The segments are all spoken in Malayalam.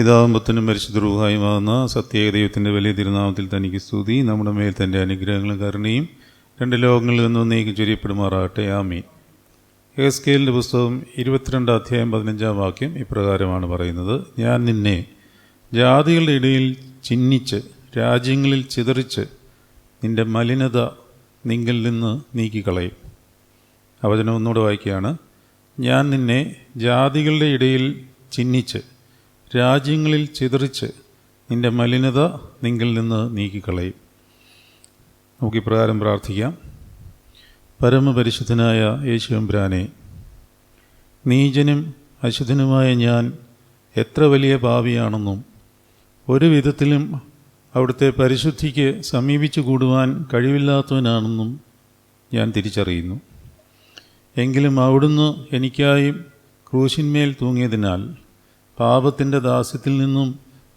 പിതാവും പുത്രനും പരിശുദ്ധ റൂഹായുമാകുന്ന സത്യേക ദൈവത്തിൻ്റെ വലിയ തിരുനാമത്തിൽ തനിക്ക് സ്തുതി. നമ്മുടെ മേൽ തൻ്റെ അനുഗ്രഹങ്ങളും കരുണയും രണ്ട് ലോകങ്ങളിൽ നിന്നും നീക്കി ചൊരിയപ്പെടുമാറാകട്ടെ. ആമീൻ. എഹെസ്കേലിൻ്റെ പുസ്തകം 22 അധ്യായം 15 വാക്യം ഇപ്രകാരമാണ് പറയുന്നത്: ഞാൻ നിന്നെ ജാതികളുടെ ഇടയിൽ ചിഹ്നിച്ച് രാജ്യങ്ങളിൽ ചിതറിച്ച് നിൻ്റെ മലിനത നിങ്കിൽ നിന്ന് നീക്കിക്കളയും. ആ വചനം ഒന്നുകൂടെ വായിക്കുകയാണ്: ഞാൻ നിന്നെ ജാതികളുടെ ഇടയിൽ ചിഹ്നിച്ച് രാജ്യങ്ങളിൽ ചിതറിച്ച് നിൻ്റെ മലിനത നിങ്കിൽ നിന്ന് നീക്കിക്കളയും. നമുക്കിപ്രകാരം പ്രാർത്ഥിക്കാം. പരമപരിശുദ്ധനായ യേശുവമ്പുരാനെ, നീചനും അശുദ്ധനുമായ ഞാൻ എത്ര വലിയ പാപിയാണെന്നും ഒരു വിധത്തിലും അവിടുത്തെ പരിശുദ്ധിക്ക് സമീപിച്ചു കൂടുവാൻ കഴിവില്ലാത്തവനാണെന്നും ഞാൻ തിരിച്ചറിയുന്നു. എങ്കിലും അവിടുന്ന് എനിക്കായി ക്രൂശിന്മേൽ തൂങ്ങിയതിനാൽ പാപത്തിൻ്റെ ദാസ്യത്തിൽ നിന്നും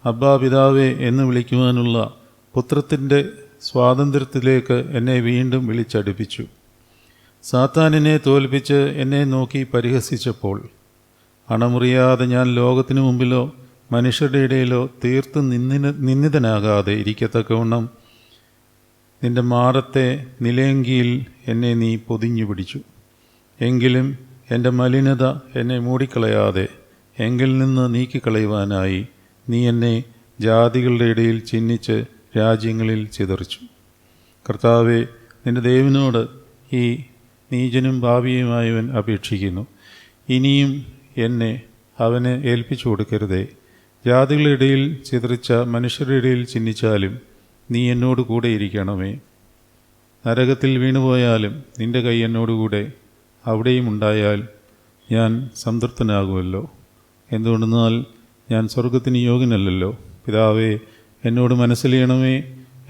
അബ്ബാ പിതാവേ എന്ന് വിളിക്കുവാനുള്ള പുത്രത്തിൻ്റെ സ്വാതന്ത്ര്യത്തിലേക്ക് എന്നെ വീണ്ടും വിളിച്ചടുപ്പിച്ചു. സാത്താനിനെ തോൽപ്പിച്ച് എന്നെ നോക്കി പരിഹസിച്ചപ്പോൾ അണമുറിയാതെ ഞാൻ ലോകത്തിനു മുമ്പിലോ മനുഷ്യരുടെ ഇടയിലോ തീർത്ത് നിന്ദിതനാകാതെ ഇരിക്കത്തക്കവണ്ണം നിൻ്റെ മാറത്തെ നിലയങ്കിയിൽ എന്നെ നീ പൊതിഞ്ഞു പിടിച്ചു. എങ്കിലും എൻ്റെ മലിനത എന്നെ മൂടിക്കളയാതെ എങ്കിൽ നിന്ന് നീക്കിക്കളയുവാനായി നീ എന്നെ ജാതികളുടെ ഇടയിൽ ചിഹ്നിച്ച് രാജ്യങ്ങളിൽ ചിതറിച്ചു. കർത്താവേ, നിൻ്റെ ദൈവനോട് ഈ നീചനും പാപിയുമായവൻ അപേക്ഷിക്കുന്നു. ഇനിയും എന്നെ അവന് ഏൽപ്പിച്ചു കൊടുക്കരുതേ. ജാതികളുടെ ഇടയിൽ ചിതറിച്ച മനുഷ്യരുടെ ഇടയിൽ ചിഹ്നിച്ചാലും നീ എന്നോട് കൂടെ ഇരിക്കണമേ. നരകത്തിൽ വീണുപോയാലും നിൻ്റെ കൈ എന്നോടുകൂടെ അവിടെയും ഉണ്ടായാൽ ഞാൻ സംതൃപ്തനാകുമല്ലോ. എന്തുകൊണ്ടെന്നാൽ ഞാൻ സ്വർഗത്തിന് യോഗ്യനല്ലല്ലോ. പിതാവേ, എന്നോട് മനസ്സിലെയണമേ.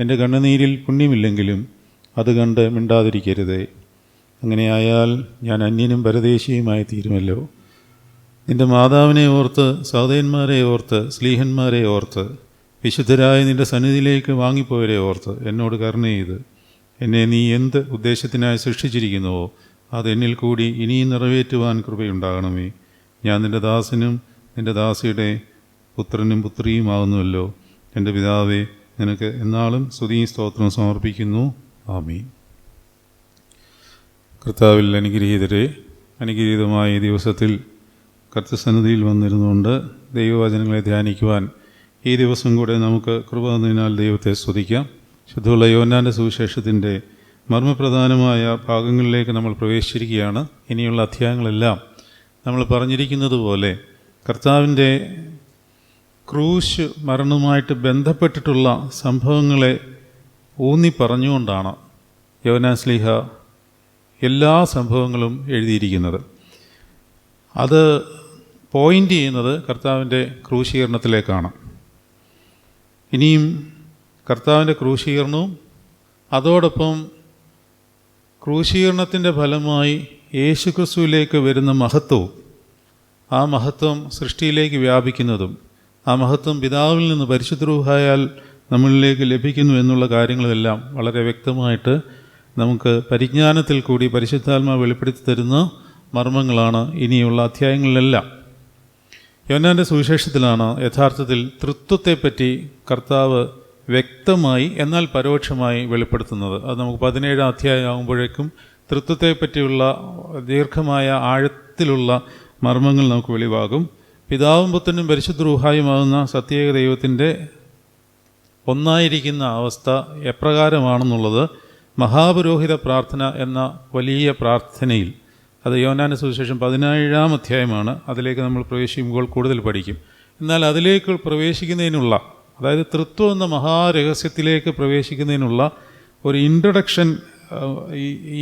എൻ്റെ കണ്ണുനീരിൽ പുണ്യമില്ലെങ്കിലും അത് കണ്ട് മിണ്ടാതിരിക്കരുതേ. അങ്ങനെയായാൽ ഞാൻ അന്യനും പരദേശിയുമായി തീരുമല്ലോ. നിൻ്റെ മാതാവിനെ ഓർത്ത്, സഹോദരന്മാരെ ഓർത്ത്, സ്ലീഹന്മാരെ ഓർത്ത്, വിശുദ്ധരായ നിൻ്റെ സന്നിധിയിലേക്ക് വാങ്ങിപ്പോയവരെ ഓർത്ത് എന്നോട് കരുണ ചെയ്ത് എന്നെ നീ എന്ത് ഉദ്ദേശത്തിനായി സൃഷ്ടിച്ചിരിക്കുന്നുവോ അത് എന്നിൽ കൂടി ഇനിയും നിറവേറ്റുവാൻ കൃപയുണ്ടാകണമേ. ഞാൻ നിൻ്റെ ദാസനും നിൻ്റെ ദാസിയുടെ പുത്രനും പുത്രിയുമാകുന്നുവല്ലോ. എൻ്റെ പിതാവേ, നിനക്ക് എന്നാളും സ്തുതിയും സ്തോത്രവും സമർപ്പിക്കുന്നു. ആമീൻ. കർത്താവിൽ അനുഗ്രഹീതരെ, അനുഗ്രഹീതമായ ഈ ദിവസത്തിൽ കർത്തൃസന്നിധിയിൽ വന്നിരുന്നുകൊണ്ട് ദൈവവചനങ്ങളെ ധ്യാനിക്കുവാൻ ഈ ദിവസം കൂടെ നമുക്ക് കൃപ തന്നതിനാൽ ദൈവത്തെ സ്തുതിക്കാം. ശുദ്ധമുള്ള യോഹന്നാൻ്റെ സുവിശേഷത്തിൻ്റെ മർമ്മപ്രധാനമായ ഭാഗങ്ങളിലേക്ക് നമ്മൾ പ്രവേശിച്ചിരിക്കുകയാണ്. ഇനിയുള്ള അധ്യായങ്ങളെല്ലാം നമ്മൾ പറഞ്ഞിരിക്കുന്നത് പോലെ കർത്താവിൻ്റെ ക്രൂശ് മരണവുമായിട്ട് ബന്ധപ്പെട്ടിട്ടുള്ള സംഭവങ്ങളെ ഊന്നി പറഞ്ഞുകൊണ്ടാണ് യോഹന്നാൻ ശ്ലീഹ എല്ലാ സംഭവങ്ങളും എഴുതിയിരിക്കുന്നത്. അത് പോയിൻ്റ് ചെയ്യുന്നത് കർത്താവിൻ്റെ ക്രൂശീകരണത്തിലേക്കാണ്. ഇനിയും കർത്താവിൻ്റെ ക്രൂശീകരണവും അതോടൊപ്പം ക്രൂശീകരണത്തിൻ്റെ ഫലമായി യേശുക്രിസ്തുവിലേക്ക് വരുന്ന മഹത്വവും, ആ മഹത്വം സൃഷ്ടിയിലേക്ക് വ്യാപിക്കുന്നതും, ആ മഹത്വം പിതാവിൽ നിന്ന് പരിശുദ്ധ റൂഹായാൽ നമ്മളിലേക്ക് ലഭിക്കുന്നു എന്നുള്ള കാര്യങ്ങളെല്ലാം വളരെ വ്യക്തമായിട്ട് നമുക്ക് പരിജ്ഞാനത്തിൽ കൂടി പരിശുദ്ധാത്മാവ് വെളിപ്പെടുത്തി തരുന്ന മർമ്മങ്ങളാണ് ഇനിയുള്ള അധ്യായങ്ങളിലെല്ലാം. യോഹന്നാൻ്റെ സുവിശേഷത്തിലാണ് യഥാർത്ഥത്തിൽ തൃത്വത്തെപ്പറ്റി കർത്താവ് വ്യക്തമായി എന്നാൽ പരോക്ഷമായി വെളിപ്പെടുത്തുന്നത്. അത് നമുക്ക് 17 അധ്യായം ആകുമ്പോഴേക്കും തൃത്വത്തെപ്പറ്റിയുള്ള ദീർഘമായ ആഴത്തിലുള്ള മർമ്മങ്ങൾ നമുക്ക് വെളിവാകും. പിതാവും പുത്രനും പരിശുദ്ധ റൂഹായുമാകുന്ന സത്യേക ദൈവത്തിൻ്റെ ഒന്നായിരിക്കുന്ന അവസ്ഥ എപ്രകാരമാണെന്നുള്ളത് മഹാപുരോഹിത പ്രാർത്ഥന എന്ന വലിയ പ്രാർത്ഥനയിൽ, അത് യോഹന്നാൻ്റെ സുവിശേഷം 17 അധ്യായമാണ്, അതിലേക്ക് നമ്മൾ പ്രവേശിക്കുമ്പോൾ കൂടുതൽ പഠിക്കും. എന്നാൽ അതിലേക്ക് പ്രവേശിക്കുന്നതിനുള്ള, അതായത് തൃത്വം എന്ന മഹാരഹസ്യത്തിലേക്ക് പ്രവേശിക്കുന്നതിനുള്ള ഒരു ഇൻട്രൊഡക്ഷൻ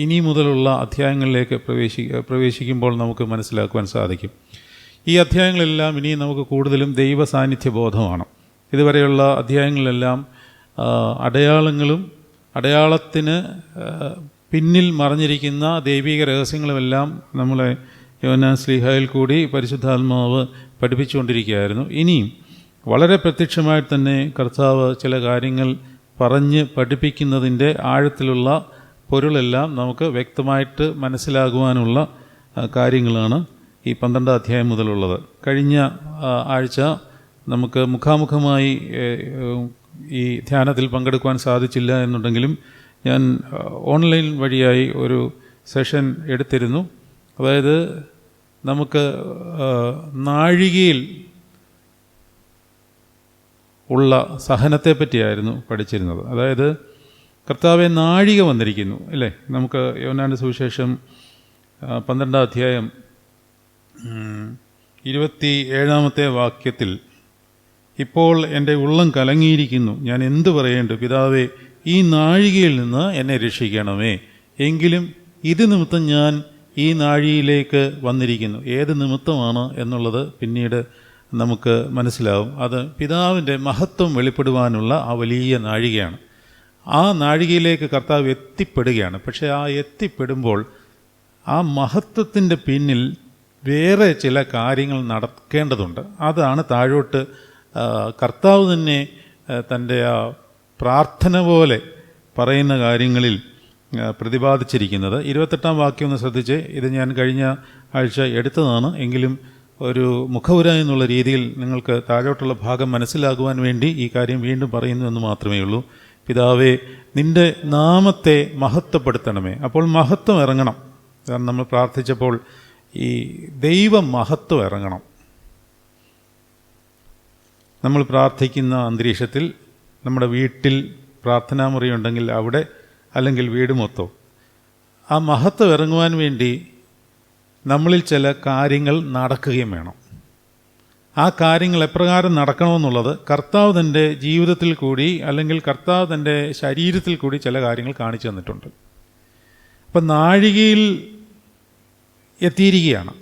ഇനി മുതലുള്ള അധ്യായങ്ങളിലേക്ക് പ്രവേശിക്കുമ്പോൾ നമുക്ക് മനസ്സിലാക്കുവാൻ സാധിക്കും. ഈ അധ്യായങ്ങളെല്ലാം ഇനി നമുക്ക് കൂടുതലും ദൈവ സാന്നിധ്യബോധമാണ്. ഇതുവരെയുള്ള അധ്യായങ്ങളിലെല്ലാം അടയാളങ്ങളും അടയാളത്തിന് പിന്നിൽ മറഞ്ഞിരിക്കുന്ന ദൈവിക രഹസ്യങ്ങളുമെല്ലാം നമ്മളെ യോഹന്നാൻ ശ്ലീഹായിൽ കൂടി പരിശുദ്ധാത്മാവ് പഠിപ്പിച്ചുകൊണ്ടിരിക്കുകയായിരുന്നു. ഇനിയും വളരെ പ്രത്യക്ഷമായിട്ട് തന്നെ കർത്താവ് ചില കാര്യങ്ങൾ പറഞ്ഞ് പഠിപ്പിക്കുന്നതിൻ്റെ ആഴത്തിലുള്ള പൊരുളെല്ലാം നമുക്ക് വ്യക്തമായിട്ട് മനസ്സിലാകുവാനുള്ള കാര്യങ്ങളാണ് ഈ 12 അധ്യായം മുതലുള്ളത്. കഴിഞ്ഞ ആഴ്ച നമുക്ക് മുഖാമുഖമായി ഈ ധ്യാനത്തിൽ പങ്കെടുക്കുവാൻ സാധിച്ചില്ല എന്നുണ്ടെങ്കിലും ഞാൻ ഓൺലൈൻ വഴിയായി ഒരു സെഷൻ എടുത്തിരുന്നു. അതായത് നമുക്ക് നാഴികയിൽ ഉള്ള സഹനത്തെ പറ്റിയായിരുന്നു പഠിച്ചിരുന്നത്. അതായത് കർത്താവെ നാഴിക വന്നിരിക്കുന്നു അല്ലേ. നമുക്ക് യോഹന്നാന്റെ സുവിശേഷം 12-ാം അധ്യായം 27-ാമത്തെ വാക്യത്തിൽ, ഇപ്പോൾ എൻ്റെ ഉള്ളം കലങ്ങിയിരിക്കുന്നു, ഞാൻ എന്തു പറയേണ്ടു, പിതാവേ ഈ നാഴികയിൽ നിന്ന് എന്നെ രക്ഷിക്കണമേ, എങ്കിലും ഇത് നിമിത്തം ഞാൻ ഈ നാഴികയിലേക്ക് വന്നിരിക്കുന്നു. ഏത് നിമിത്തമാണ് എന്നുള്ളത് പിന്നീട് നമുക്ക് മനസ്സിലാവും. അത് പിതാവിൻ്റെ മഹത്വം വെളിപ്പെടുവാനുള്ള ആ വലിയ നാഴികയാണ്. ആ നാഴികയിലേക്ക് കർത്താവ് എത്തിപ്പെടുകയാണ്. പക്ഷേ ആ എത്തിപ്പെടുമ്പോൾ ആ മഹത്വത്തിൻ്റെ പിന്നിൽ വേറെ ചില കാര്യങ്ങൾ നടക്കേണ്ടതുണ്ട്. അതാണ് താഴോട്ട് കർത്താവ് തന്നെ തൻ്റെ ആ പ്രാർത്ഥന പോലെ പറയുന്ന കാര്യങ്ങളിൽ പ്രതിപാദിച്ചിരിക്കുന്നത്. 28-ാം വാക്യം ഒന്ന് ശ്രദ്ധിച്ച്. ഇത് ഞാൻ കഴിഞ്ഞ ആഴ്ച എടുത്തതാണ്, എങ്കിലും ഒരു മുഖവുര എന്നുള്ള രീതിയിൽ നിങ്ങൾക്ക് താഴോട്ടുള്ള ഭാഗം മനസ്സിലാകുവാൻ വേണ്ടി ഈ കാര്യം വീണ്ടും പറയുന്നു എന്ന് മാത്രമേ ഉള്ളൂ. പിതാവേ നിൻ്റെ നാമത്തെ മഹത്വപ്പെടുത്തണമേ. അപ്പോൾ മഹത്വം ഇറങ്ങണം. കാരണം നമ്മൾ പ്രാർത്ഥിച്ചപ്പോൾ ഈ ദൈവ മഹത്വം ഇറങ്ങണം. നമ്മൾ പ്രാർത്ഥിക്കുന്ന അന്തരീക്ഷത്തിൽ, നമ്മുടെ വീട്ടിൽ പ്രാർത്ഥനാ മുറിയുണ്ടെങ്കിൽ അവിടെ, അല്ലെങ്കിൽ വീട് മൊത്തം, ആ മഹത്വം ഇറങ്ങുവാൻ വേണ്ടി നമ്മളിൽ ചില കാര്യങ്ങൾ നടക്കുകയും വേണം. ആ കാര്യങ്ങൾ എപ്രകാരം നടക്കണമെന്നുള്ളത് കർത്താവ് തൻ്റെ ജീവിതത്തിൽ കൂടി, അല്ലെങ്കിൽ കർത്താവ് തൻ്റെ ശരീരത്തിൽ കൂടി ചില കാര്യങ്ങൾ കാണിച്ചു തന്നിട്ടുണ്ട്. അപ്പം നാഴികയിൽ എത്തിയിരിക്കുകയാണ്.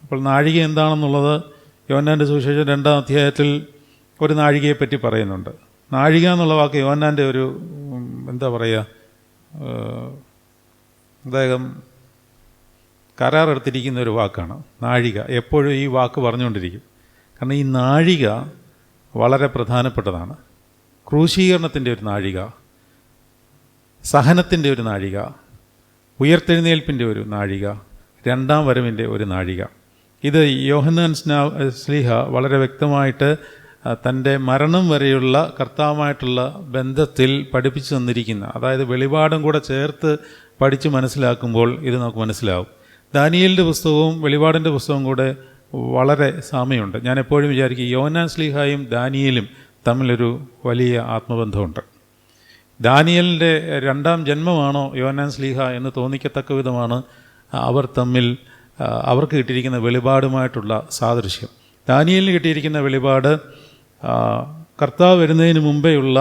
അപ്പോൾ നാഴിക എന്താണെന്നുള്ളത് യോഹന്നാൻ്റെ സുവിശേഷം 2-ാം അധ്യായത്തിൽ ഒരു നാഴികയെപ്പറ്റി പറയുന്നുണ്ട്. നാഴിക എന്നുള്ള വാക്ക് യോഹന്നാൻ്റെ ഒരു എന്താ പറയുക, അദ്ദേഹം കരാറെടുത്തിരിക്കുന്ന ഒരു വാക്കാണ് നാഴിക. എപ്പോഴും ഈ വാക്ക് പറഞ്ഞുകൊണ്ടിരിക്കും. കാരണം ഈ നാഴിക വളരെ പ്രധാനപ്പെട്ടതാണ്. ക്രൂശീകരണത്തിൻ്റെ ഒരു നാഴിക, സഹനത്തിൻ്റെ ഒരു നാഴിക, ഉയർത്തെഴുന്നേൽപ്പിൻ്റെ ഒരു നാഴിക, 2-ാം വരവിൻ്റെ ഒരു നാഴിക. ഇത് യോഹന്നാൻ ശ്ലീഹ വളരെ വ്യക്തമായിട്ട് തൻ്റെ മരണം വരെയുള്ള കർത്താവുമായിട്ടുള്ള ബന്ധത്തിൽ പഠിപ്പിച്ചു തന്നിരിക്കുന്ന, അതായത് വെളിപാടും കൂടെ ചേർത്ത് പഠിച്ച് മനസ്സിലാക്കുമ്പോൾ ഇത് നമുക്ക് മനസ്സിലാവും. ദാനിയേലിൻ്റെ പുസ്തകവും വെളിപാടിൻ്റെ പുസ്തകവും കൂടെ വളരെ സാമ്യമുണ്ട്. ഞാൻ എപ്പോഴും വിചാരിക്കും യോഹന്നാൻ ശ്ലീഹായും ദാനിയേലും തമ്മിലൊരു വലിയ ആത്മബന്ധമുണ്ട്. ദാനിയേലിൻ്റെ 2-ാം ജന്മമാണോ യോഹന്നാൻ ശ്ലീഹ എന്ന് തോന്നിക്കത്തക്ക വിധമാണ് അവർ തമ്മിൽ, അവർക്ക് കിട്ടിയിരിക്കുന്ന വെളിപാടുമായിട്ടുള്ള സാദൃശ്യം. ദാനിയേലിന് കിട്ടിയിരിക്കുന്ന വെളിപാട് കർത്താവ് വരുന്നതിന് മുമ്പേയുള്ള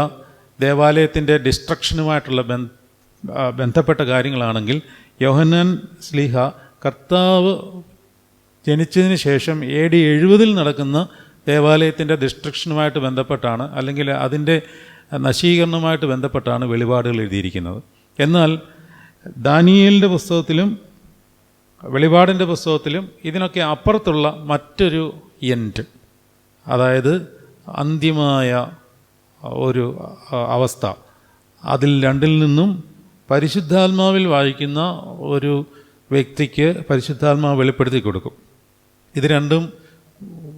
ദേവാലയത്തിൻ്റെ ഡിസ്ട്രക്ഷനുമായിട്ടുള്ള ബന്ധപ്പെട്ട കാര്യങ്ങളാണെങ്കിൽ, യോഹന്നാൻ ശ്ലീഹ കർത്താവ് ജനിച്ചതിന് ശേഷം AD 70 നടക്കുന്ന ദേവാലയത്തിൻ്റെ ഡിസ്ട്രക്ഷനുമായിട്ട് ബന്ധപ്പെട്ടാണ്, അല്ലെങ്കിൽ അതിൻ്റെ നശീകരണവുമായിട്ട് ബന്ധപ്പെട്ടാണ് വെളിപാടുകൾ എഴുതിയിരിക്കുന്നത്. എന്നാൽ ദാനിയേലിൻ്റെ പുസ്തകത്തിലും വെളിപാടിൻ്റെ പുസ്തകത്തിലും ഇതിനൊക്കെ അപ്പുറത്തുള്ള മറ്റൊരു എൻഡ്, അതായത് അന്ത്യമായ ഒരു അവസ്ഥ, അതിൽ രണ്ടിൽ നിന്നും പരിശുദ്ധാത്മാവിൽ വായിക്കുന്ന ഒരു വ്യക്തിക്ക് പരിശുദ്ധാത്മാവ് വെളിപ്പെടുത്തി കൊടുക്കും. ഇത് രണ്ടും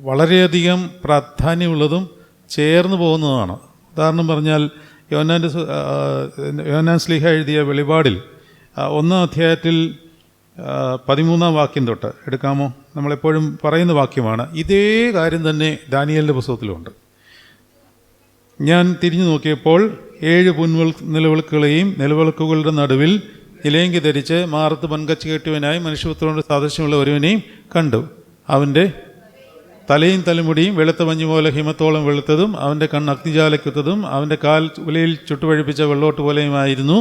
വളരെയധികം പ്രാധാന്യമുള്ളതും ചേർന്ന് പോകുന്നതാണ്. ഉദാഹരണം പറഞ്ഞാൽ യോഹന്നാൻ ശ്ലീഹ എഴുതിയ വെളിപാടിൽ 1-ാം അധ്യായത്തിൽ 13-ാം വാക്യം തൊട്ട് എടുക്കാമോ? നമ്മളെപ്പോഴും പറയുന്ന വാക്യമാണ്. ഇതേ കാര്യം തന്നെ ദാനിയേലിൻ്റെ പുസ്തകത്തിലുണ്ട്. ഞാൻ തിരിഞ്ഞു നോക്കിയപ്പോൾ 7 നിലവിളക്കുകളെയും നിലവിളക്കുകളുടെ നടുവിൽ നിലയങ്കി ധരിച്ച് മാറത്ത് പൻകച്ച് കെട്ടിയവനായി മനുഷ്യപുത്രനോട് സാദൃശ്യമുള്ള ഒരുവനെയും കണ്ടു. അവൻ്റെ തലയും തലമുടിയും വെളുത്ത മഞ്ഞു പോലെ ഹിമത്തോളം വെളുത്തതും, അവൻ്റെ കണ്ണ് അഗ്നിജാലയ്ക്കൊത്തതും, അവൻ്റെ കാൽ ഉലയിൽ ചുട്ടുപഴിപ്പിച്ച വെള്ളോട്ട് പോലെയുമായിരുന്നു.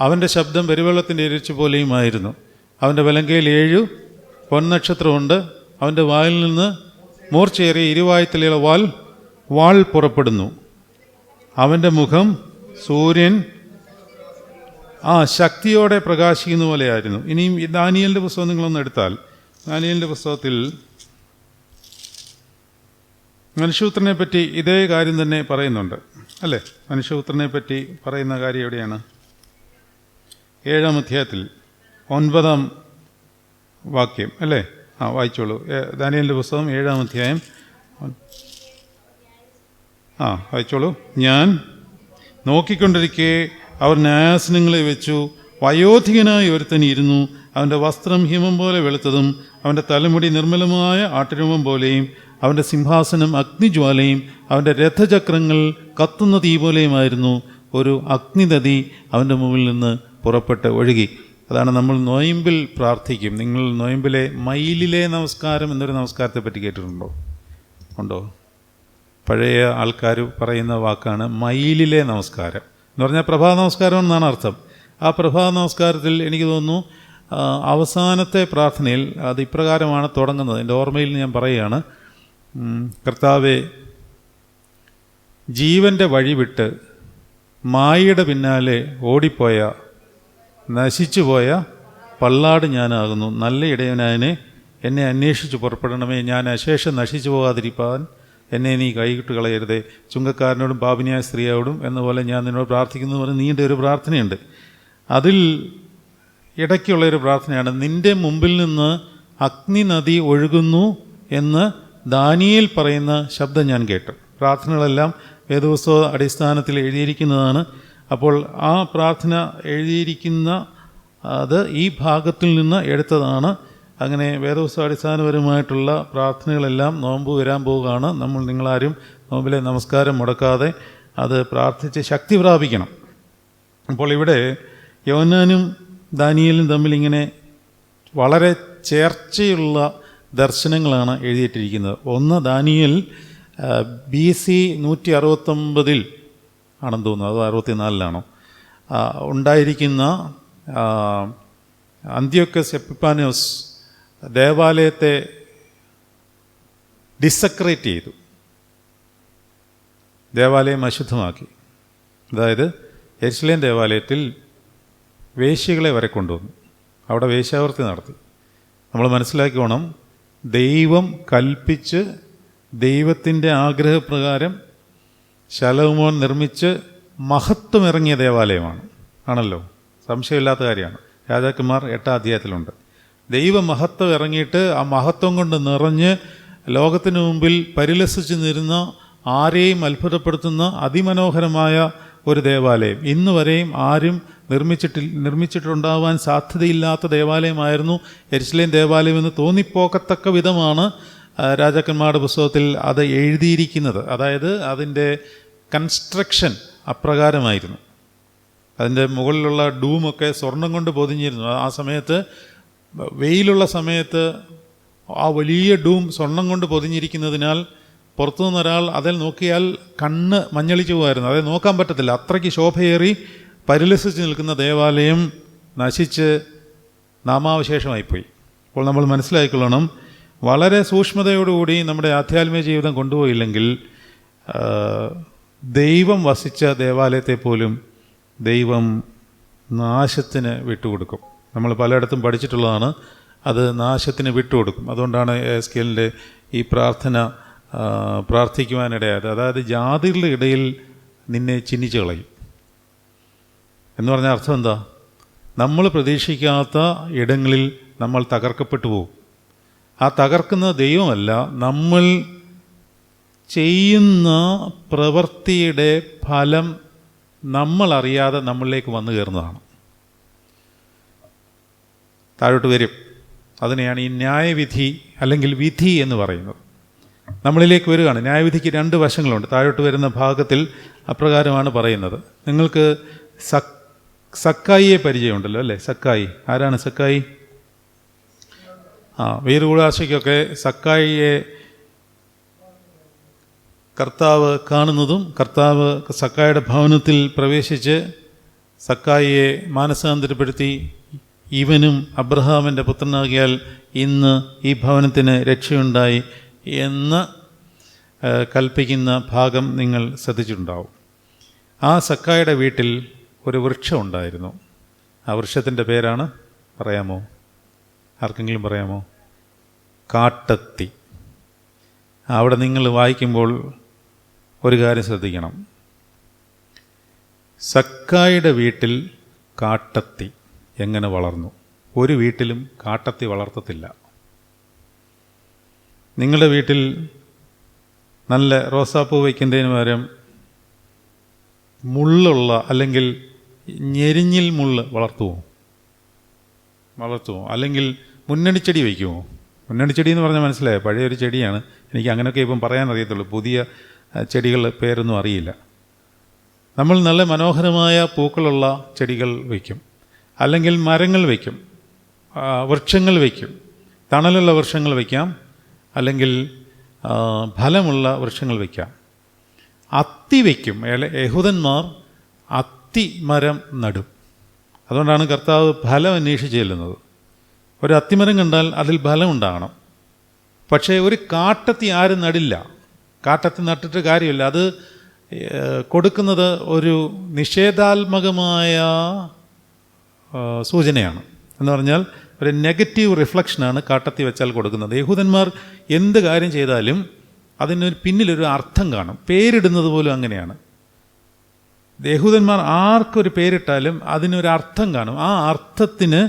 അവൻ്റെ ശബ്ദം പെരുവെള്ളത്തിൻ്റെ ഇരച്ചു പോലെയുമായിരുന്നു. അവൻ്റെ വലങ്കയിൽ 7 പൊന്നക്ഷത്രമുണ്ട്. അവൻ്റെ വായിൽ നിന്ന് മൂർച്ചയേറിയ ഇരുവായത്തിലുള്ള വാൾ പുറപ്പെടുന്നു. അവൻ്റെ മുഖം സൂര്യൻ ശക്തിയോടെ പ്രകാശിക്കുന്ന പോലെയായിരുന്നു. ഇനിയും ദാനിയേലിൻ്റെ പുസ്തകം നിങ്ങളൊന്ന് എടുത്താൽ, ദാനിയേലിൻ്റെ പുസ്തകത്തിൽ മനുഷ്യപുത്രനെ പറ്റി ഇതേ കാര്യം തന്നെ പറയുന്നുണ്ട് അല്ലേ? മനുഷ്യപുത്രനെ പറ്റി പറയുന്ന കാര്യം എവിടെയാണ്? 7-ാം അധ്യായത്തിൽ 9-ാം വാക്യം അല്ലേ? വായിച്ചോളൂ. ദാനിയേലിൻ്റെ പുസ്തകം 7-ാം അധ്യായം വായിച്ചോളൂ. ഞാൻ നോക്കിക്കൊണ്ടിരിക്കെ അവർ ന്യായാസനങ്ങളെ വെച്ചു. വയോധികനായി ഒരുത്തൻ ഇരുന്നു. അവൻ്റെ വസ്ത്രം ഹിമം പോലെ വെളുത്തതും അവൻ്റെ തലമുടി നിർമ്മലമായ ആട്ടുരോമം പോലെയും അവൻ്റെ സിംഹാസനം അഗ്നിജ്വാലയും അവൻ്റെ രഥചക്രങ്ങൾ കത്തുന്ന തീ പോലെയുമായിരുന്നു. ഒരു അഗ്നിനദി അവൻ്റെ മുമ്പിൽ നിന്ന് പുറപ്പെട്ട് ഒഴുകി. അതാണ് നമ്മൾ നൊയമ്പിൽ പ്രാർത്ഥിക്കും. നിങ്ങൾ നൊയമ്പിലെ മയിലിലെ നമസ്കാരം എന്നൊരു നമസ്കാരത്തെ പറ്റി കേട്ടിട്ടുണ്ടോ? ഉണ്ടോ? പഴയ ആൾക്കാർ പറയുന്ന വാക്കാണ് മയിലിലെ നമസ്കാരം എന്ന് പറഞ്ഞാൽ പ്രഭാത നമസ്കാരം എന്നാണ് അർത്ഥം. ആ പ്രഭാത നമസ്കാരത്തിൽ എനിക്ക് തോന്നുന്നു അവസാനത്തെ പ്രാർത്ഥനയിൽ അത് ഇപ്രകാരമാണ് തുടങ്ങുന്നത്. എൻ്റെ ഓർമ്മയിൽ ഞാൻ പറയുകയാണ്. കർത്താവേ, ജീവൻ്റെ വഴി വിട്ട് മായയുടെ പിന്നാലെ ഓടിപ്പോയ നശിച്ചുപോയ പള്ളാട് ഞാനാകുന്നു. നല്ല ഇടയനായനെ എന്നെ അന്വേഷിച്ച് പുറപ്പെടണമേ. ഞാൻ അശേഷം നശിച്ചു പോകാതിരിപ്പാൻ എന്നെ നീ കൈകിട്ട് കളയരുതേ. ചുങ്കക്കാരനോടും പാപിനിയായ സ്ത്രീയോടും എന്ന പോലെ ഞാൻ നിന്നോട് പ്രാർത്ഥിക്കുന്നു പറഞ്ഞ് നീണ്ട ഒരു പ്രാർത്ഥനയുണ്ട്. അതിൽ ഇടയ്ക്കുള്ളൊരു പ്രാർത്ഥനയാണ്, നിൻ്റെ മുമ്പിൽ നിന്ന് അഗ്നി നദി ഒഴുകുന്നു എന്ന് ദാനിയേൽ പറയുന്ന ശബ്ദം ഞാൻ കേട്ടു. പ്രാർത്ഥനകളെല്ലാം വേദപുസ്തക അടിസ്ഥാനത്തിൽ എഴുതിയിരിക്കുന്നതാണ്. അപ്പോൾ ആ പ്രാർത്ഥന എഴുതിയിരിക്കുന്ന അത് ഈ ഭാഗത്തിൽ നിന്ന് എടുത്തതാണ്. അങ്ങനെ വേദപുസ്തക അടിസ്ഥാനപരമായിട്ടുള്ള പ്രാർത്ഥനകളെല്ലാം നോമ്പ് വരാൻ പോവുകയാണ്. നിങ്ങളാരും നോമ്പിലെ നമസ്കാരം മുടക്കാതെ അത് പ്രാർത്ഥിച്ച് ശക്തി പ്രാപിക്കണം. അപ്പോൾ ഇവിടെ യോഹന്നാനും ദാനിയേലും തമ്മിൽ ഇങ്ങനെ വളരെ ചേർച്ചയുള്ള ദർശനങ്ങളാണ് എഴുതിയിട്ടിരിക്കുന്നത്. ഒന്ന് ദാനിയേൽ BC 169 ആണെന്ന് തോന്നുന്നു, അത് 64 ഉണ്ടായിരിക്കുന്ന അന്ത്യോക്കസ് എപ്പിഫാനോസ് ദേവാലയത്തെ ഡിസക്രേറ്റ് ചെയ്തു, ദേവാലയം അശുദ്ധമാക്കി. അതായത് യെരുശലേം ദേവാലയത്തിൽ വേശ്യകളെ വരെ കൊണ്ടുവന്നു, അവിടെ വേശ്യാവൃത്തി നടത്തി. നമ്മൾ മനസ്സിലാക്കിക്കോണം, ദൈവം കൽപ്പിച്ച് ദൈവത്തിൻ്റെ ആഗ്രഹപ്രകാരം ശലോമോൻ നിർമ്മിച്ച് മഹത്വമിറങ്ങിയ ദേവാലയമാണ്, ആണല്ലോ, സംശയമില്ലാത്ത കാര്യമാണ്. രാജാക്കന്മാർ 8ാം അധ്യായത്തിലുണ്ട്. ദൈവമഹത്വം ഇറങ്ങിയിട്ട് ആ മഹത്വം കൊണ്ട് നിറഞ്ഞ് ലോകത്തിന് മുമ്പിൽ പരിലസിച്ച് നിരുന്ന ആരെയും അത്ഭുതപ്പെടുത്തുന്ന അതിമനോഹരമായ ഒരു ദേവാലയം. ഇന്ന് വരെയും ആരും നിർമ്മിച്ചിട്ടുണ്ടാവാൻ സാധ്യതയില്ലാത്ത ദേവാലയമായിരുന്നു യെരുശലേം ദേവാലയം എന്ന് തോന്നിപ്പോക്കത്തക്ക വിധമാണ് രാജാക്കന്മാരുടെ പുസ്തകത്തിൽ അത് എഴുതിയിരിക്കുന്നത്. അതായത് അതിൻ്റെ കൺസ്ട്രക്ഷൻ അപ്രകാരമായിരുന്നു. അതിൻ്റെ മുകളിലുള്ള ഡൂമൊക്കെ സ്വർണം കൊണ്ട് പൊതിഞ്ഞിരുന്നു. ആ സമയത്ത് വെയിലുള്ള സമയത്ത് ആ വലിയ ഡൂം സ്വർണം കൊണ്ട് പൊതിഞ്ഞിരിക്കുന്നതിനാൽ പുറത്തുനിന്ന് ഒരാൾ അതിൽ നോക്കിയാൽ കണ്ണ് മഞ്ഞളിച്ചു പോകുമായിരുന്നു. അതായത് നോക്കാൻ പറ്റത്തില്ല, അത്രയ്ക്ക് ശോഭയേറി പരിലസിച്ച് നിൽക്കുന്ന ദേവാലയം നശിച്ച് നാമാവശേഷമായിപ്പോയി. അപ്പോൾ നമ്മൾ മനസ്സിലാക്കിക്കൊള്ളണം, വളരെ സൂക്ഷ്മതയോടുകൂടി നമ്മുടെ ആധ്യാത്മിക ജീവിതം കൊണ്ടുപോയില്ലെങ്കിൽ ദൈവം വസിച്ച ദേവാലയത്തെ പോലും ദൈവം നാശത്തിന് വിട്ടുകൊടുക്കും. നമ്മൾ പലയിടത്തും പഠിച്ചിട്ടുള്ളതാണ്, അത് നാശത്തിന് വിട്ടുകൊടുക്കും. അതുകൊണ്ടാണ് എസ്കേലിൻ്റെ ഈ പ്രാർത്ഥന പ്രാർത്ഥിക്കുവാനിടയായത്. അതായത് ജാതികളുടെ ഇടയിൽ നിന്നെ ചിഹ്നിച്ച് കളയും എന്ന് പറഞ്ഞ അർത്ഥം എന്താ? നമ്മൾ പ്രതീക്ഷിക്കാത്ത ഇടങ്ങളിൽ നമ്മൾ തകർക്കപ്പെട്ടു പോകും. ആ തകർക്കുന്ന ദൈവമല്ല, നമ്മൾ ചെയ്യുന്ന പ്രവൃത്തിയുടെ ഫലം നമ്മളറിയാതെ നമ്മളിലേക്ക് വന്നു കയറുന്നതാണ്. താഴോട്ട് വരും. അതിനെയാണ് ഈ ന്യായവിധി അല്ലെങ്കിൽ വിധി എന്ന് പറയുന്നത്. നമ്മളിലേക്ക് വരികയാണ്. ന്യായവിധിക്ക് 2 വശങ്ങളുണ്ട്. താഴോട്ട് വരുന്ന ഭാഗത്തിൽ അപ്രകാരമാണ് പറയുന്നത്. നിങ്ങൾക്ക് സക്കായിയെ പരിചയമുണ്ടല്ലോ അല്ലേ? സക്കായി ആരാണ്? സക്കായി വീരകൂടാശയ്ക്കൊക്കെ സക്കായിയെ കർത്താവ് കാണുന്നതും കർത്താവ് സക്കായിയുടെ ഭവനത്തിൽ പ്രവേശിച്ച് സക്കായിയെ മാനസാന്തരപ്പെടുത്തി ഇവനും അബ്രഹാമിൻ്റെ പുത്രനാകിയാൽ ഇന്ന് ഈ ഭവനത്തിന് രക്ഷയുണ്ടായി എന്ന് കൽപ്പിക്കുന്ന ഭാഗം നിങ്ങൾ ശ്രദ്ധിച്ചിട്ടുണ്ടാവും. ആ സക്കായിയുടെ വീട്ടിൽ ഒരു വൃക്ഷം ഉണ്ടായിരുന്നു. ആ വൃക്ഷത്തിൻ്റെ പേരാണ്, പറയാമോ? ആർക്കെങ്കിലും പറയാമോ? കാട്ടത്തി. അവിടെ നിങ്ങൾ വായിക്കുമ്പോൾ ഒരു കാര്യം ശ്രദ്ധിക്കണം. സക്കായിയുടെ വീട്ടിൽ കാട്ടത്തി എങ്ങനെ വളർന്നു? ഒരു വീട്ടിലും കാട്ടത്തി വളർത്തത്തില്ല. നിങ്ങളുടെ വീട്ടിൽ നല്ല റോസാപ്പൂ വയ്ക്കുന്നതിന് പകരം മുള്ളുള്ള അല്ലെങ്കിൽ ഞെരിഞ്ഞിൽ മുള്ള് വളർത്തുമോ? അല്ലെങ്കിൽ മുന്നണിച്ചെടി വയ്ക്കുമോ? മുന്നണിച്ചെടി എന്ന് പറഞ്ഞാൽ മനസ്സിലായോ? പഴയൊരു ചെടിയാണ്. എനിക്ക് അങ്ങനെയൊക്കെ ഇപ്പം പറയാൻ അറിയത്തുള്ളൂ. പുതിയ ചെടികൾ പേരൊന്നും അറിയില്ല. നമ്മൾ നല്ല മനോഹരമായ പൂക്കളുള്ള ചെടികൾ വയ്ക്കും, അല്ലെങ്കിൽ മരങ്ങൾ വയ്ക്കും, വൃക്ഷങ്ങൾ വയ്ക്കും. തണലുള്ള വൃക്ഷങ്ങൾ വയ്ക്കാം, അല്ലെങ്കിൽ ഫലമുള്ള വൃക്ഷങ്ങൾ വയ്ക്കാം. അത്തി വയ്ക്കും. യഹൂദന്മാർ അത്തി മരം നടും. അതുകൊണ്ടാണ് കർത്താവ് ഫലം അന്വേഷിച്ച് ചെല്ലുന്നത്. ഒരു അത്തിമരം കണ്ടാൽ അതിൽ ഫലം ഉണ്ടാകണം. പക്ഷേ ഒരു കാട്ടത്തി ആരും നടില്ല. കാട്ടത്തി നട്ടിട്ട് കാര്യമില്ല. അത് കൊടുക്കുന്നത് ഒരു നിഷേധാത്മകമായ സൂചനയാണ്. എന്ന് പറഞ്ഞാൽ ഒരു നെഗറ്റീവ് റിഫ്ലക്ഷനാണ് കാട്ടത്തി വെച്ചാൽ കൊടുക്കുന്നത്. യഹൂദന്മാർ എന്ത് കാര്യം ചെയ്താലും അതിനൊരു പിന്നിലൊരു അർത്ഥം കാണും. പേരിടുന്നത് പോലും അങ്ങനെയാണ്. യഹൂദന്മാർ ആർക്കൊരു പേരിട്ടാലും അതിനൊരർത്ഥം കാണും. ആ അർത്ഥത്തിന്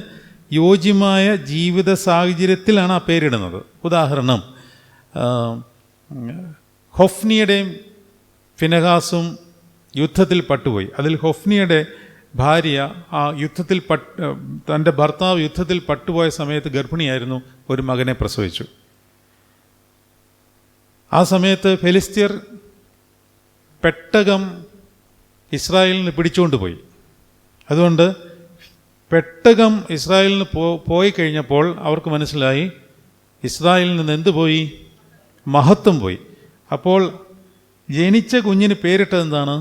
യോജ്യമായ ജീവിത സാഹചര്യത്തിലാണ് ആ പേരിടുന്നത്. ഉദാഹരണം, ഹൊഫ്നിയുടെയും ഫിനെഹാസും യുദ്ധത്തിൽ പട്ടുപോയി. അതിൽ ഹൊഫ്നിയുടെ ഭാര്യ തൻ്റെ ഭർത്താവ് യുദ്ധത്തിൽ പട്ടുപോയ സമയത്ത് ഗർഭിണിയായിരുന്നു. ഒരു മകനെ പ്രസവിച്ചു. ആ സമയത്ത് ഫെലിസ്ത്യർ പെട്ടകം ഇസ്രായേലിന് പിടിച്ചുകൊണ്ട് പോയി. അതുകൊണ്ട് പെട്ടകം ഇസ്രായേലിന് പോയി കഴിഞ്ഞപ്പോൾ അവർക്ക് മനസ്സിലായി ഇസ്രായേലിൽ നിന്ന് എന്ത് പോയി? മഹത്വം പോയി. അപ്പോൾ ജനിച്ച കുഞ്ഞിന് പേരിട്ടത് എന്താണ്?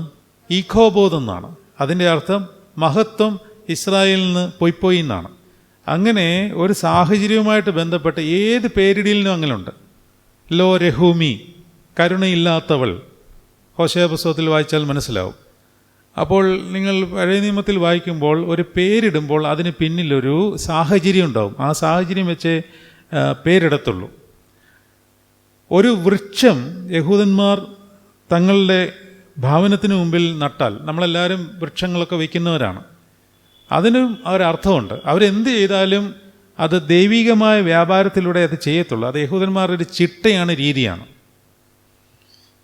ഈഖോബോദ് എന്നാണ്. അതിൻ്റെ അർത്ഥം മഹത്വം ഇസ്രായേലിൽ നിന്ന് പോയി എന്നാണ്. അങ്ങനെ ഒരു സാഹചര്യവുമായിട്ട് ബന്ധപ്പെട്ട് ഏത് പേരിടലിനും അങ്ങനെ ഉണ്ട്. ലോ രഹൂമി, കരുണയില്ലാത്തവൾ, ഹോശേയ പുസ്തകത്തിൽ വായിച്ചാൽ മനസ്സിലാവും. അപ്പോൾ നിങ്ങൾ പഴയ നിയമത്തിൽ വായിക്കുമ്പോൾ ഒരു പേരിടുമ്പോൾ അതിന് പിന്നിലൊരു സാഹചര്യം ഉണ്ടാവും. ആ സാഹചര്യം വെച്ചേ പേരിടത്തുള്ളൂ. ഒരു വൃക്ഷം യഹൂദന്മാർ തങ്ങളുടെ ഭവനത്തിന് മുമ്പിൽ നട്ടാൽ, നമ്മളെല്ലാവരും വൃക്ഷങ്ങളൊക്കെ വയ്ക്കുന്നവരാണ്, അതിനും ഒരർത്ഥമുണ്ട്. അവരെന്ത് ചെയ്താലും അത് ദൈവികമായ വ്യാപാരത്തിലൂടെ അത് ചെയ്യത്തുള്ളൂ. അത് യഹൂദന്മാരുടെ ഒരു ചിട്ടയാണ്, രീതിയാണ്.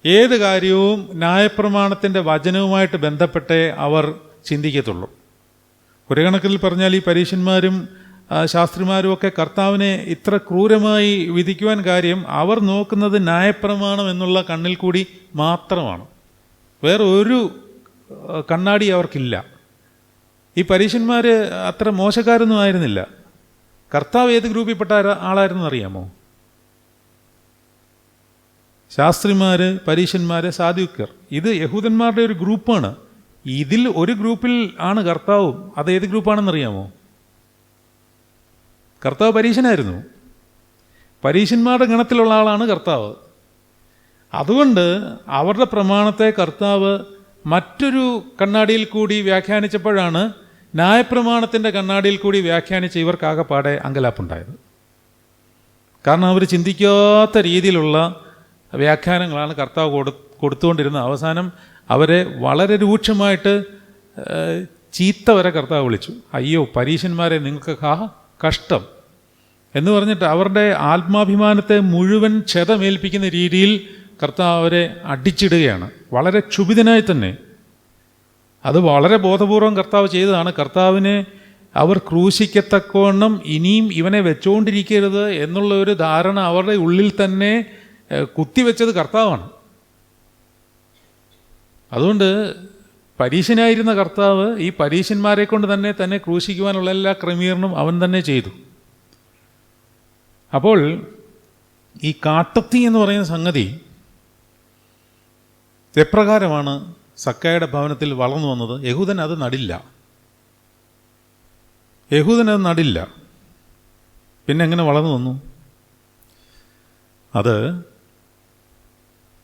ഏത് കാര്യവും ന്യായപ്രമാണത്തിൻ്റെ വചനവുമായിട്ട് ബന്ധപ്പെട്ടേ അവർ ചിന്തിക്കത്തുള്ളൂ. ഒരു കണക്കിൽ പറഞ്ഞാൽ ഈ പരീശന്മാരും ശാസ്ത്രിമാരും ഒക്കെ കർത്താവിനെ ഇത്ര ക്രൂരമായി വിധിക്കുവാൻ കാര്യം അവർ നോക്കുന്നത് ന്യായപ്രമാണം എന്നുള്ള കണ്ണിൽ കൂടി മാത്രമാണ്. വേറെ ഒരു കണ്ണാടി അവർക്കില്ല. ഈ പരീശന്മാർ അത്ര മോശക്കാരൊന്നും ആയിരുന്നില്ല. കർത്താവ് ഏത് ഗ്രൂപ്പിൽപ്പെട്ട ആളായിരുന്നു അറിയാമോ? ശാസ്ത്രിമാർ, പരീശന്മാർ, സാദുക്യർ. ഇത് യഹൂദന്മാരുടെ ഒരു ഗ്രൂപ്പാണ്. ഇതിൽ ഒരു ഗ്രൂപ്പിൽ ആണ് കർത്താവും. അത് ഏത് ഗ്രൂപ്പാണെന്നറിയാമോ? കർത്താവ് പരീശനായിരുന്നു. പരീശന്മാരുടെ ഗണത്തിലുള്ള ആളാണ് കർത്താവ്. അതുകൊണ്ട് അവരുടെ പ്രമാണത്തെ കർത്താവ് മറ്റൊരു കണ്ണാടിയിൽ കൂടി വ്യാഖ്യാനിച്ചപ്പോഴാണ് ന്യായപ്രമാണത്തിൻ്റെ കണ്ണാടിയിൽ കൂടി വ്യാഖ്യാനിച്ച് ഇവർക്കാകെപ്പാടെ അങ്കലാപ്പുണ്ടായത്. കാരണം അവർ ചിന്തിക്കാത്ത രീതിയിലുള്ള വ്യാഖ്യാനങ്ങളാണ് കർത്താവ് കൊടുത്തുകൊണ്ടിരുന്നത്. അവസാനം അവരെ വളരെ രൂക്ഷമായിട്ട് ചീത്ത വരെ കർത്താവ് വിളിച്ചു. അയ്യോ പരീശന്മാരെ, നിങ്ങൾക്ക് കഷ്ടം എന്ന് പറഞ്ഞിട്ട് അവരുടെ ആത്മാഭിമാനത്തെ മുഴുവൻ ക്ഷതമേൽപ്പിക്കുന്ന രീതിയിൽ കർത്താവ് അവരെ അടിച്ചിടുകയാണ്, വളരെ ക്ഷുഭിതനായി തന്നെ. അത് വളരെ ബോധപൂർവം കർത്താവ് ചെയ്തതാണ്. കർത്താവിനെ അവർ ക്രൂശിക്കത്തക്കവണ്ണം ഇനിയും ഇവനെ വെച്ചുകൊണ്ടിരിക്കരുത് എന്നുള്ള ഒരു ധാരണ അവരുടെ ഉള്ളിൽ തന്നെ കുത്തിവെച്ചത് കർത്താവാണ്. അതുകൊണ്ട് പരീശനായിരുന്ന കർത്താവ് ഈ പരീശന്മാരെ കൊണ്ട് തന്നെ ക്രൂശിക്കുവാനുള്ള എല്ലാ ക്രമീകരണവും അവൻ തന്നെ ചെയ്തു. അപ്പോൾ ഈ കാട്ടത്തി എന്ന് പറയുന്ന സംഗതി എപ്രകാരമാണ് സക്കായുടെ ഭവനത്തിൽ വളർന്നു വന്നത്? യഹൂദൻ അത് നടില്ല. പിന്നെ എങ്ങനെ വളർന്നു വന്നു? അത്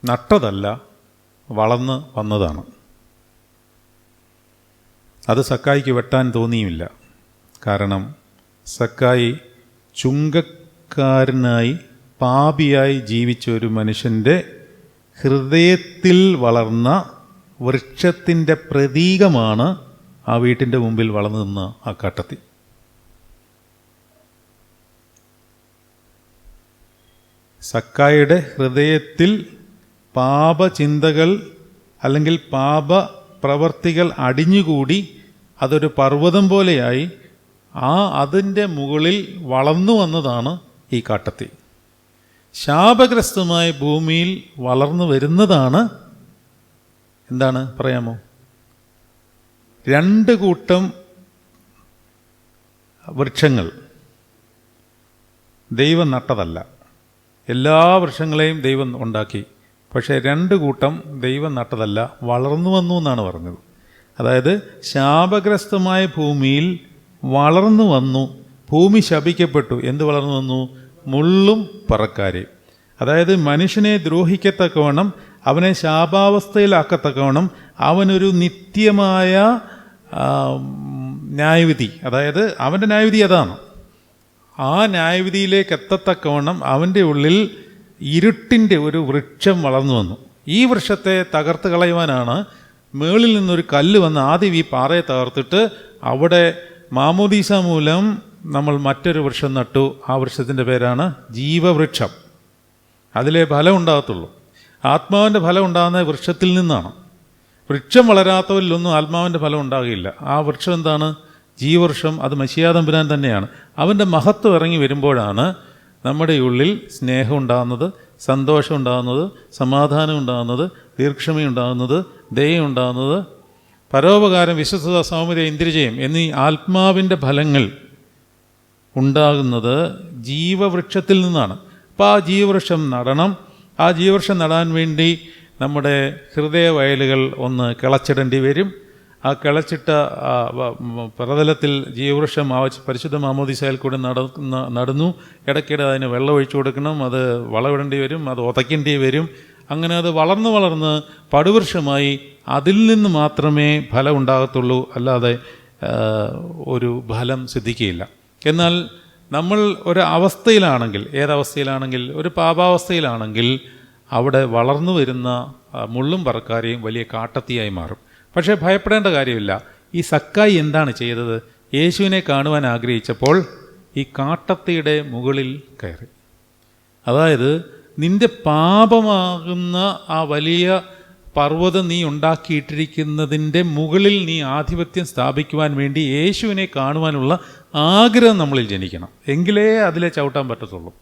നട്ടതല്ല, വളർന്ന് വന്നതാണ്. അത് സക്കായിക്ക് വെട്ടാൻ തോന്നിയുമില്ല. കാരണം സക്കായി ചുങ്കക്കാരനായി പാപിയായി ജീവിച്ച ഒരു മനുഷ്യൻ്റെ ഹൃദയത്തിൽ വളർന്ന വൃക്ഷത്തിൻ്റെ പ്രതീകമാണ് ആ വീട്ടിൻ്റെ മുമ്പിൽ വളർന്നു നിന്ന ആ കാട്ടത്തി. സക്കായിയുടെ ഹൃദയത്തിൽ പാപചിന്തകൾ അല്ലെങ്കിൽ പാപപ്രവർത്തികൾ അടിഞ്ഞുകൂടി അതൊരു പർവ്വതം പോലെയായി അതിൻ്റെ മുകളിൽ വളർന്നു വന്നതാണ് ഈ കാട്ടത്തി. ശാപഗ്രസ്തമായ ഭൂമിയിൽ വളർന്നു വരുന്നതാണ് എന്താണ് പറയാമോ? 2 കൂട്ടം വൃക്ഷങ്ങൾ ദൈവം നട്ടതല്ല. എല്ലാ വൃക്ഷങ്ങളെയും ദൈവം ഉണ്ടാക്കി. പക്ഷേ 2 കൂട്ടം ദൈവം നട്ടതല്ല, വളർന്നു വന്നു എന്നാണ് പറഞ്ഞത്. അതായത് ശാപഗ്രസ്തമായ ഭൂമിയിൽ വളർന്നു വന്നു. ഭൂമി ശപിക്കപ്പെട്ടു. എന്ത് വളർന്നു വന്നു? മുള്ളും പറക്കാരെ. അതായത് മനുഷ്യനെ ദ്രോഹിക്കത്തക്കവണ്ണം, അവനെ ശാപാവസ്ഥയിലാക്കത്തക്കവണ്ണം അവനൊരു നിത്യമായ ന്യായവിധി, അതായത് അവൻ്റെ ന്യായവിധി അതാണ്. ആ ന്യായവിധിയിലേക്ക് എത്തത്തക്കവണ്ണം അവൻ്റെ ഉള്ളിൽ ഇരുട്ടിൻ്റെ ഒരു വൃക്ഷം വളർന്നു വന്നു. ഈ വൃക്ഷത്തെ തകർത്ത് കളയുവാനാണ് മേളിൽ നിന്നൊരു കല്ല് വന്ന് ആദ്യം ഈ പാറയെ തകർത്തിട്ട് അവിടെ മാമോദീസ മൂലം നമ്മൾ മറ്റൊരു വൃക്ഷം നട്ടു. ആ വൃക്ഷത്തിൻ്റെ പേരാണ് ജീവവൃക്ഷം. അതിലെ ഫലം ഉണ്ടാകത്തുള്ളൂ. ആത്മാവിൻ്റെ ഫലം ഉണ്ടാകുന്ന വൃക്ഷത്തിൽ നിന്നാണ്. വൃക്ഷം വളരാത്തവരിലൊന്നും ആത്മാവിൻ്റെ ഫലം ഉണ്ടാകില്ല. ആ വൃക്ഷം എന്താണ്? ജീവവൃക്ഷം. അത് മശിഹാ തമ്പുരാൻ തന്നെയാണ്. അവൻ്റെ മഹത്വം ഇറങ്ങി വരുമ്പോഴാണ് നമ്മുടെ ഉള്ളിൽ സ്നേഹം ഉണ്ടാകുന്നത്, സന്തോഷം ഉണ്ടാകുന്നത്, സമാധാനം ഉണ്ടാകുന്നത്, ദീർഘക്ഷമ ഉണ്ടാകുന്നത്, ദയ ഉണ്ടാകുന്നത്, പരോപകാരം, വിശ്വസ്തത, സൗമ്യത, ഇന്ദ്രിജയം എന്നീ ആത്മാവിൻ്റെ ഫലങ്ങൾ ഉണ്ടാകുന്നത് ജീവവൃക്ഷത്തിൽ നിന്നാണ്. അപ്പോൾ ആ ജീവവൃക്ഷം നടണം. ആ ജീവവൃക്ഷം നടാൻ വേണ്ടി നമ്മുടെ ഹൃദയവയലുകൾ ഒന്ന് കിളച്ചിടേണ്ടി വരും. ആ കിളച്ചിട്ട പ്രതലത്തിൽ ജീവവൃക്ഷം പരിശുദ്ധ മാമോദീസയിൽ കൂടെ നടന്നു. ഇടയ്ക്കിടെ അതിന് വെള്ളം ഒഴിച്ചു കൊടുക്കണം, അത് വളമിടേണ്ടി വരും, അത് ഉതയ്ക്കേണ്ടി വരും. അങ്ങനെ അത് വളർന്ന് പടുവൃക്ഷമായി അതിൽ നിന്ന് മാത്രമേ ഫലം ഉണ്ടാകത്തുള്ളൂ, അല്ലാതെ ഒരു ഫലം സിദ്ധിക്കുകയില്ല. എന്നാൽ നമ്മൾ ഒരു അവസ്ഥയിലാണെങ്കിൽ, ഏതവസ്ഥയിലാണെങ്കിൽ, ഒരു പാപാവസ്ഥയിലാണെങ്കിൽ അവിടെ വളർന്നു വരുന്ന മുള്ളും പറക്കാരെയും വലിയ കാട്ടത്തിയായി മാറും. പക്ഷേ ഭയപ്പെടേണ്ട കാര്യമില്ല. ഈ സക്കായി എന്താണ് ചെയ്തത്? യേശുവിനെ കാണുവാൻ ആഗ്രഹിച്ചപ്പോൾ ഈ കാട്ടത്തിയുടെ മുകളിൽ കയറി. അതായത് നിന്റെ പാപമാകുന്ന ആ വലിയ പർവ്വതം നീ ഉണ്ടാക്കിയിട്ടിരിക്കുന്നതിൻ്റെ മുകളിൽ നീ ആധിപത്യം സ്ഥാപിക്കുവാൻ വേണ്ടി യേശുവിനെ കാണുവാനുള്ള ആഗ്രഹം നമ്മളിൽ ജനിക്കണം. എങ്കിലേ അതിലെ ചവിട്ടാൻ പറ്റത്തുള്ളൂ.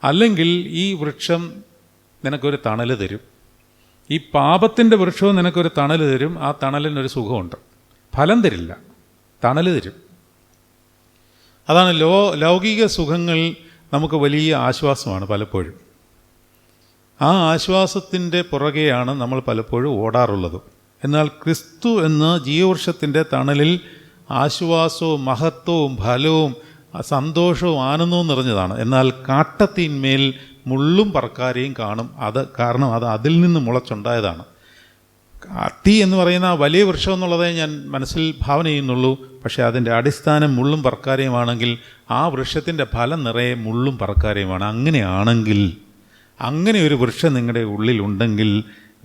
അല്ലെങ്കിൽ ഈ വൃക്ഷം നിനക്കൊരു തണൽ തരും. ഈ പാപത്തിൻ്റെ വൃക്ഷവും നിനക്കൊരു തണൽ തരും. ആ തണലിനൊരു സുഖമുണ്ട്. ഫലം തരില്ല, തണൽ തരും. അതാണ് ലൗകിക സുഖങ്ങൾ നമുക്ക് വലിയ ആശ്വാസമാണ് പലപ്പോഴും. ആ ആശ്വാസത്തിൻ്റെ പുറകെയാണ് നമ്മൾ പലപ്പോഴും ഓടാറുള്ളത്. എന്നാൽ ക്രിസ്തു എന്ന ജീവവൃക്ഷത്തിൻ്റെ തണലിൽ ആശ്വാസവും മഹത്വവും ഫലവും സന്തോഷവും ആനന്ദവും നിറഞ്ഞതാണ്. എന്നാൽ കാട്ടത്തിന്മേൽ മുള്ളും പറക്കാരെയും കാണും. കാരണം അത് അതിൽ നിന്ന് മുളച്ചുണ്ടായതാണ്. അത്തി എന്ന് പറയുന്ന വലിയ വൃക്ഷം എന്നുള്ളതേ ഞാൻ മനസ്സിൽ ഭാവന ചെയ്യുന്നുള്ളൂ. പക്ഷേ അതിൻ്റെ അടിസ്ഥാനം മുള്ളും പറക്കാരെയുമാണെങ്കിൽ ആ വൃക്ഷത്തിൻ്റെ ഫലം നിറയെ മുള്ളും പറക്കാരെയുമാണ്. അങ്ങനെയാണെങ്കിൽ, അങ്ങനെ ഒരു വൃക്ഷം നിങ്ങളുടെ ഉള്ളിലുണ്ടെങ്കിൽ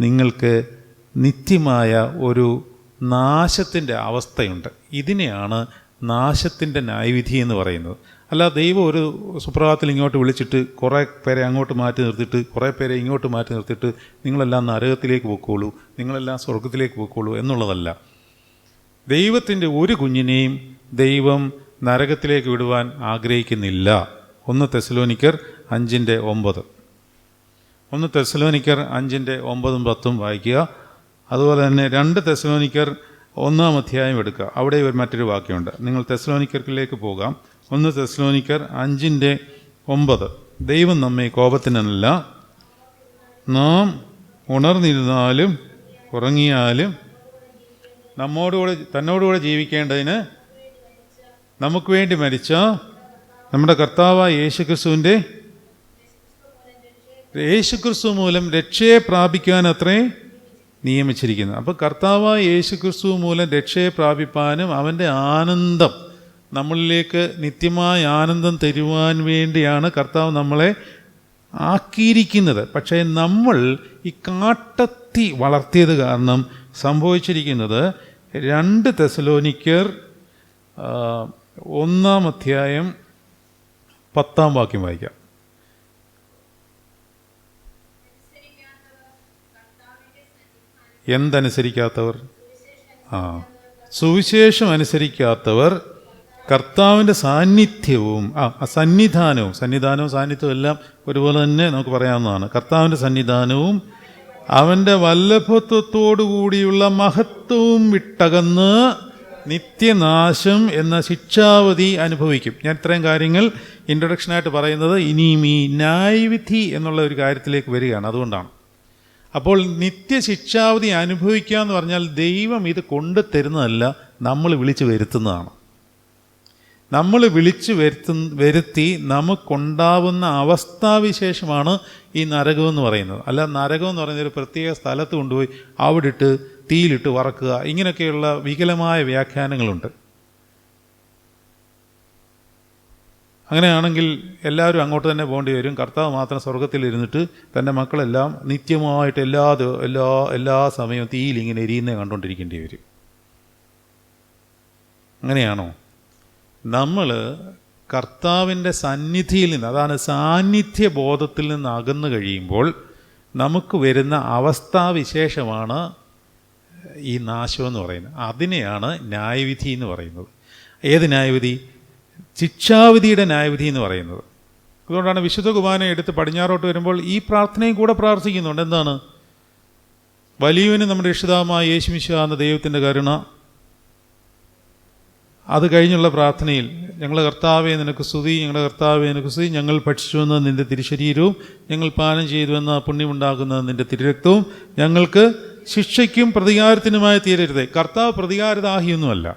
നിങ്ങൾക്ക് നിത്യമായ ഒരു നാശത്തിൻ്റെ അവസ്ഥയുണ്ട്. ഇതിനെയാണ് നാശത്തിൻ്റെ ന്യായവിധി എന്ന് പറയുന്നത്. അല്ല, ദൈവം ഒരു സുപ്രഭാതത്തിൽ ഇങ്ങോട്ട് വിളിച്ചിട്ട് കുറേ പേരെ അങ്ങോട്ട് മാറ്റി നിർത്തിയിട്ട് കുറേ പേരെ ഇങ്ങോട്ട് മാറ്റി നിർത്തിയിട്ട് നിങ്ങളെല്ലാം നരകത്തിലേക്ക് പോയിക്കോളൂ, നിങ്ങളെല്ലാം സ്വർഗത്തിലേക്ക് പോയിക്കോളൂ എന്നുള്ളതല്ല. ദൈവത്തിൻ്റെ ഒരു കുഞ്ഞിനെയും ദൈവം നരകത്തിലേക്ക് വിടുവാൻ ആഗ്രഹിക്കുന്നില്ല. 1 തെസ്സലോനിക്കർ 5:9. 1 തെസ്സലോനിക്കർ 5:9-10 വായിക്കുക. അതുപോലെ തന്നെ 2 തെസ്സലോനിക്കർ 1-ാം അധ്യായം എടുക്കുക. അവിടെ മറ്റൊരു വാക്യമുണ്ട്. നിങ്ങൾ തെസ്സലോനിക്കർക്കിലേക്ക് പോകാം. 1 തെസ്സലോനിക്കർ 5:9. ദൈവം നമ്മെ കോപത്തിനല്ല, നാം ഉണർന്നിരുന്നാലും ഉറങ്ങിയാലും തന്നോടുകൂടെ ജീവിക്കേണ്ടതിന് നമുക്ക് വേണ്ടി മരിച്ച നമ്മുടെ കർത്താവായ യേശുക്രിസ്തു മൂലം രക്ഷയെ പ്രാപിക്കാൻ അത്രേ നിയമിച്ചിരിക്കുന്നത്. അപ്പോൾ കർത്താവായ യേശുക്രിസ്തു മൂലം രക്ഷയെ പ്രാപിപ്പാനും അവൻ്റെ ആനന്ദം നമ്മളിലേക്ക് നിത്യമായ ആനന്ദം തരുവാൻ വേണ്ടിയാണ് കർത്താവ് നമ്മളെ ആക്കിയിരിക്കുന്നത്. പക്ഷേ നമ്മൾ ഈ കാട്ടത്തി വളർത്തിയത് കാരണം സംഭവിച്ചിരിക്കുന്നത് 2 തെസ്സലോനിക്കർ 1-ാം അധ്യായം 10-ാം വാക്യം വായിക്കാം. എന്തനുസരിക്കാത്തവർ? സുവിശേഷം അനുസരിക്കാത്തവർ കർത്താവിൻ്റെ സാന്നിധ്യവും സന്നിധാനവും സാന്നിധ്യവും എല്ലാം ഒരുപോലെ തന്നെ നമുക്ക് പറയാവുന്നതാണ്. കർത്താവിൻ്റെ സന്നിധാനവും അവൻ്റെ വല്ലഭത്വത്തോടു കൂടിയുള്ള മഹത്വവും വിട്ടകന്ന് നിത്യനാശം എന്ന ശിക്ഷാവധി അനുഭവിക്കും. ഞാൻ ഇത്രയും കാര്യങ്ങൾ ഇൻട്രൊഡക്ഷനായിട്ട് പറയുന്നത് ഇനിയും ഈ ന്യായവിധി എന്നുള്ള ഒരു കാര്യത്തിലേക്ക് വരികയാണ്. അതുകൊണ്ടാണ്. അപ്പോൾ നിത്യശിക്ഷാവധി അനുഭവിക്കുക എന്ന് പറഞ്ഞാൽ ദൈവം ഇത് കൊണ്ടു തരുന്നതല്ല, നമ്മൾ വിളിച്ച് വരുത്തുന്നതാണ്. നമ്മൾ വിളിച്ച് വരുത്തി നമുക്കുണ്ടാവുന്ന അവസ്ഥാവിശേഷമാണ് ഈ നരകമെന്ന് പറയുന്നത്. അല്ല, നരകമെന്ന് പറയുന്ന ഒരു പ്രത്യേക സ്ഥലത്ത് കൊണ്ടുപോയി അവിടെ ഇട്ട് തീയിലിട്ട് വറക്കുക, ഇങ്ങനെയൊക്കെയുള്ള വികലമായ വ്യാഖ്യാനങ്ങളുണ്ട്. അങ്ങനെയാണെങ്കിൽ എല്ലാവരും അങ്ങോട്ട് തന്നെ പോകേണ്ടി വരും. കർത്താവ് മാത്രം സ്വർഗത്തിലിരുന്നിട്ട് തൻ്റെ മക്കളെല്ലാം നിത്യമായിട്ട് എല്ലാ സമയവും തീയിലിങ്ങനെ എരിയുന്നേ കണ്ടുകൊണ്ടിരിക്കേണ്ടി വരും. അങ്ങനെയാണോ? നമ്മൾ കർത്താവിൻ്റെ സന്നിധിയിൽ നിന്ന്, അതാണ് സാന്നിധ്യ ബോധത്തിൽ നിന്ന് അകന്നു കഴിയുമ്പോൾ നമുക്ക് വരുന്ന അവസ്ഥാവിശേഷമാണ് ഈ നാശമെന്ന് പറയുന്നത്. അതിനെയാണ് ന്യായവിധി എന്ന് പറയുന്നത്. ഏത് ന്യായവിധി? ശിക്ഷാവിധിയുടെ ന്യായവിധി എന്ന് പറയുന്നത്. അതുകൊണ്ടാണ് വിശുദ്ധ കുർബാന എടുത്ത് പടിഞ്ഞാറോട്ട് വരുമ്പോൾ ഈ പ്രാർത്ഥനയും കൂടെ പ്രാർത്ഥിക്കുന്നുണ്ട്. എന്താണ്? വലിയവന് നമ്മുടെ രക്ഷിതാവായ യേശുമിശിഹാ എന്ന ദൈവത്തിൻ്റെ കരുണ. അത് കഴിഞ്ഞുള്ള പ്രാർത്ഥനയിൽ ഞങ്ങളുടെ കർത്താവേ നിനക്ക് സ്തുതി, ഞങ്ങളുടെ കർത്താവേ നിനക്ക് സ്തുതി, ഞങ്ങൾ ഭക്ഷിച്ചുവെന്ന നിൻ്റെ തിരുശരീരവും ഞങ്ങൾ പാനം ചെയ്തുവെന്ന പുണ്യമുണ്ടാക്കുന്ന നിൻ്റെ തിരുരക്തവും ഞങ്ങൾക്ക് ശിക്ഷയ്ക്കും പ്രതികാരത്തിനുമായി തീരരുത്. കർത്താവ് പ്രതികാരദാഹിയൊന്നുമല്ല.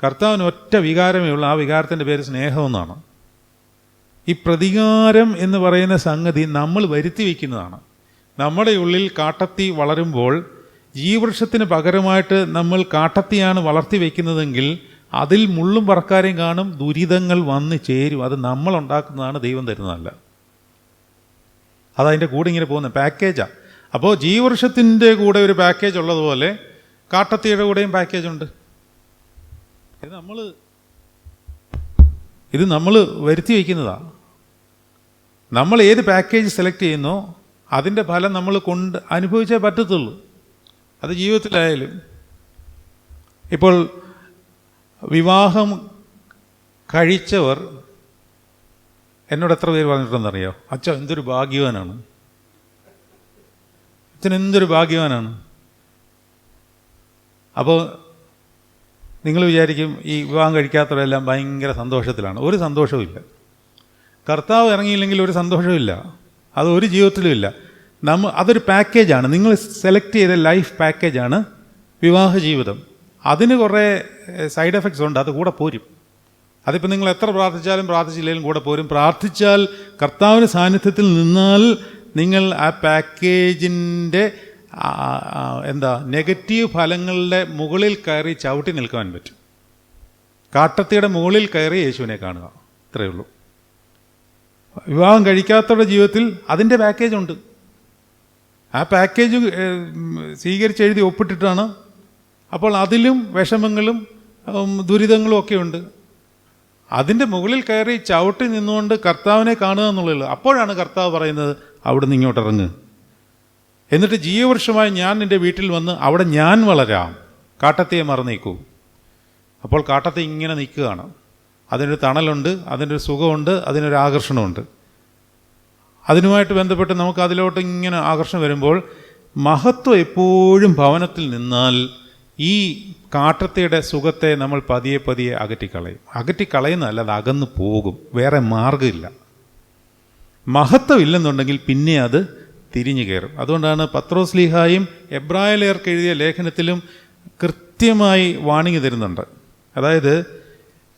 കർത്താവിന് ഒറ്റ വികാരമേ ഉള്ളൂ. ആ വികാരത്തിൻ്റെ പേര് സ്നേഹമെന്നാണ്. ഈ പ്രതികാരം എന്ന് പറയുന്ന സംഗതി നമ്മൾ വരുത്തി വയ്ക്കുന്നതാണ്. നമ്മുടെ ഉള്ളിൽ കാട്ടത്തി വളരുമ്പോൾ ജീവവൃക്ഷത്തിന് പകരമായിട്ട് നമ്മൾ കാട്ടത്തിയാണ് വളർത്തി വയ്ക്കുന്നതെങ്കിൽ അതിൽ മുള്ളും പറക്കാരെയും കാണും, ദുരിതങ്ങൾ വന്ന് ചേരും. അത് നമ്മളുണ്ടാക്കുന്നതാണ്, ദൈവം തരുന്നതല്ല. അതതിൻ്റെ കൂടെ ഇങ്ങനെ പോകുന്ന പാക്കേജാണ്. അപ്പോൾ ജീവവൃക്ഷത്തിൻ്റെ കൂടെ ഒരു പാക്കേജ് ഉള്ളതുപോലെ കാട്ടത്തിയുടെ കൂടെയും പാക്കേജുണ്ട്. ഇത് നമ്മൾ വരുത്തി വയ്ക്കുന്നതാണ്. നമ്മൾ ഏത് പാക്കേജ് സെലക്ട് ചെയ്യുന്നോ അതിൻ്റെ ഫലം നമ്മൾ അനുഭവിച്ചേ പറ്റത്തുള്ളൂ. അത് ജീവിതത്തിലായാലും. ഇപ്പോൾ വിവാഹം കഴിച്ചവർ എന്നോട് എത്ര പേര് പറഞ്ഞിട്ടുണ്ടെന്നറിയോ? അച്ഛൻ എന്തൊരു ഭാഗ്യവാനാണ്, അച്ഛൻ എന്തൊരു ഭാഗ്യവാനാണ്. അപ്പോൾ നിങ്ങൾ വിചാരിക്കും ഈ വിവാഹം കഴിക്കാത്തവരെല്ലാം ഭയങ്കര സന്തോഷത്തിലാണ്. ഒരു സന്തോഷവും ഇല്ല. കർത്താവ് ഇറങ്ങിയില്ലെങ്കിൽ ഒരു സന്തോഷവും ഇല്ല. അത് ഒരു ജീവിതത്തിലും ഇല്ല. അതൊരു പാക്കേജാണ്. നിങ്ങൾ സെലക്ട് ചെയ്ത ലൈഫ് പാക്കേജാണ് വിവാഹ ജീവിതം. അതിന് കുറേ സൈഡ് എഫക്ട്സ് ഉണ്ട്. അത് കൂടെ പോരും. അതിപ്പോൾ നിങ്ങൾ എത്ര പ്രാർത്ഥിച്ചില്ലെങ്കിലും കൂടെ പോരും. പ്രാർത്ഥിച്ചാൽ, കർത്താവിൻ്റെ സാന്നിധ്യത്തിൽ നിന്നാൽ നിങ്ങൾ ആ പാക്കേജിൻ്റെ നെഗറ്റീവ് ഫലങ്ങളുടെ മുകളിൽ കയറി ചവിട്ടി നിൽക്കാൻ പറ്റും. കാട്ടത്തിയുടെ മുകളിൽ കയറി യേശുവിനെ കാണുക, ഇത്രയേ ഉള്ളൂ. വിവാഹം കഴിക്കാത്തവരുടെ ജീവിതത്തിൽ അതിൻ്റെ പാക്കേജുണ്ട്. ആ പാക്കേജ് സ്വീകരിച്ചെഴുതി ഒപ്പിട്ടിട്ടാണ്. അപ്പോൾ അതിലും വിഷമങ്ങളും ദുരിതങ്ങളും ഒക്കെ ഉണ്ട്. അതിൻ്റെ മുകളിൽ കയറി ചവിട്ടി നിന്നുകൊണ്ട് കർത്താവിനെ കാണുക എന്നുള്ളത്. അപ്പോഴാണ് കർത്താവ് പറയുന്നത് അവിടെ നിന്ന് ഇങ്ങോട്ട് ഇറങ്ങുക, എന്നിട്ട് ജീവവൃക്ഷമായി ഞാൻ നിൻ്റെ വീട്ടിൽ വന്ന് അവിടെ ഞാൻ വളരാം, കാട്ടത്തിയെ മറന്നേക്കൂ. അപ്പോൾ കാട്ടത്തി ഇങ്ങനെ നിൽക്കുകയാണ്. അതിനൊരു തണലുണ്ട്, അതിനൊരു സുഖമുണ്ട്, അതിനൊരു ആകർഷണമുണ്ട്. അതിനുമായിട്ട് ബന്ധപ്പെട്ട് നമുക്ക് അതിലോട്ട് ഇങ്ങനെ ആകർഷണം വരുമ്പോൾ മഹത്വം എപ്പോഴും ഭവനത്തിൽ നിന്നാൽ ഈ കാട്ടത്തിയുടെ സുഖത്തെ നമ്മൾ പതിയെ പതിയെ അകറ്റിക്കളയുന്നതല്ല, അത് അകന്നു പോകും. വേറെ മാർഗ്ഗമില്ല. മഹത്വം ഇല്ലെന്നുണ്ടെങ്കിൽ പിന്നെ അത് തിരിഞ്ഞു കയറും. അതുകൊണ്ടാണ് പത്രോസ് ലീഹായും എബ്രായലേർക്ക് എഴുതിയ ലേഖനത്തിലും കൃത്യമായി വാണിംഗ് തരുന്നുണ്ട്. അതായത്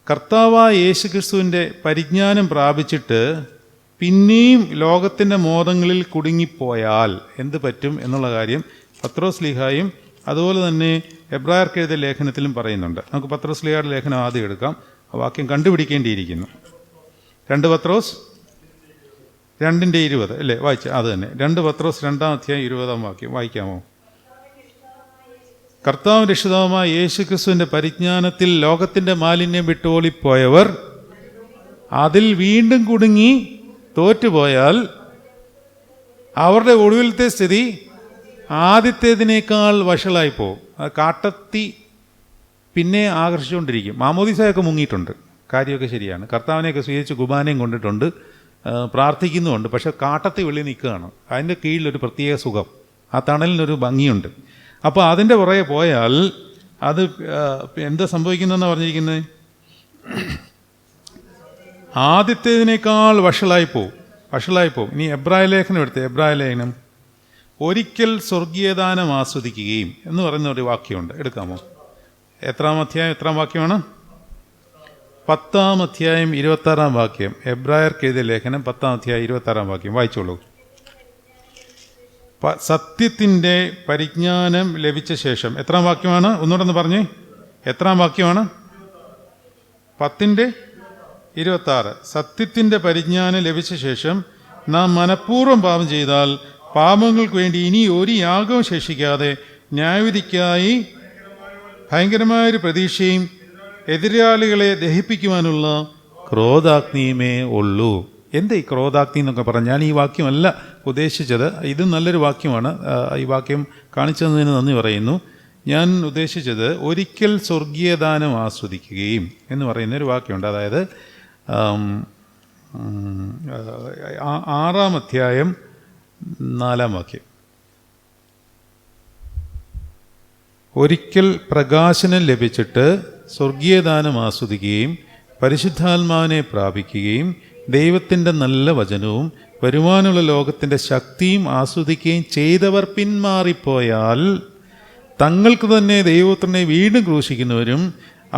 കർത്താവായ യേശുക്രിസ്തുവിൻ്റെ പരിജ്ഞാനം പ്രാപിച്ചിട്ട് പിന്നെയും ലോകത്തിൻ്റെ മോഹങ്ങളിൽ കുടുങ്ങിപ്പോയാൽ എന്ത് പറ്റും എന്നുള്ള കാര്യം പത്രോസ് ലീഹായും അതുപോലെ തന്നെ എബ്രായർക്ക് എഴുതിയ ലേഖനത്തിലും പറയുന്നുണ്ട്. നമുക്ക് പത്രോസ് ലീഹയുടെ ലേഖനം ആദ്യം എടുക്കാം. ആ വാക്യം കണ്ടുപിടിക്കേണ്ടിയിരിക്കുന്നു. 2 പത്രോസ് 2:20 അല്ലേ? വായിച്ച അത് തന്നെ. 2 പത്രോസ് 2-ാം അധ്യായം 20-ാം വാക്യം വായിക്കാമോ? കർത്താവ് രക്ഷിതാവുമായ യേശുക്രിസ്തുവിൻ്റെ പരിജ്ഞാനത്തിൽ ലോകത്തിൻ്റെ മാലിന്യം വിട്ടോളിപ്പോയവർ അതിൽ വീണ്ടും കുടുങ്ങി തോറ്റുപോയാൽ അവരുടെ ഒടുവിലത്തെ സ്ഥിതി ആദ്യത്തേതിനേക്കാൾ വഷളായി പോകും. കാട്ടത്തി പിന്നെ ആകർഷിച്ചുകൊണ്ടിരിക്കും. മാമോദിസയൊക്കെ മുങ്ങിയിട്ടുണ്ട്, കാര്യമൊക്കെ ശരിയാണ്, കർത്താവിനെയൊക്കെ സ്വീകരിച്ച് കുർബാനയും കൊണ്ടിട്ടുണ്ട്, പ്രാർത്ഥിക്കുന്നുമുണ്ട്. പക്ഷെ കാട്ടത്തി വെള്ളി നിൽക്കുകയാണ്. അതിൻ്റെ കീഴിലൊരു പ്രത്യേക സുഖം, ആ തണലിനൊരു ഭംഗിയുണ്ട്. അപ്പോൾ അതിൻ്റെ പുറകെ പോയാൽ അത് എന്താ സംഭവിക്കുന്നതെന്നാണ് പറഞ്ഞിരിക്കുന്നത്? ആദ്യത്തേതിനേക്കാൾ വഷളായിപ്പോവും. ഇനി എബ്രായ ലേഖനം എടുത്ത്, എബ്രായ ലേഖനം ഒരിക്കൽ സ്വർഗീയദാനം ആസ്വദിക്കുകയും എന്ന് പറയുന്ന ഒരു വാക്യമുണ്ട്, എടുക്കാമോ? എത്രാം അധ്യായം എത്രാം വാക്യമാണ്? 10-ാം അധ്യായം 26-ാം വാക്യം. എബ്രായർക്ക് എഴുതിയ ലേഖനം 10-ാം അധ്യായം 26-ാം വാക്യം വായിച്ചോളൂ. സത്യത്തിൻ്റെ പരിജ്ഞാനം ലഭിച്ച ശേഷം, എത്രാം വാക്യമാണ്? ഒന്നുകൂടെ പറഞ്ഞേ, എത്രാം വാക്യമാണ്? 10:26. സത്യത്തിൻ്റെ പരിജ്ഞാനം ലഭിച്ച ശേഷം നാം മനഃപൂർവ്വം പാപം ചെയ്താൽ പാപങ്ങൾക്ക് വേണ്ടി ഇനി ഒരു യാഗവും ശേഷിക്കാതെ ന്യായവിധിക്കായി ഭയങ്കരമായൊരു പ്രതീക്ഷയും എതിരാളികളെ ദഹിപ്പിക്കുവാനുള്ള ക്രോധാഗ്നിയുമേ ഉള്ളൂ. എന്താ ഈ ക്രോധാഗ്നി എന്നൊക്കെ പറഞ്ഞാൽ ഈ വാക്യമല്ല ഉദ്ദേശിച്ചത്. ഇത് നല്ലൊരു വാക്യമാണ്, ഈ വാക്യം കാണിച്ചു തന്നതിന് നന്ദി പറയുന്നു. ഞാൻ ഉദ്ദേശിച്ചത് ഒരിക്കൽ സ്വർഗീയദാനം ആസ്വദിക്കുകയും എന്ന് പറയുന്നൊരു വാക്യമുണ്ട്. അതായത് 6-ാം അധ്യായം 4-ാം വാക്യം. ഒരിക്കൽ പ്രകാശനം ലഭിച്ചിട്ട് സ്വർഗീയദാനം ആസ്വദിക്കുകയും പരിശുദ്ധാത്മാവിനെ പ്രാപിക്കുകയും ദൈവത്തിൻ്റെ നല്ല വചനവും വരുവാനുള്ള ലോകത്തിൻ്റെ ശക്തിയും ആസ്വദിക്കുകയും ചെയ്തവർ പിന്മാറിപ്പോയാൽ തങ്ങൾക്ക് തന്നെ ദൈവത്തിനെ വീണ്ടും ക്രൂശിക്കുന്നവരും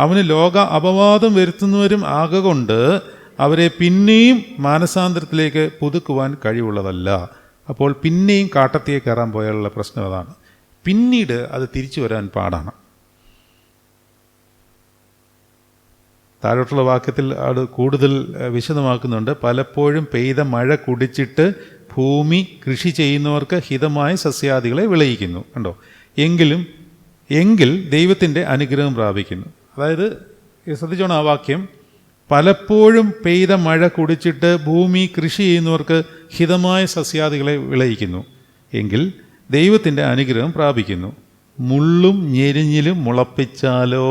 അവന് ലോക അപവാദം വരുത്തുന്നവരും ആകൊണ്ട് അവരെ പിന്നെയും മാനസാന്തരത്തിലേക്ക് പുതുക്കുവാൻ കഴിവുള്ളതല്ല. അപ്പോൾ പിന്നെയും കാട്ടത്തിയെ കയറാൻ പോയാലുള്ള പ്രശ്നം അതാണ്. പിന്നീട് അത് തിരിച്ചു വരാൻ പാടാണ്. താഴോട്ടുള്ള വാക്യത്തിൽ അത് കൂടുതൽ വിശദമാക്കുന്നുണ്ട്. പലപ്പോഴും പെയ്ത മഴ കുടിച്ചിട്ട് ഭൂമി കൃഷി ചെയ്യുന്നവർക്ക് ഹിതമായ സസ്യാദികളെ വിളയിക്കുന്നു. കണ്ടോ? എങ്കിൽ ദൈവത്തിൻ്റെ അനുഗ്രഹം പ്രാപിക്കുന്നു. അതായത് ശ്രദ്ധിച്ചോണം ആ വാക്യം, പലപ്പോഴും പെയ്ത മഴ കുടിച്ചിട്ട് ഭൂമി കൃഷി ചെയ്യുന്നവർക്ക് ഹിതമായ സസ്യാദികളെ വിളയിക്കുന്നു എങ്കിൽ ദൈവത്തിൻ്റെ അനുഗ്രഹം പ്രാപിക്കുന്നു. മുള്ളും ഞെരിഞ്ഞിലും മുളപ്പിച്ചാലോ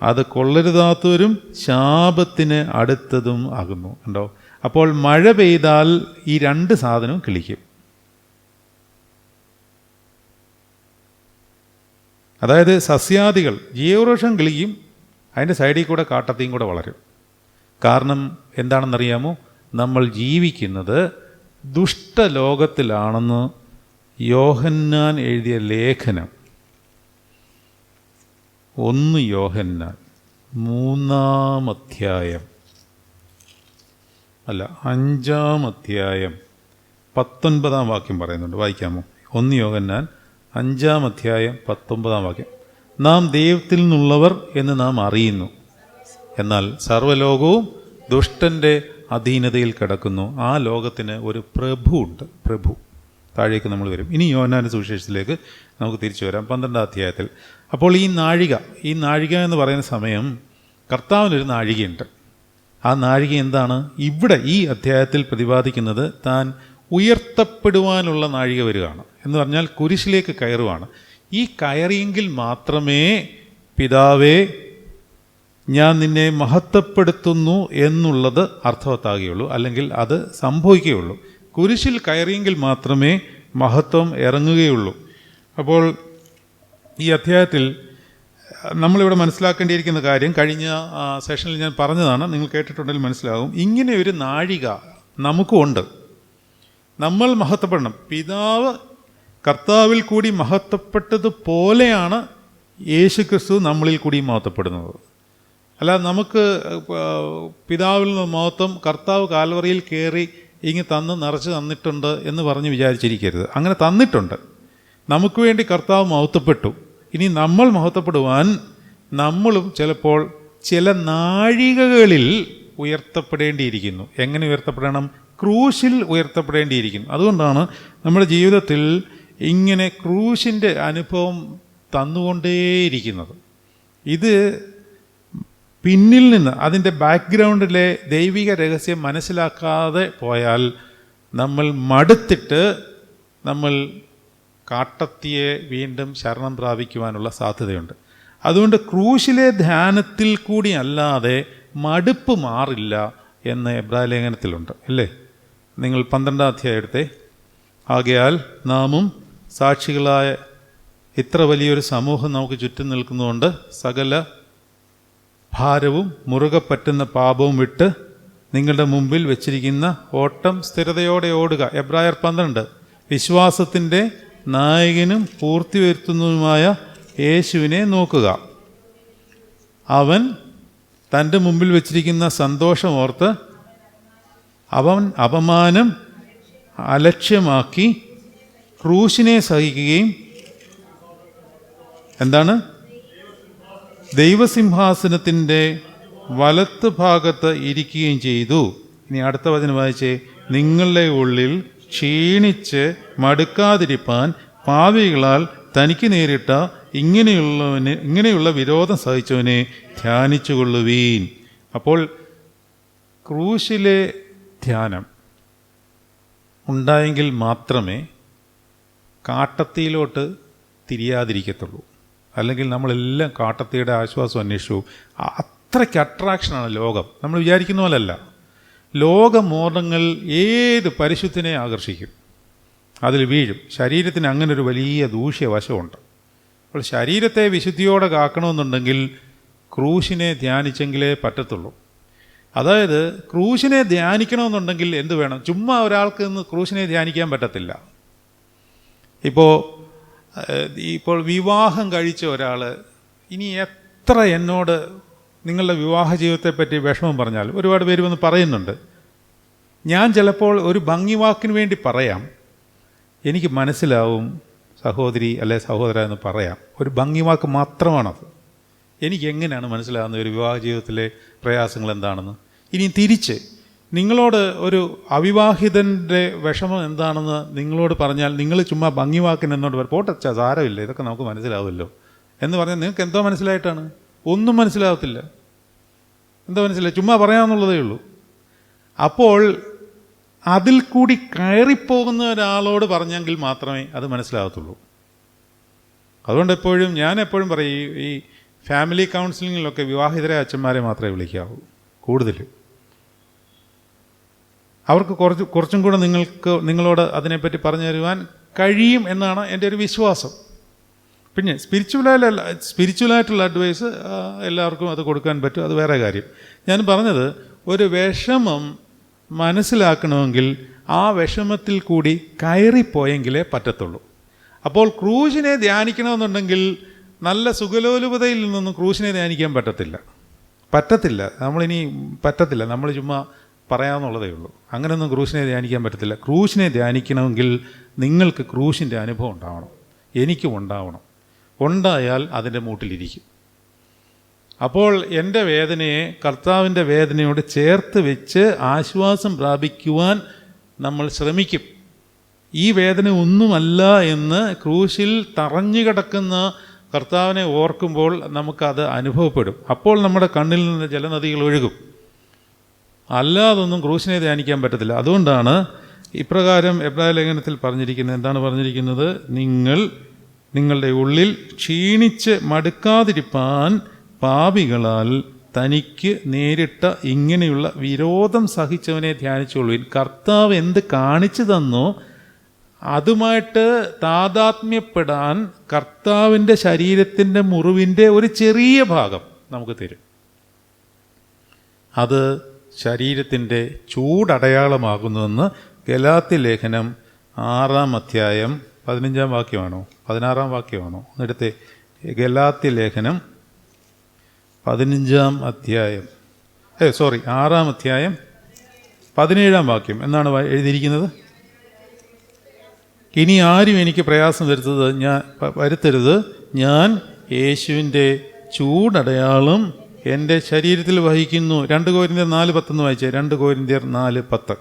അത് കൊള്ളരുതാത്തവരും ശാപത്തിന് അടുത്തതും ആകുന്നു. കണ്ടോ? അപ്പോൾ മഴ പെയ്താൽ ഈ രണ്ട് സാധനവും കിളിക്കും. അതായത് സസ്യാദികൾ, ജീവവൃക്ഷം കിളിക്കും, അതിൻ്റെ സൈഡിൽ കൂടെ കാട്ടത്തിയും കൂടെ വളരും. കാരണം എന്താണെന്നറിയാമോ? നമ്മൾ ജീവിക്കുന്നത് ദുഷ്ടലോകത്തിലാണെന്ന് യോഹന്നാൻ എഴുതിയ ലേഖനം 1 യോഹന്നാൻ 3-ാം അധ്യായം 5-ാം അധ്യായം 19-ാം വാക്യം പറയുന്നുണ്ട്. വായിക്കാമോ? 1 യോഹന്നാൻ 5-ാം അധ്യായം 19-ാം വാക്യം. നാം ദൈവത്തിൽ നിന്നുള്ളവർ എന്ന് നാം അറിയുന്നു, എന്നാൽ സർവ്വലോകവും ദുഷ്ടൻ്റെ അധീനതയിൽ കിടക്കുന്നു. ആ ലോകത്തിന് ഒരു പ്രഭു ഉണ്ട്. പ്രഭു താഴേക്ക് നമ്മൾ വരും. ഇനി യോഹന്നാന്റെ സുവിശേഷത്തിലേക്ക് നമുക്ക് തിരിച്ചു വരാം, 12-ാം അധ്യായത്തിൽ. അപ്പോൾ ഈ നാഴിക എന്ന് പറയുന്ന സമയം കർത്താവിനൊരു നാഴികയുണ്ട്. ആ നാഴിക എന്താണ്? ഇവിടെ ഈ അധ്യായത്തിൽ പ്രതിപാദിക്കുന്നത് താൻ ഉയർത്തപ്പെടുവാനുള്ള നാഴിക വരികയാണ് എന്ന് പറഞ്ഞാൽ കുരിശിലേക്ക് കയറുവാണ്. ഈ കയറിയെങ്കിൽ മാത്രമേ പിതാവേ ഞാൻ നിന്നെ മഹത്വപ്പെടുത്തുന്നു എന്നുള്ളത് അർത്ഥവത്താകുകയുള്ളൂ, അല്ലെങ്കിൽ അത് സംഭവിക്കുകയുള്ളൂ. കുരിശിൽ കയറിയെങ്കിൽ മാത്രമേ മഹത്വം ഇറങ്ങുകയുള്ളൂ. അപ്പോൾ ഈ അധ്യായത്തിൽ നമ്മളിവിടെ മനസ്സിലാക്കേണ്ടിയിരിക്കുന്ന കാര്യം കഴിഞ്ഞ സെഷനിൽ ഞാൻ പറഞ്ഞതാണ്, നിങ്ങൾ കേട്ടിട്ടുണ്ടെങ്കിൽ മനസ്സിലാകും. ഇങ്ങനെ ഒരു നാഴിക നമുക്കുമുണ്ട്. നമ്മൾ മഹത്വപ്പെടണം. പിതാവ് കർത്താവിൽ കൂടി മഹത്വപ്പെട്ടതുപോലെയാണ് യേശു ക്രിസ്തു നമ്മളിൽ കൂടി മഹത്വപ്പെടുന്നത്. അല്ല, നമുക്ക് പിതാവിൽ നിന്ന് മഹത്വം കർത്താവ് കാൽവറിയിൽ കയറി തന്ന് നിറച്ച് തന്നിട്ടുണ്ട് എന്ന് പറഞ്ഞ് വിചാരിച്ചിരിക്കരുത്. അങ്ങനെ തന്നിട്ടുണ്ട്. നമുക്ക് വേണ്ടി കർത്താവ് മഹത്വപ്പെട്ടു. ഇനി നമ്മൾ മഹത്വപ്പെടുവാൻ നമ്മളും ചിലപ്പോൾ ചില നാഴികകളിൽ ഉയർത്തപ്പെടേണ്ടിയിരിക്കുന്നു. എങ്ങനെ ഉയർത്തപ്പെടണം? ക്രൂശിൽ ഉയർത്തപ്പെടേണ്ടിയിരിക്കുന്നു. അതുകൊണ്ടാണ് നമ്മുടെ ജീവിതത്തിൽ ഇങ്ങനെ ക്രൂശിൻ്റെ അനുഭവം തന്നുകൊണ്ടേയിരിക്കുന്നത്. ഇത് പിന്നിൽ നിന്ന് അതിൻ്റെ ബാക്ക്ഗ്രൗണ്ടിലെ ദൈവിക രഹസ്യം മനസ്സിലാക്കാതെ പോയാൽ നമ്മൾ മടുത്തിട്ട് നമ്മൾ കാട്ടത്തിയെ വീണ്ടും ശരണം പ്രാപിക്കുവാനുള്ള സാധ്യതയുണ്ട്. അതുകൊണ്ട് ക്രൂശിലെ ധ്യാനത്തിൽ കൂടി അല്ലാതെ മടുപ്പ് മാറില്ല എന്ന് എബ്രായ ലേഖനത്തിലുണ്ട്, അല്ലേ? നിങ്ങൾ 12-ാം അധ്യായം എടുത്തേ. ആകയാൽ നാമും സാക്ഷികളായ ഇത്ര വലിയൊരു സമൂഹം നമുക്ക് ചുറ്റും നിൽക്കുന്നതുകൊണ്ട് സകല ഭാരവും മുറുകെ പറ്റുന്ന പാപവും വിട്ട് നിങ്ങളുടെ മുമ്പിൽ വെച്ചിരിക്കുന്ന ഓട്ടം സ്ഥിരതയോടെ ഓടുക. എബ്രായർ 12. വിശ്വാസത്തിൻ്റെ നായകനും പൂർത്തി വരുത്തുന്നതുമായ യേശുവിനെ നോക്കുക. അവൻ തൻ്റെ മുമ്പിൽ വെച്ചിരിക്കുന്ന സന്തോഷം ഓർത്ത് അവൻ അപമാനം അലക്ഷ്യമാക്കി ക്രൂശിനെ സഹിക്കുകയും എന്താണ് ദൈവസിംഹാസനത്തിൻ്റെ വലത്ത് ഭാഗത്ത് ഇരിക്കുകയും ചെയ്തു. ഇനി അടുത്ത വചനം വായിച്ചേ. നിങ്ങളുടെ ഉള്ളിൽ ക്ഷീണിച്ച് മടുക്കാതിരിപ്പാൻ പാപികളാൽ തനിക്ക് നേരിട്ട ഇങ്ങനെയുള്ള വിരോധം സഹിച്ചവനെ ധ്യാനിച്ചു കൊള്ളുവീൻ. അപ്പോൾ ക്രൂശിലെ ധ്യാനം ഉണ്ടായെങ്കിൽ മാത്രമേ കാട്ടത്തിയിലോട്ട് തിരിയാതിരിക്കത്തുള്ളൂ. അല്ലെങ്കിൽ നമ്മളെല്ലാം കാട്ടത്തിയുടെ ആശ്വാസം അന്വേഷിച്ചു. അത്രയ്ക്ക് അട്രാക്ഷനാണ് ലോകം. നമ്മൾ വിചാരിക്കുന്ന പോലല്ല. ലോകമോഹങ്ങൾ ഏത് പരിശുദ്ധനെ ആകർഷിക്കും, അതിൽ വീഴും. ശരീരത്തിന് അങ്ങനെ ഒരു വലിയ ദൂഷ്യവശമുണ്ട്. അപ്പോൾ ശരീരത്തെ വിശുദ്ധിയോടെ കാക്കണമെന്നുണ്ടെങ്കിൽ ക്രൂശിനെ ധ്യാനിച്ചെങ്കിലേ പറ്റത്തുള്ളൂ. അതായത് ക്രൂശിനെ ധ്യാനിക്കണമെന്നുണ്ടെങ്കിൽ എന്ത് വേണം? ചുമ്മാ ഒരാൾക്ക് ഇന്ന് ക്രൂശിനെ ധ്യാനിക്കാൻ പറ്റത്തില്ല. ഇപ്പോൾ വിവാഹം കഴിച്ച ഒരാൾ ഇനി എത്ര എന്നോട് നിങ്ങളുടെ വിവാഹ ജീവിതത്തെപ്പറ്റി വിഷമം പറഞ്ഞാൽ ഒരുപാട് പേര് വന്ന് പറയുന്നുണ്ട്. ഞാൻ ചിലപ്പോൾ ഒരു ഭംഗിവാക്കിന് വേണ്ടി പറയാം, എനിക്ക് മനസ്സിലാവും സഹോദരി അല്ലെ സഹോദര എന്ന് പറയാം. ഒരു ഭംഗിവാക്ക് മാത്രമാണത്. എനിക്കെങ്ങനെയാണ് മനസ്സിലാകുന്നത് ഒരു വിവാഹ ജീവിതത്തിലെ പ്രയാസങ്ങൾ എന്താണെന്ന്? ഇനി തിരിച്ച് നിങ്ങളോട് ഒരു അവിവാഹിതൻ്റെ വിഷമം എന്താണെന്ന് നിങ്ങളോട് പറഞ്ഞാൽ നിങ്ങൾ ചുമ്മാ ഭംഗിവാക്കിന് എന്നോട് പോട്ടച്ചാ സാരമില്ല, ഇതൊക്കെ നമുക്ക് മനസ്സിലാവുമല്ലോ എന്ന് പറഞ്ഞാൽ നിങ്ങൾക്ക് എന്തോ മനസ്സിലായിട്ടാണ്? ഒന്നും മനസ്സിലാകത്തില്ല. എന്താ മനസ്സിലായി? ചുമ്മാ പറയാമെന്നുള്ളതേ ഉള്ളൂ. അപ്പോൾ അതിൽ കൂടി കയറിപ്പോകുന്ന ഒരാളോട് പറഞ്ഞെങ്കിൽ മാത്രമേ അത് മനസ്സിലാകത്തുള്ളൂ. അതുകൊണ്ട് ഞാൻ എപ്പോഴും പറയും, ഈ ഫാമിലി കൗൺസിലിങ്ങിലൊക്കെ വിവാഹിതരെ അച്ഛന്മാരെ മാത്രമേ വിളിക്കാവൂ. കൂടുതൽ അവർക്ക് കുറച്ചും കൂടെ നിങ്ങളോട് അതിനെപ്പറ്റി പറഞ്ഞു തരുവാൻ കഴിയും എന്നാണ് എൻ്റെ ഒരു വിശ്വാസം. പിന്നെ സ്പിരിച്വലായിട്ടുള്ള അഡ്വൈസ് എല്ലാവർക്കും അത് കൊടുക്കാൻ പറ്റും, അത് വേറെ കാര്യം. ഞാൻ പറഞ്ഞത് ഒരു വിഷമം മനസ്സിലാക്കണമെങ്കിൽ ആ വിഷമത്തിൽ കൂടി കയറിപ്പോയെങ്കിലേ പറ്റത്തുള്ളൂ. അപ്പോൾ ക്രൂശിനെ ധ്യാനിക്കണമെന്നുണ്ടെങ്കിൽ നല്ല സുഖലോലുപതയിൽ നിന്നൊന്നും ക്രൂശിനെ ധ്യാനിക്കാൻ പറ്റത്തില്ല. നമ്മൾ ചുമ്മാ പറയാമെന്നുള്ളതേ ഉള്ളൂ. അങ്ങനെയൊന്നും ക്രൂശിനെ ധ്യാനിക്കാൻ പറ്റത്തില്ല. ക്രൂശിനെ ധ്യാനിക്കണമെങ്കിൽ നിങ്ങൾക്ക് ക്രൂശിൻ്റെ അനുഭവം ഉണ്ടാവണം, എനിക്കും ഉണ്ടാവണം. ഉണ്ടായാൽ അതിൻ്റെ മൂട്ടിലിരിക്കും. അപ്പോൾ എൻ്റെ വേദനയെ കർത്താവിൻ്റെ വേദനയോട് ചേർത്ത് വെച്ച് ആശ്വാസം പ്രാപിക്കുവാൻ നമ്മൾ ശ്രമിക്കും. ഈ വേദന ഒന്നുമല്ല എന്ന് ക്രൂശിൽ തറഞ്ഞു കിടക്കുന്ന കർത്താവിനെ ഓർക്കുമ്പോൾ നമുക്കത് അനുഭവപ്പെടും. അപ്പോൾ നമ്മുടെ കണ്ണിൽ നിന്ന് ജലനദികൾ ഒഴുകും. അല്ലാതൊന്നും ക്രൂശിനെ ധ്യാനിക്കാൻ പറ്റത്തില്ല. അതുകൊണ്ടാണ് ഇപ്രകാരം എബ്രായ ലേഖനത്തിൽ പറഞ്ഞിരിക്കുന്നത്. എന്താണ് പറഞ്ഞിരിക്കുന്നത്? നിങ്ങളുടെ ഉള്ളിൽ ക്ഷീണിച്ച് മടുക്കാതിരിപ്പാൻ പാപികളാൽ തനിക്ക് നേരിട്ട ഇങ്ങനെയുള്ള വിരോധം സഹിച്ചവനെ ധ്യാനിച്ചുകൊള്ളുവിൻ. കർത്താവ് എന്ത് കാണിച്ചു തന്നോ അതുമായിട്ട് താതാത്മ്യപ്പെടാൻ കർത്താവിൻ്റെ ശരീരത്തിൻ്റെ മുറിവിൻ്റെ ഒരു ചെറിയ ഭാഗം നമുക്ക് തരും. അത് ശരീരത്തിൻ്റെ ചൂടടയാളമാകുന്നുവെന്ന് ഗലാത്യ ലേഖനം 6-ാം അധ്യായം 15-ാം വാക്യമാണോ 16-ാം വാക്യമാണോ എടുത്തേ? ഗലാത്യ ലേഖനം 15-ാം അധ്യായം 6-ാം അധ്യായം 17-ാം വാക്യം എന്നാണ് എഴുതിയിരിക്കുന്നത്. ഇനി ആരും എനിക്ക് പ്രയാസം വരുത്തരുത്, ഞാൻ യേശുവിൻ്റെ ചൂടടയാളം എൻ്റെ ശരീരത്തിൽ വഹിക്കുന്നു. 2 കൊരിന്ത്യർ 4:10 വായിച്ചേ. 2 കൊരിന്ത്യർ 4:10.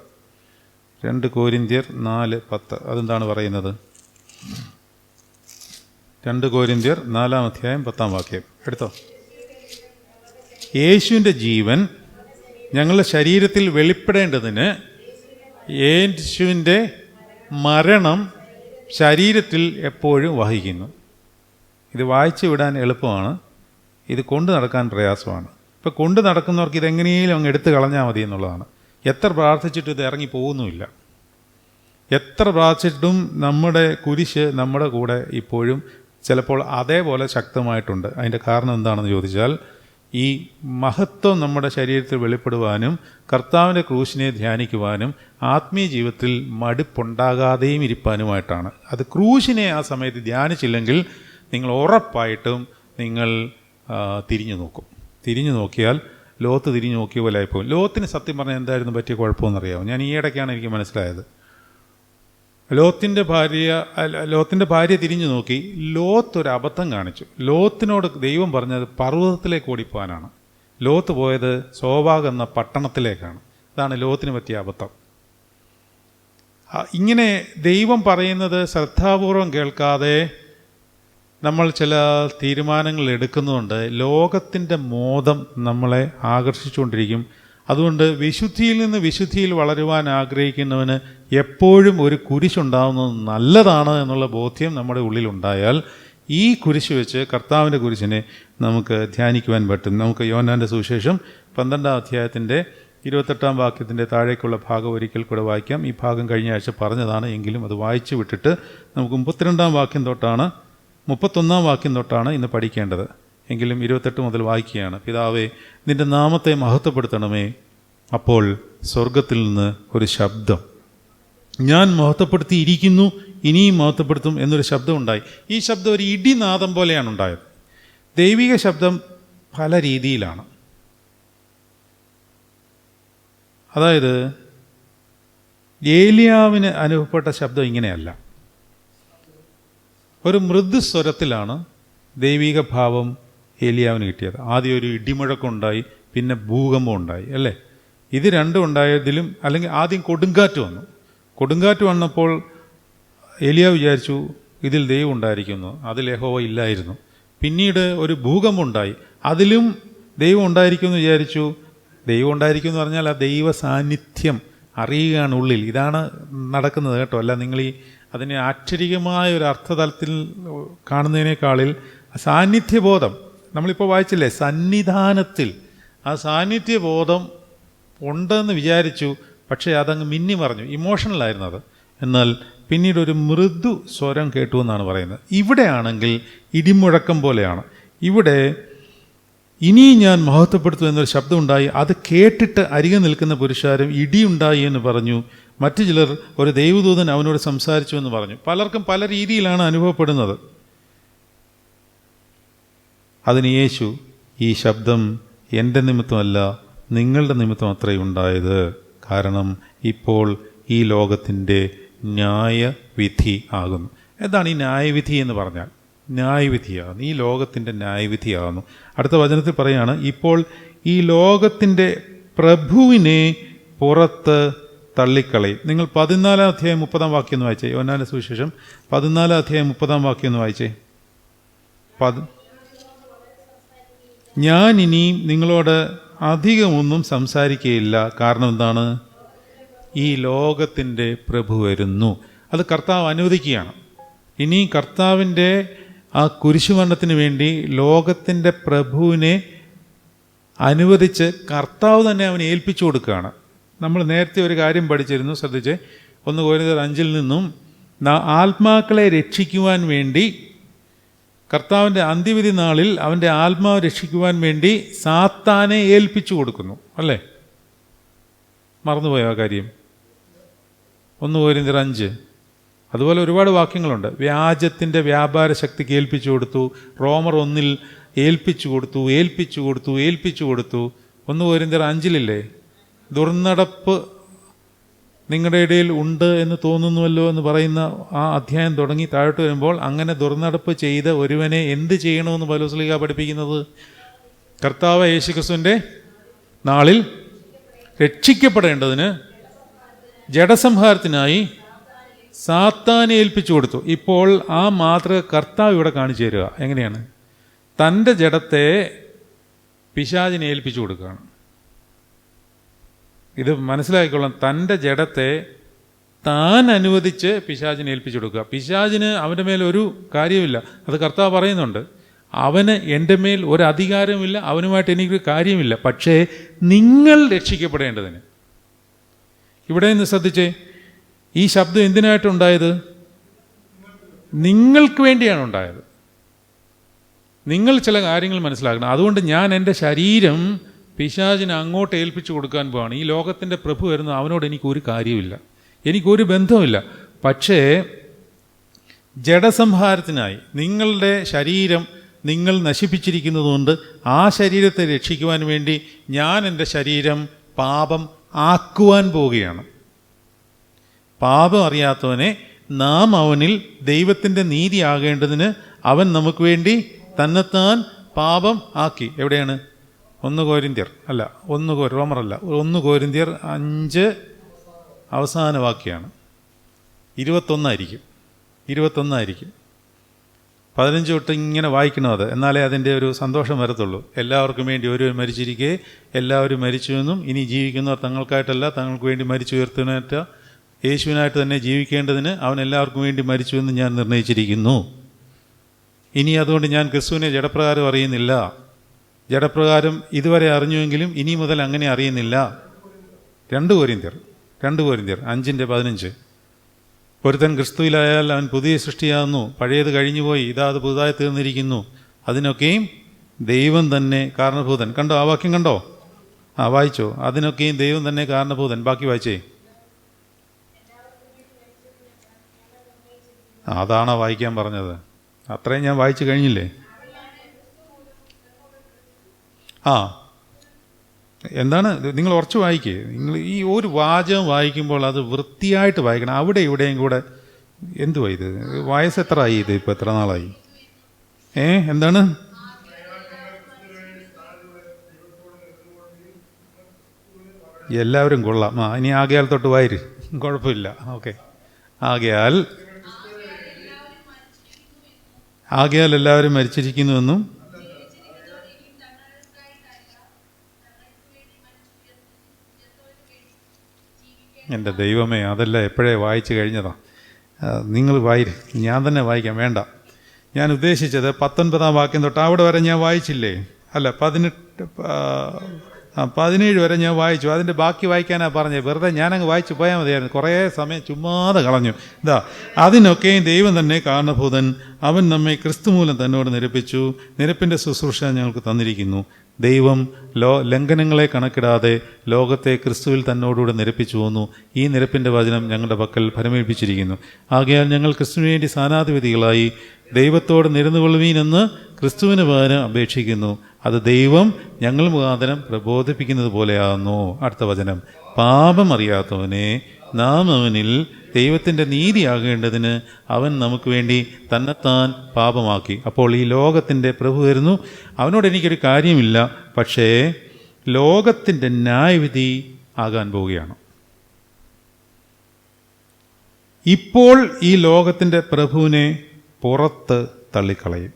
2 കൊരിന്ത്യർ 4:10 അതെന്താണ് പറയുന്നത്? 2 കൊരിന്ത്യർ 4-ാം അധ്യായം 10-ാം വാക്യം എടുത്തോ. യേശുവിൻ്റെ ജീവൻ ഞങ്ങളുടെ ശരീരത്തിൽ വെളിപ്പെടേണ്ടതിന് യേശുവിൻ്റെ മരണം ശരീരത്തിൽ എപ്പോഴും വഹിക്കുന്നു. ഇത് വായിച്ചു വിടാൻ എളുപ്പമാണ്, ഇത് കൊണ്ടു നടക്കാൻ പ്രയാസമാണ്. ഇപ്പം കൊണ്ടു നടക്കുന്നവർക്ക് ഇതെങ്ങനെയും അങ്ങ് എടുത്തു കളഞ്ഞാൽ മതി എന്നുള്ളതാണ്. എത്ര പ്രാർത്ഥിച്ചിട്ടും ഇത് ഇറങ്ങി പോകുന്നുമില്ല. എത്ര പ്രാർത്ഥിച്ചിട്ടും നമ്മുടെ കുരിശ് നമ്മുടെ കൂടെ ഇപ്പോഴും ചിലപ്പോൾ അതേപോലെ ശക്തമായിട്ടുണ്ട്. അതിൻ്റെ കാരണം എന്താണെന്ന് ചോദിച്ചാൽ, ഈ മഹത്വം നമ്മുടെ ശരീരത്തിൽ വെളിപ്പെടുവാനും കർത്താവിൻ്റെ ക്രൂശിനെ ധ്യാനിക്കുവാനും ആത്മീയ ജീവിതത്തിൽ മടുപ്പുണ്ടാകാതെയും ഇരിപ്പാനുമായിട്ടാണ്. അത് ക്രൂശിനെ ആ സമയത്ത് ധ്യാനിച്ചില്ലെങ്കിൽ നിങ്ങൾ ഉറപ്പായിട്ടും നിങ്ങൾ തിരിഞ്ഞു നോക്കും. തിരിഞ്ഞു നോക്കിയാൽ ലോത്ത് തിരിഞ്ഞു നോക്കിയ പോലെ ആയിപ്പോകും. ലോത്തിന് സത്യം പറഞ്ഞാൽ എന്തായിരുന്നു പറ്റിയ കുഴപ്പമെന്നറിയാമോ? ഞാൻ ഈ ഇടയ്ക്കാണ് എനിക്ക് മനസ്സിലായത്. ലോത്തിൻ്റെ ഭാര്യ തിരിഞ്ഞു നോക്കി. ലോത്ത് ഒരു അബദ്ധം കാണിച്ചു. ലോത്തിനോട് ദൈവം പറഞ്ഞത് പർവ്വതത്തിലേക്ക് ഓടിപ്പോകാനാണ്. ലോത്ത് പോയത് സോവാഗ് എന്ന പട്ടണത്തിലേക്കാണ്. അതാണ് ലോത്തിന് പറ്റിയ അബദ്ധം. ഇങ്ങനെ ദൈവം പറയുന്നത് ശ്രദ്ധാപൂർവം കേൾക്കാതെ നമ്മൾ ചില തീരുമാനങ്ങൾ എടുക്കുന്നതുകൊണ്ട് ലോകത്തിൻ്റെ മോദം നമ്മളെ ആകർഷിച്ചുകൊണ്ടിരിക്കും. അതുകൊണ്ട് വിശുദ്ധിയിൽ നിന്ന് വിശുദ്ധിയിൽ വളരുവാൻ ആഗ്രഹിക്കുന്നവന് എപ്പോഴും ഒരു കുരിശുണ്ടാവുന്നത് നല്ലതാണ് എന്നുള്ള ബോധ്യം നമ്മുടെ ഉള്ളിലുണ്ടായാൽ ഈ കുരിശ് വെച്ച് കർത്താവിൻ്റെ കുരിശിനെ നമുക്ക് ധ്യാനിക്കുവാൻ പറ്റും. നമുക്ക് യോഹന്നാൻ്റെ സുവിശേഷം 12-ാം അധ്യായത്തിൻ്റെ 28-ാം വാക്യത്തിൻ്റെ താഴേക്കുള്ള ഭാഗം ഒരിക്കൽ കൂടെ വായിക്കാം. ഈ ഭാഗം കഴിഞ്ഞ ആഴ്ച പറഞ്ഞതാണ്, എങ്കിലും അത് വായിച്ചു വിട്ടിട്ട് നമുക്ക് 32-ാം വാക്യം തൊട്ടാണ് 31-ാം വാക്യം തൊട്ടാണ് ഇന്ന് പഠിക്കേണ്ടത്. എങ്കിലും 28 മുതൽ വായിക്കുകയാണ്. പിതാവേ, നിൻ്റെ നാമത്തെ മഹത്വപ്പെടുത്തണമേ. അപ്പോൾ സ്വർഗത്തിൽ നിന്ന് ഒരു ശബ്ദം, ഞാൻ മഹത്വപ്പെടുത്തിയിരിക്കുന്നു, ഇനിയും മഹത്വപ്പെടുത്തും എന്നൊരു ശബ്ദം ഉണ്ടായി. ഈ ശബ്ദം ഒരു ഇടിനാദം പോലെയാണ് ഉണ്ടായത്. ദൈവിക ശബ്ദം പല രീതിയിലാണ്. അതായത് ഏലിയാവിന് അനുഭവപ്പെട്ട ശബ്ദം ഇങ്ങനെയല്ല. ഒരു മൃദുസ്വരത്തിലാണ് ദൈവിക ഭാവം ഏലിയാവിന് കിട്ടിയത്. ആദ്യം ഒരു ഇടിമുഴക്കം, പിന്നെ ഭൂകമ്പം ഉണ്ടായി, അല്ലേ? ഇത് രണ്ടും ഉണ്ടായതിലും, അല്ലെങ്കിൽ ആദ്യം കൊടുങ്കാറ്റ് വന്നു. കൊടുങ്കാറ്റ് വന്നപ്പോൾ ഏലിയാവ് വിചാരിച്ചു ഇതിൽ ദൈവം ഉണ്ടായിരിക്കുന്നു. അതിൽ യഹോവ ഇല്ലായിരുന്നു. പിന്നീട് ഒരു ഭൂകമ്പം ഉണ്ടായി, അതിലും ദൈവം ഉണ്ടായിരിക്കുമെന്ന് വിചാരിച്ചു. ദൈവം ഉണ്ടായിരിക്കും എന്ന് പറഞ്ഞാൽ ആ ദൈവ സാന്നിധ്യം അറിയുകയാണ് ഉള്ളിൽ. ഇതാണ് നടക്കുന്നത് കേട്ടോ. അല്ല നിങ്ങൾ അതിനെ ആക്ഷരികമായ ഒരു അർത്ഥതലത്തിൽ കാണുന്നതിനേക്കാളിൽ സാന്നിധ്യബോധം, നമ്മളിപ്പോൾ വായിച്ചില്ലേ, സന്നിധാനത്തിൽ ആ സാന്നിധ്യബോധം ഉണ്ടെന്ന് വിചാരിച്ചു. പക്ഷേ അതങ്ങ് മിന്നി മറഞ്ഞു, ഇമോഷണലായിരുന്നു അത്. എന്നാൽ പിന്നീട് ഒരു മൃദു സ്വരം കേട്ടു എന്നാണ് പറയുന്നത്. ഇവിടെയാണെങ്കിൽ ഇടിമുഴക്കം പോലെയാണ്. ഇവിടെ ഇനി ഞാൻ മഹത്വപ്പെടുത്തും എന്നൊരു ശബ്ദമുണ്ടായി. അത് കേട്ടിട്ട് അരികെ നിൽക്കുന്ന പുരുഷാരം ഇടിയുണ്ടായി എന്ന് പറഞ്ഞു. മറ്റു ചിലർ ഒരു ദൈവദൂതൻ അവനോട് സംസാരിച്ചു എന്ന് പറഞ്ഞു. പലർക്കും പല രീതിയിലാണ് അനുഭവപ്പെടുന്നത്. അതിന് യേശു, ഈ ശബ്ദം എൻ്റെ നിമിത്തമല്ല, നിങ്ങളുടെ നിമിത്തം അത്രയും ഉണ്ടായത്. കാരണം ഇപ്പോൾ ഈ ലോകത്തിൻ്റെ ന്യായവിധി ആകുന്നു. എന്താണ് ഈ ന്യായവിധി എന്ന് പറഞ്ഞാൽ? ന്യായവിധിയാകുന്നു, ഈ ലോകത്തിൻ്റെ ന്യായവിധിയാകുന്നു. അടുത്ത വചനത്തിൽ പറയാണ്, ഇപ്പോൾ ഈ ലോകത്തിൻ്റെ പ്രഭുവിനെ പുറത്ത് തള്ളിക്കളയും. നിങ്ങൾ 14-ാം അധ്യായം 30-ാം വാക്യം ഒന്ന് വായിച്ചേ. യോഹന്നാന്റെ സുവിശേഷം 14-ാം അധ്യായം 30-ാം വാക്യം ഒന്ന് വായിച്ചേ. ഞാൻ ഇനിയും നിങ്ങളോട് അധികമൊന്നും സംസാരിക്കുകയില്ല. കാരണം എന്താണ്? ഈ ലോകത്തിൻ്റെ പ്രഭു വരുന്നു. അത് കർത്താവ് അനുവദിക്കുകയാണ്. ഇനി കർത്താവിൻ്റെ ആ കുരിശുമരണത്തിന് വേണ്ടി ലോകത്തിൻ്റെ പ്രഭുവിനെ അനുവദിച്ച് കർത്താവ് തന്നെ അവനെ ഏൽപ്പിച്ചു കൊടുക്കുകയാണ്. നമ്മൾ നേരത്തെ ഒരു കാര്യം പഠിച്ചിരുന്നു, ശ്രദ്ധിച്ച്. 1 കൊരിന്ത്യർ 5 നിന്നും ആത്മാക്കളെ രക്ഷിക്കുവാൻ വേണ്ടി കർത്താവിൻ്റെ അന്ത്യവിധി നാളിൽ അവൻ്റെ ആത്മാവ് രക്ഷിക്കുവാൻ വേണ്ടി സാത്താനെ ഏൽപ്പിച്ചു കൊടുക്കുന്നു, അല്ലേ? മറന്നുപോയ ആ കാര്യം? 1 കൊരിന്ത്യർ 5. അതുപോലെ ഒരുപാട് വാക്യങ്ങളുണ്ട്. വ്യാജത്തിൻ്റെ വ്യാപാര ശക്തിക്ക് ഏൽപ്പിച്ചു കൊടുത്തു. റോമർ 1 ഏൽപ്പിച്ചു കൊടുത്തു. 1 കൊരിന്ത്യർ 5 ദുർനടപ്പ് നിങ്ങളുടെ ഇടയിൽ ഉണ്ട് എന്ന് തോന്നുന്നുവല്ലോ എന്ന് പറയുന്ന ആ അധ്യായം തുടങ്ങി താഴോട്ട് വരുമ്പോൾ, അങ്ങനെ ദുർനടപ്പ് ചെയ്ത ഒരുവനെ എന്ത് ചെയ്യണമെന്ന് പൗലോസ് പഠിപ്പിക്കുന്നത്? കർത്താവ് യേശുക്രിസ്തുവിൻ്റെ നാളിൽ രക്ഷിക്കപ്പെടേണ്ടതിന് ജഡസംഹാരത്തിനായി സാത്താനെ ഏൽപ്പിച്ചു കൊടുത്തു. ഇപ്പോൾ ആ മാതൃക കർത്താവ് ഇവിടെ കാണിച്ചു തരിക. എങ്ങനെയാണ്? തൻ്റെ ജഡത്തെ പിശാചിനെ ഏൽപ്പിച്ചു കൊടുക്കുകയാണ്. ഇത് മനസ്സിലാക്കിക്കൊള്ളാം. തൻ്റെ ജഡത്തെ താൻ അനുവദിച്ച് പിശാചിനെ ഏൽപ്പിച്ചു കൊടുക്കുക. പിശാചിന് അവൻ്റെ മേൽ ഒരു കാര്യമില്ല. അത് കർത്താവ് പറയുന്നുണ്ട്, അവന് എൻ്റെ മേൽ ഒരധികാരമില്ല, അവനുമായിട്ട് എനിക്കൊരു കാര്യമില്ല. പക്ഷേ നിങ്ങൾ രക്ഷിക്കപ്പെടേണ്ടതിന്. ഇവിടെ നിന്ന് ശ്രദ്ധിച്ചേ, ഈ ശബ്ദം എന്തിനായിട്ടുണ്ടായത്? നിങ്ങൾക്ക് വേണ്ടിയാണ് ഉണ്ടായത്. നിങ്ങൾ ചില കാര്യങ്ങൾ മനസ്സിലാക്കണം. അതുകൊണ്ട് ഞാൻ എൻ്റെ ശരീരം പിശാചിനെ അങ്ങോട്ട് ഏൽപ്പിച്ചു കൊടുക്കാൻ പോവാണ്. ഈ ലോകത്തിൻ്റെ പ്രഭു വരുന്നത്, അവനോട് എനിക്കൊരു കാര്യമില്ല, എനിക്കൊരു ബന്ധമില്ല. പക്ഷേ ജഡസംഹാരത്തിനായി നിങ്ങളുടെ ശരീരം നിങ്ങൾ നശിപ്പിച്ചിരിക്കുന്നതുകൊണ്ട് ആ ശരീരത്തെ രക്ഷിക്കുവാൻ വേണ്ടി ഞാൻ എൻ്റെ ശരീരം പാപം ആക്കുവാൻ പോവുകയാണ്. പാപം അറിയാത്തവനെ നാം അവനിൽ ദൈവത്തിൻ്റെ നീതി ആകേണ്ടതിന് അവൻ നമുക്ക് വേണ്ടി തന്നെത്താൻ പാപം ആക്കി. എവിടെയാണ്? 1 കൊരിന്ത്യർ അല്ല, 1 കൊരിന്ത്യർ 5 അവസാന വാക്യമാണ്. 21 ആയിരിക്കും. 15 തൊട്ട് ഇങ്ങനെ വായിക്കണം. അത് എന്നാലേ അതിൻ്റെ ഒരു സന്തോഷം വരത്തുള്ളൂ. എല്ലാവർക്കും വേണ്ടി ഒരുവൻ മരിച്ചിരിക്കെ എല്ലാവരും മരിച്ചുവെന്നും ഇനി ജീവിക്കുന്നവർ തങ്ങൾക്കായിട്ടല്ല തങ്ങൾക്ക് വേണ്ടി മരിച്ചു ഉയർത്തുവാനായിട്ട് യേശുവിനായിട്ട് തന്നെ ജീവിക്കേണ്ടതിന് അവൻ എല്ലാവർക്കും വേണ്ടി മരിച്ചുവെന്ന് ഞാൻ നിർണയിച്ചിരിക്കുന്നു. ഇനി അതുകൊണ്ട് ഞാൻ ക്രിസ്തുവിനെ ജഡപ്രകാരം അറിയുന്നില്ല. ജഡപ്രകാരം ഇതുവരെ അറിഞ്ഞുവെങ്കിലും ഇനി മുതൽ അങ്ങനെ അറിയുന്നില്ല. 2 കൊരിന്ത്യർ 5:15. ഒരുത്തൻ ക്രിസ്തുവിലായാൽ അവൻ പുതിയ സൃഷ്ടിയാകുന്നു, പഴയത് കഴിഞ്ഞുപോയി, ഇതാ അത് പുതുതായി തീർന്നിരിക്കുന്നു. അതിനൊക്കെയും ദൈവം തന്നെ കാരണഭൂതൻ. കണ്ടോ ആ വാക്യം? കണ്ടോ? വായിച്ചോ. അതിനൊക്കെയും ദൈവം തന്നെ കാരണഭൂതൻ. ബാക്കി വായിച്ചേ. അതാണോ വായിക്കാൻ പറഞ്ഞത്? അത്രയും ഞാൻ വായിച്ചു കഴിഞ്ഞില്ലേ? എന്താണ്? നിങ്ങൾ ഉറച്ചു വായിക്കേ. നിങ്ങൾ ഈ ഒരു വാചകം വായിക്കുമ്പോൾ അത് വൃത്തിയായിട്ട് വായിക്കണം. അവിടെ ഇവിടെയും കൂടെ എന്തുവാ ഇത്? വയസ്സ് എത്ര ആയി? ഇത് ഇപ്പോൾ എത്ര നാളായി? എന്താണ്? എല്ലാവരും കൊള്ളാം. ഇനി ആകയാൽ തൊട്ട് വായിര്, കുഴപ്പമില്ല. ഓക്കെ. ആകയാൽ എല്ലാവരും മരിച്ചിരിക്കുന്നുവെന്നും എൻ്റെ ദൈവമേ, അതല്ല എപ്പോഴേ വായിച്ചു കഴിഞ്ഞതാണ്. നിങ്ങൾ വായിര്, ഞാൻ തന്നെ വായിക്കാം. വേണ്ട, ഞാൻ ഉദ്ദേശിച്ചത് 19 വാക്യം തൊട്ട് അവിടെ വരെ ഞാൻ വായിച്ചില്ലേ? അല്ല, 17 വരെ ഞാൻ വായിച്ചു. അതിൻ്റെ ബാക്കി വായിക്കാനാണ് പറഞ്ഞത്. വെറുതെ ഞാനങ്ങ് വായിച്ചു പോയാൽ മതിയായിരുന്നു. കുറേ സമയം ചുമ്മാതെ കളഞ്ഞു. അതിനൊക്കെയും ദൈവം തന്നെ കാരണഭൂതൻ. അവൻ നമ്മെ ക്രിസ്തു മൂലം തന്നോട് നിരപ്പിച്ചു. നിരപ്പിൻ്റെ ശുശ്രൂഷ ഞങ്ങൾക്ക് തന്നിരിക്കുന്നു. ദൈവം ലംഘനങ്ങളെ കണക്കിടാതെ ലോകത്തെ ക്രിസ്തുവിൽ തന്നോടുകൂടെ നിരപ്പിച്ചു പോന്നു. ഈ നിരപ്പിൻ്റെ വചനം ഞങ്ങളുടെ പക്കൽ ഫലമേൽപ്പിച്ചിരിക്കുന്നു. ആകയാൽ ഞങ്ങൾ ക്രിസ്തുവിന് വേണ്ടി സ്ഥാനാധിപതികളായി ദൈവത്തോട് നിരന്നുകൊള്ളുവീനെന്ന് ക്രിസ്തുവിന് പകരം അപേക്ഷിക്കുന്നു. അത് ദൈവം ഞങ്ങൾ മുഖാന്തരം പ്രബോധിപ്പിക്കുന്നത് പോലെയാകുന്നു. അടുത്ത വചനം. പാപം അറിയാത്തവനെ നാം അവനിൽ ദൈവത്തിൻ്റെ നീതിയാകേണ്ടതിന് അവൻ നമുക്ക് വേണ്ടി തന്നെത്താൻ പാപമാക്കി. അപ്പോൾ ഈ ലോകത്തിൻ്റെ പ്രഭു വരുന്നു. അവനോട് എനിക്കൊരു കാര്യമില്ല, പക്ഷേ ലോകത്തിൻ്റെ ന്യായവിധി ആകാൻ പോവുകയാണ്. ഇപ്പോൾ ഈ ലോകത്തിൻ്റെ പ്രഭുവിനെ പുറത്ത് തള്ളിക്കളയും.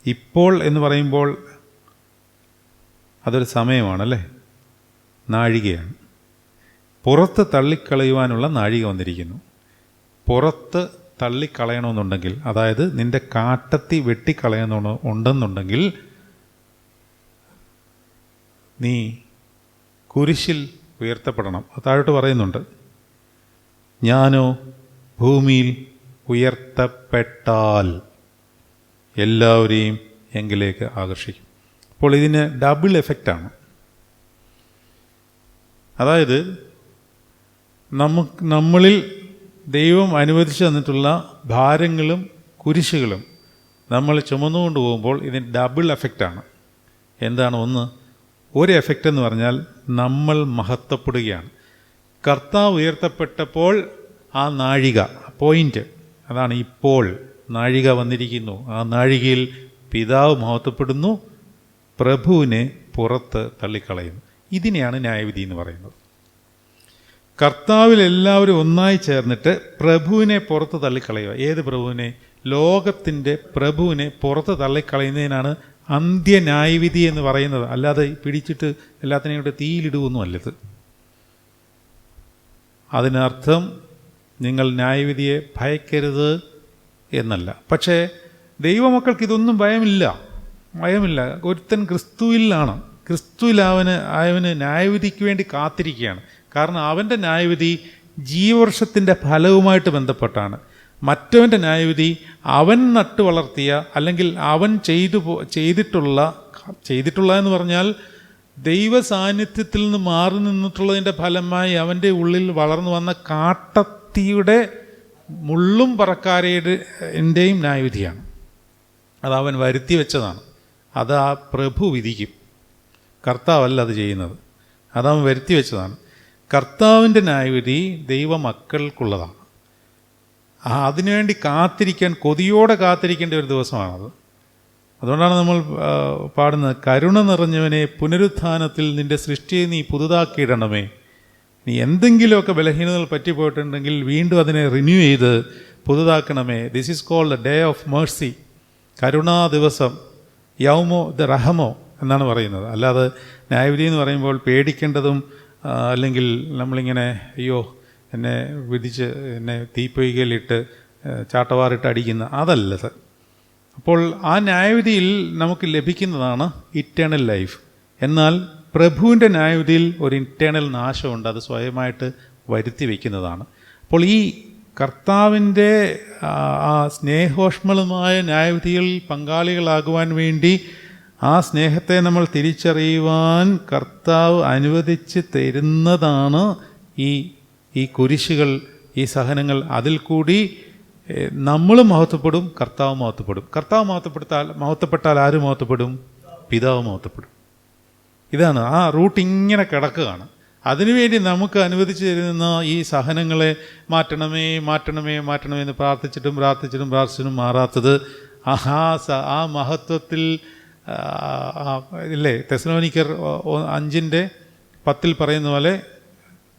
ഇപ്പോൾ എന്ന് പറയുമ്പോൾ അതൊരു സമയമാണല്ലേ, നാഴികയാണ്. പുറത്ത് തള്ളിക്കളയുവാനുള്ള നാഴിക വന്നിരിക്കുന്നു. പുറത്ത് തള്ളിക്കളയണമെന്നുണ്ടെങ്കിൽ, അതായത് നിൻ്റെ കാട്ടത്തി ഉണ്ടെന്നുണ്ടെങ്കിൽ നീ കുരിശിൽ ഉയർത്തപ്പെടണം. താഴോട്ട് പറയുന്നുണ്ട്, ഞാനോ ഭൂമിയിൽ ഉയർത്തപ്പെട്ടാൽ എല്ലാവരെയും എങ്കിലേക്ക് ആകർഷിക്കും. അപ്പോൾ ഇതിന് ഡബിൾ എഫക്റ്റാണ്. അതായത് നമ്മളിൽ ദൈവം അനുവദിച്ചു തന്നിട്ടുള്ള ഭാരങ്ങളും കുരിശുകളും നമ്മൾ ചുമന്നുകൊണ്ട് പോകുമ്പോൾ ഇതിന് ഡബിൾ എഫക്റ്റാണ്. എന്താണ്? ഒരു എഫക്റ്റ് എന്ന് പറഞ്ഞാൽ നമ്മൾ മഹത്വപ്പെടുകയാണ്. കർത്താവ് ഉയർത്തപ്പെട്ടപ്പോൾ ആ നാഴിക, പോയിൻ്റ്, അതാണ് ഇപ്പോൾ നാഴിക വന്നിരിക്കുന്നു. ആ നാഴികയിൽ പിതാവ് മഹത്വപ്പെടുന്നു, പ്രഭുവിനെ പുറത്ത് തള്ളിക്കളയുന്നു. ഇതിനെയാണ് ന്യായവിധി എന്ന് പറയുന്നത്. കർത്താവിൽ എല്ലാവരും ഒന്നായി ചേർന്നിട്ട് പ്രഭുവിനെ പുറത്ത് തള്ളിക്കളയുക. ഏത് പ്രഭുവിനെ? ലോകത്തിൻ്റെ പ്രഭുവിനെ പുറത്ത് തള്ളിക്കളയുന്നതിനാണ് അന്ത്യന്യായവിധി എന്ന് പറയുന്നത്. അല്ലാതെ പിടിച്ചിട്ട് എല്ലാത്തിനെയും കൂടെ തീയിലിടുകയൊന്നും അല്ലത്. അതിനർത്ഥം നിങ്ങൾ ന്യായവിധിയെ ഭയക്കരുത് എന്നല്ല. പക്ഷേ ദൈവമക്കൾക്ക് ഇതൊന്നും ഭയമില്ല. ഒരുത്തൻ ക്രിസ്തുവിലാണ്. ക്രിസ്തുവിൽ അവന് ന്യായവിധിക്ക് വേണ്ടി കാത്തിരിക്കുകയാണ്. കാരണം അവൻ്റെ ന്യായവിധി ജീവവർഷത്തിൻ്റെ ഫലവുമായിട്ട് ബന്ധപ്പെട്ടാണ്. മറ്റവൻ്റെ ന്യായവിധി അവൻ നട്ടു വളർത്തിയ അല്ലെങ്കിൽ അവൻ ചെയ്തിട്ടുള്ള എന്ന് പറഞ്ഞാൽ ദൈവ സാന്നിധ്യത്തിൽ നിന്ന് മാറി നിന്നിട്ടുള്ളതിൻ്റെ ഫലമായി അവൻ്റെ ഉള്ളിൽ വളർന്നു വന്ന കാട്ടത്തിയുടെ മുള്ളും പറക്കാരയുടെയും ന്യായവിധിയാണ്. അത് അവൻ വരുത്തി വെച്ചതാണ്. അത് ആ പ്രഭു വിധിക്കും. കർത്താവല്ല അത് ചെയ്യുന്നത്, അതവൻ വരുത്തി വെച്ചതാണ്. കർത്താവിൻ്റെ ന്യായവിധി ദൈവമക്കൾക്കുള്ളതാണ്. അതിനുവേണ്ടി കൊതിയോടെ കാത്തിരിക്കേണ്ട ഒരു ദിവസമാണത്. അതുകൊണ്ടാണ് നമ്മൾ പാടുന്നത്, കരുണ നിറഞ്ഞവനെ പുനരുത്ഥാനത്തിൽ നിൻ്റെ സൃഷ്ടിയെ നീ പുതുതാക്കിയിടണമേ. നീ എന്തെങ്കിലുമൊക്കെ ബലഹീനതകൾ പറ്റിപ്പോയിട്ടുണ്ടെങ്കിൽ വീണ്ടും അതിനെ റിന്യൂ ചെയ്ത് പുതുതാക്കണമേ. This is called the day of mercy, കരുണാ ദിവസം, യൗമോ ദ റഹമോ എന്നാണ് പറയുന്നത്. അല്ലാതെ ന്യായവിധി എന്ന് പറയുമ്പോൾ പേടിക്കേണ്ടതും അല്ലെങ്കിൽ നമ്മളിങ്ങനെ അയ്യോ എന്നെ വിധിച്ച് എന്നെ തീപ്പൊയ്കയിലിട്ട് ചാട്ടവാറിട്ട് അടിക്കുന്ന അതല്ലത്. അപ്പോൾ ആ ന്യായവിധിയിൽ നമുക്ക് ലഭിക്കുന്നതാണ് ഇറ്റേണൽ ലൈഫ്. എന്നാൽ പ്രഭുവിൻ്റെ ന്യായവിധിയിൽ ഒരു ഇറ്റേണൽ നാശമുണ്ട്, അത് സ്വയമായിട്ട് വരുത്തി വയ്ക്കുന്നതാണ്. അപ്പോൾ ഈ കർത്താവിൻ്റെ ആ സ്നേഹോഷ്മളമായ ന്യായവിധികളിൽ പങ്കാളികളാകുവാൻ വേണ്ടി ആ സ്നേഹത്തെ നമ്മൾ തിരിച്ചറിയുവാൻ കർത്താവ് അനുവദിച്ച് തരുന്നതാണ് ഈ കുരിശുകൾ, ഈ സഹനങ്ങൾ. അതിൽ കൂടി നമ്മൾ മഹത്വപ്പെടും, കർത്താവ് മഹത്വപ്പെടും. കർത്താവ് മഹത്വപ്പെട്ടാൽ ആര് മഹത്വപ്പെടും? പിതാവ് മഹത്വപ്പെടും. ഇതാണ് ആ റൂട്ട്. ഇങ്ങനെ കിടക്കുകയാണ്. അതിനുവേണ്ടി നമുക്ക് അനുവദിച്ചു തരുന്ന ഈ സഹനങ്ങളെ മാറ്റണമേ എന്ന് പ്രാർത്ഥിച്ചിട്ടും മാറാത്തത് ആ മഹത്വത്തിൽ ഇല്ലേ? തെസ്സലോനിക്കർ 5:10 പറയുന്ന പോലെ